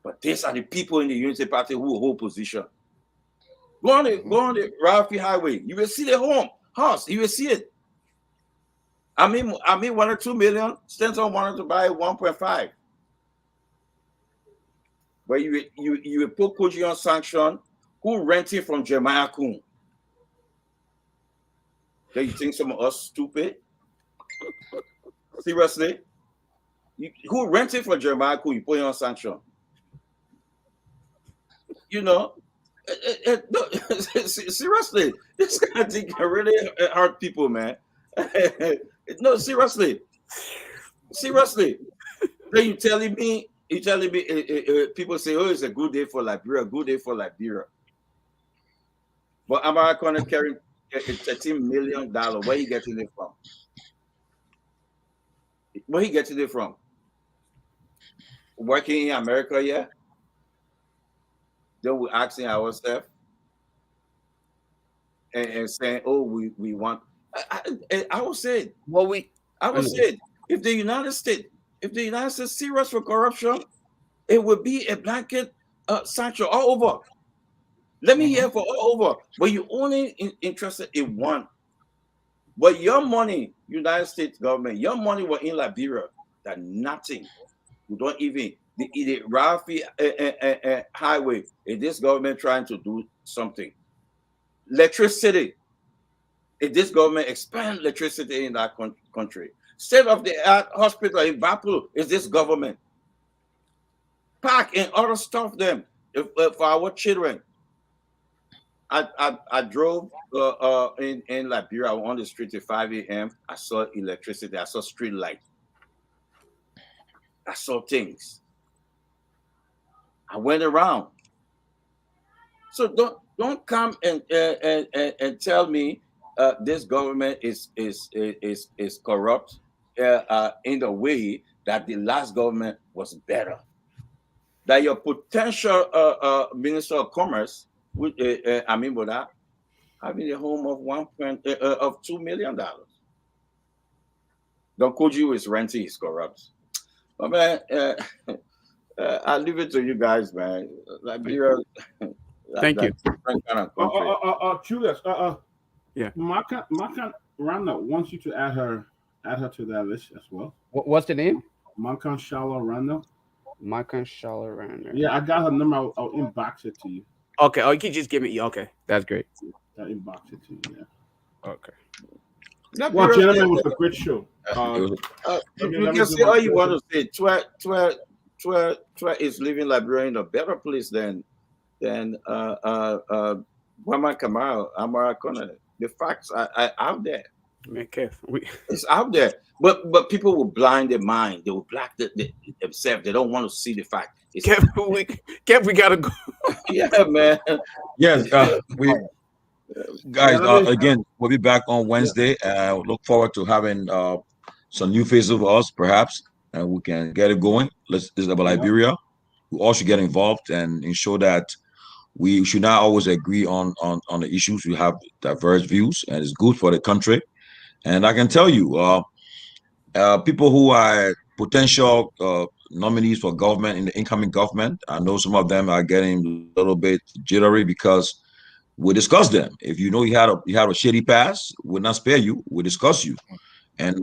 But these are the people in the Unity Party who hold position. Go on the Ralphie Highway. You will see the house. You will see it. I mean 1 or 2 million. Stanton wanted to buy 1.5. But you will put Koji on sanction. Who rented from Jeremiah Kuhn? Do you think some of us stupid? Seriously? Who rented for Jeremiah Kuhn? You put it on sanction. You know, no, seriously, this kind of thing can really hurt people, man. No, seriously. Then you telling me, people say, oh, it's a good day for Liberia, But America carrying $13 million. Where you getting it from? Where you getting it from? Working in America, yeah? Then we're asking ourselves and saying, "Oh, we want." I would say, if the United States serious for corruption, it would be a blanket sanction all over. Let me hear for all over. But you're only interested in one. But your money, United States government, your money was in Liberia, that nothing. We don't even the Rafi highway. Is this government trying to do something? Electricity. If this government expand electricity in that country, state of the art hospital in Bapulu, is this government? Park and other stuff them for our children. I drove in Liberia on the street at 5 a.m. I saw electricity. I saw street light. I saw things. I went around. So don't come and tell me this government is corrupt in the way that the last government was better. That your potential Minister of Commerce, Amin Boda, having a home of $2 million. Don Koju is renting, he's corrupt. But man, I'll leave it to you guys, man. Liberia. Thank you. Kind of Julius, yeah. Maka Rana wants you to add her to that list as well. What's the name? Makan Shala Rana. Makan Shala Rana. Yeah, I got her number. I'll inbox it to you. Okay. Oh, you can just give me. Okay, that's great. I'll inbox it to you. Yeah. Okay. Well, gentlemen, it was a great show. You can say all you want to say. Twa is living Liberia in a better place than Muammar Kamara, Amara Kona. The facts are out there. It's out there. But people will blind their mind. They will black themselves. They don't want to see the fact. Kev, we gotta go. Yeah, man. Yes, guys. Again, we'll be back on Wednesday. Look forward to having some new faces of us, perhaps, and we can get it going. This is about Liberia. We all should get involved and ensure that we should not always agree on the issues. We have diverse views, and it's good for the country. And I can tell you, people who are potential nominees for government in the incoming government, I know some of them are getting a little bit jittery because we discuss them. If you know you had a shitty past, we'll not spare you. We'll discuss you. And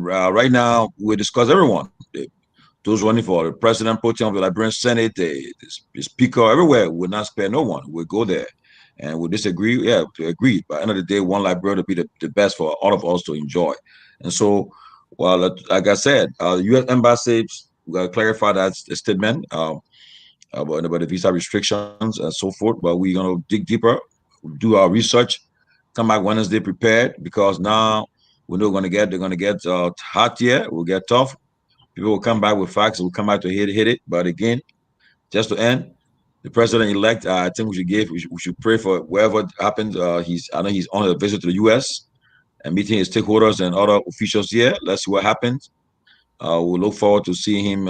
right now, we discuss everyone. Those running for the president, pro tem of the Liberian Senate, the speaker, everywhere, will not spare no one. We'll go there. And we disagree, to agree. By the end of the day, one Liberia to be the best for all of us to enjoy. And so, well, like I said, the U.S. Embassy, we got to clarify that statement about the visa restrictions and so forth. But we're going to dig deeper, do our research, come back Wednesday prepared, because now we know they're going to get hot here. We'll get tough. People will come back with facts. We'll come back to hit it. But again, just to end, the president-elect, I think we should pray for wherever happens. I know he's on a visit to the U.S. and meeting his stakeholders and other officials here. Let's see what happens. We'll look forward to seeing him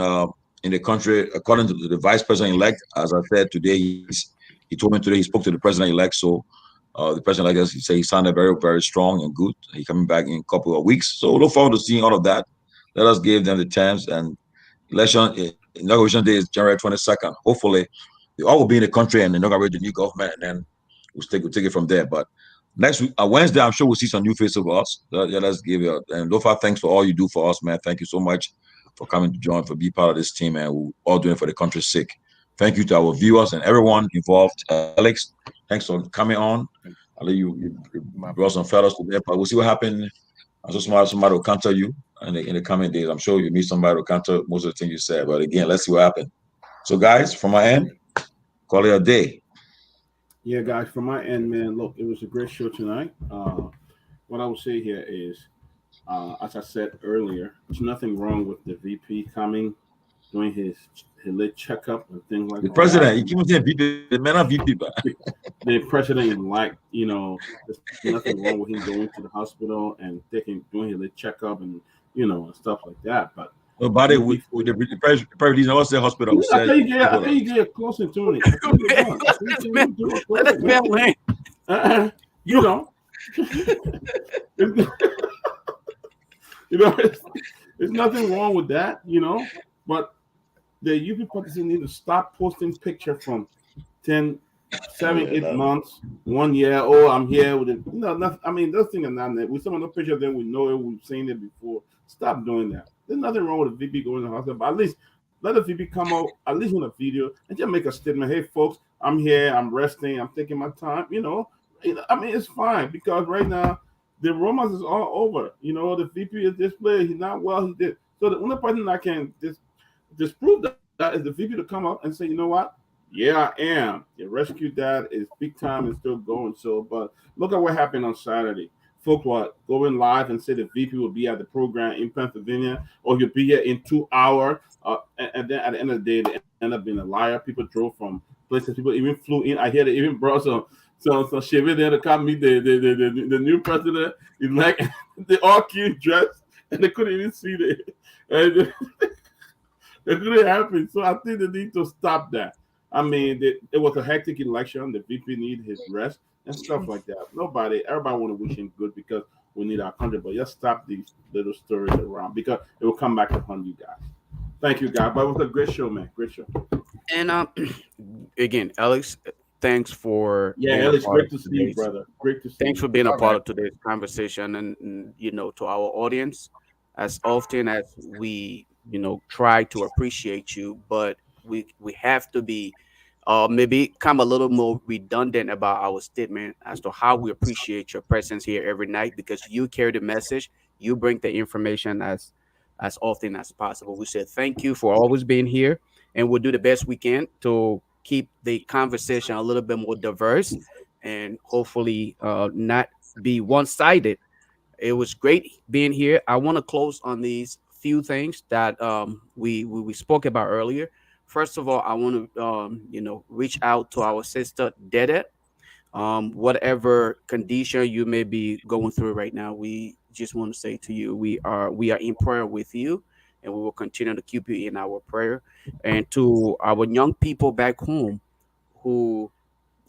in the country. According to the vice president-elect, as I said today, he told me today he spoke to the president-elect. So the president-elect, he said he sounded very, very strong and good. He's coming back in a couple of weeks. So we'll look forward to seeing all of that. Let us give them the chance. And inauguration day is January 22nd. Hopefully, they all will be in the country and inaugurate the new government, and then we'll take it from there. But next week, Wednesday, I'm sure we'll see some new faces of us. Let's give it. And Lofa, thanks for all you do for us, man. Thank you so much for coming to join, for being part of this team, and we're all doing it for the country's sake. Thank you to our viewers and everyone involved. Alex, thanks for coming on. I'll let you brought some fellows today, but we'll see what happens. I'm sure somebody will counter you in the coming days. I'm sure you meet somebody who will counter most of the things you said. But again, let's see what happens. So, guys, from my end, call it a day. Yeah, guys, from my end, man, look, it was a great show tonight. What I will say here is, as I said earlier, there's nothing wrong with the VP coming, doing his lit checkup and things like that. The president, he keeps saying VP, the man of VP. The president, there's nothing wrong with him going to the hospital and doing his lit checkup and, and stuff like that. But nobody with the president, I was say hospital. I think you get close to doing it. Let us man land. You know. There's nothing wrong with that, but the UP Pakistan need to stop posting picture from 10 7, 8 Yeah, months, 1 year. Oh, I'm here with it. No, nothing. I mean, those things are not there. We some of the pictures then we know it. We've seen it before. Stop doing that. There's nothing wrong with a VP going to the hospital, but at least let a VP come out at least in a video and just make a statement. Hey, folks, I'm here. I'm resting. I'm taking my time. I mean, it's fine because right now the romance is all over. The VP is displayed. He's not well. He did. So the only person that can disprove that is the VP to come up and say, you know what? Yeah, I am. The rescue dad is big time and still going. So, but look at what happened on Saturday. Folks what going live and say the VP will be at the program in Pennsylvania or he'll be here in 2 hours. And then at the end of the day, they end up being a liar. People drove from places. People even flew in. I hear they even brought some Chevy there to come meet the new president. Like they all came dressed and they couldn't even see it. It couldn't happen. So I think they need to stop that. I mean, it was a hectic election. The VP need his rest and stuff like that. Everybody want to wish him good because we need our country. But just stop these little stories around because it will come back to haunt you guys. Thank you, guys. But it was a great show, man. Great show. And again, Alex, thanks for Alex, great to see you, brother. Great to see you. Thanks for being a part of today's conversation, and to our audience, as often as we try to appreciate you, but we have to be maybe come a little more redundant about our statement as to how we appreciate your presence here every night because you carry the message, you bring the information as often as possible. We said thank you for always being here, and we'll do the best we can to keep the conversation a little bit more diverse and hopefully not be one-sided. It was great being here. I want to close on these few things that we spoke about earlier. First of all, I want to reach out to our sister Dede. Whatever condition you may be going through right now, we just want to say to you, we are in prayer with you, and we will continue to keep you in our prayer. And to our young people back home who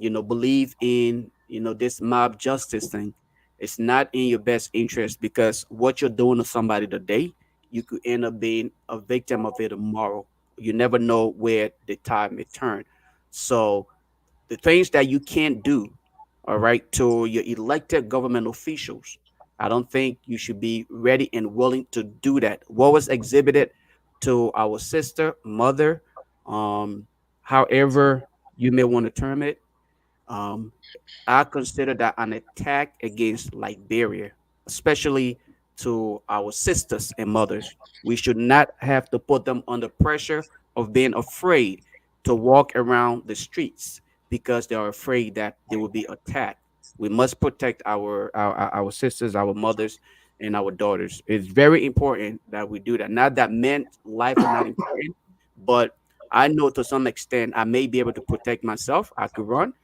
believe in this mob justice thing, it's not in your best interest because what you're doing to somebody today, you could end up being a victim of it tomorrow. You never know where the tide may turn. So the things that you can't do, all right, to your elected government officials, I don't think you should be ready and willing to do that. What was exhibited to our sister, mother, however you may want to term it, I consider that an attack against Liberia, especially to our sisters and mothers. We should not have to put them under pressure of being afraid to walk around the streets because they are afraid that they will be attacked. We must protect our sisters, our mothers, and our daughters. It's very important that we do that. Not that men's life are not important, but I know to some extent I may be able to protect myself. I could run.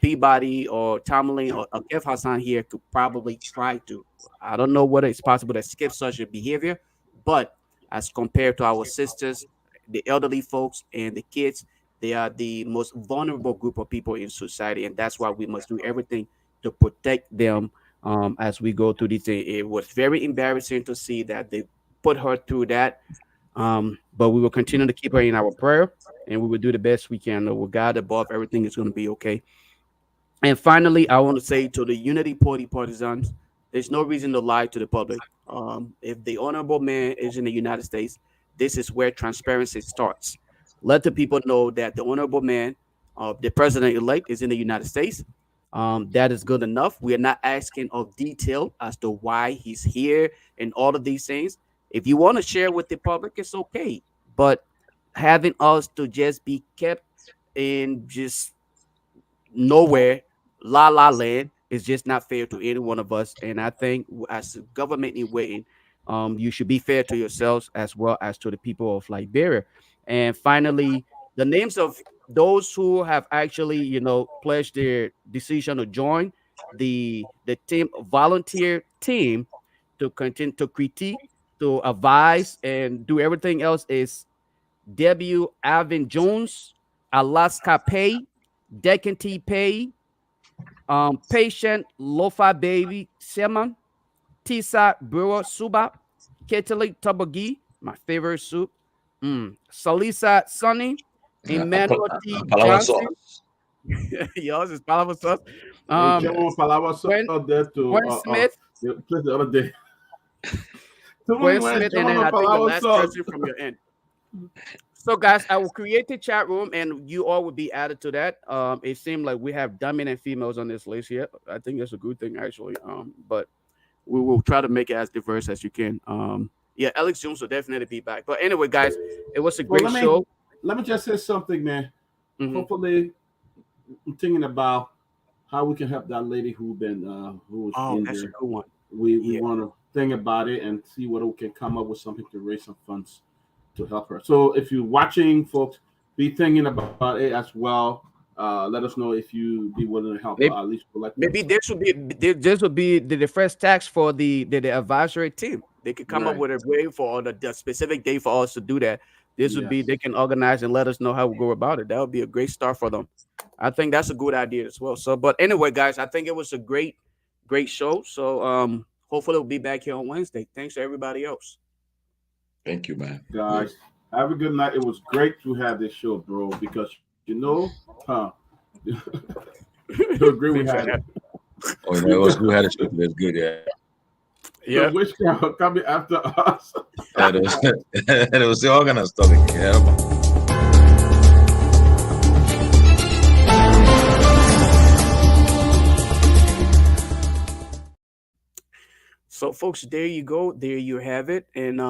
Peabody or Tomlin or Kev Hassan here could probably try to. I don't know whether it's possible to skip such a behavior, but as compared to our sisters, the elderly folks, and the kids, they are the most vulnerable group of people in society, and that's why we must do everything to protect them as we go through this thing. It was very embarrassing to see that they put her through that, but we will continue to keep her in our prayer, and we will do the best we can. With God above, everything is going to be okay. And finally, I want to say to the Unity Party partisans, there's no reason to lie to the public. If the honorable man is in the United States, this is where transparency starts. Let the people know that the honorable man, the president-elect, is in the United States. That is good enough. We are not asking of detail as to why he's here and all of these things. If you want to share with the public, it's okay. But having us to just be kept in just nowhere, la la land, is just not fair to any one of us. And I think as a government in waiting, you should be fair to yourselves as well as to the people of Liberia. And finally, the names of those who have actually, pledged their decision to join the team, volunteer team, to continue to critique, to advise, and do everything else is W. Alvin Jones, Alaska Pay, Deccan T Pay, Patient Lofa Baby Seman, Tisa Brewer Suba, Ketalik Tabagi, my favorite soup, Salisa Sunny, Emmanuel T. Johnson, Yours is palabra sauce. Echamos palabras Gwen- there to Gwen Smith. the other day. Gwen Smith, and then I think the last sauce. person from your end. So, guys, I will create the chat room, and you all will be added to that. It seemed like we have dominant females on this list here. I think that's a good thing, actually. But we will try to make it as diverse as you can. Yeah, Alex Jones will definitely be back. But anyway, guys, it was a great show. Let me just say something, man. Mhm. Hopefully, I'm thinking about how we can help that lady who was Oh, that's a injured. good one. We Yeah. want to think about it and see what we can come up with something to raise some funds to help her. So if you're watching, folks, be thinking about it as well. Let us know if you be willing to help. Maybe- At least collect. Maybe this would be the first task for the advisory team. They could come up Right. with a way for the specific day for us to do that. This would be Yes. they can organize and let us know how we go about it. That would be a great start for them. I think that's a good idea as well. So, but anyway, guys, I think it was a great show. So hopefully we'll be back here on Wednesday. Thanks to everybody else. Thank you, man. Guys, have a good night. It was great to have this show, bro, because you agree we had it. Oh, yeah, it was we had a show. That's good, yeah. Yeah. So which guy coming after us? And it was all kind of stuff. Yeah. So, folks, there you go. There you have it. And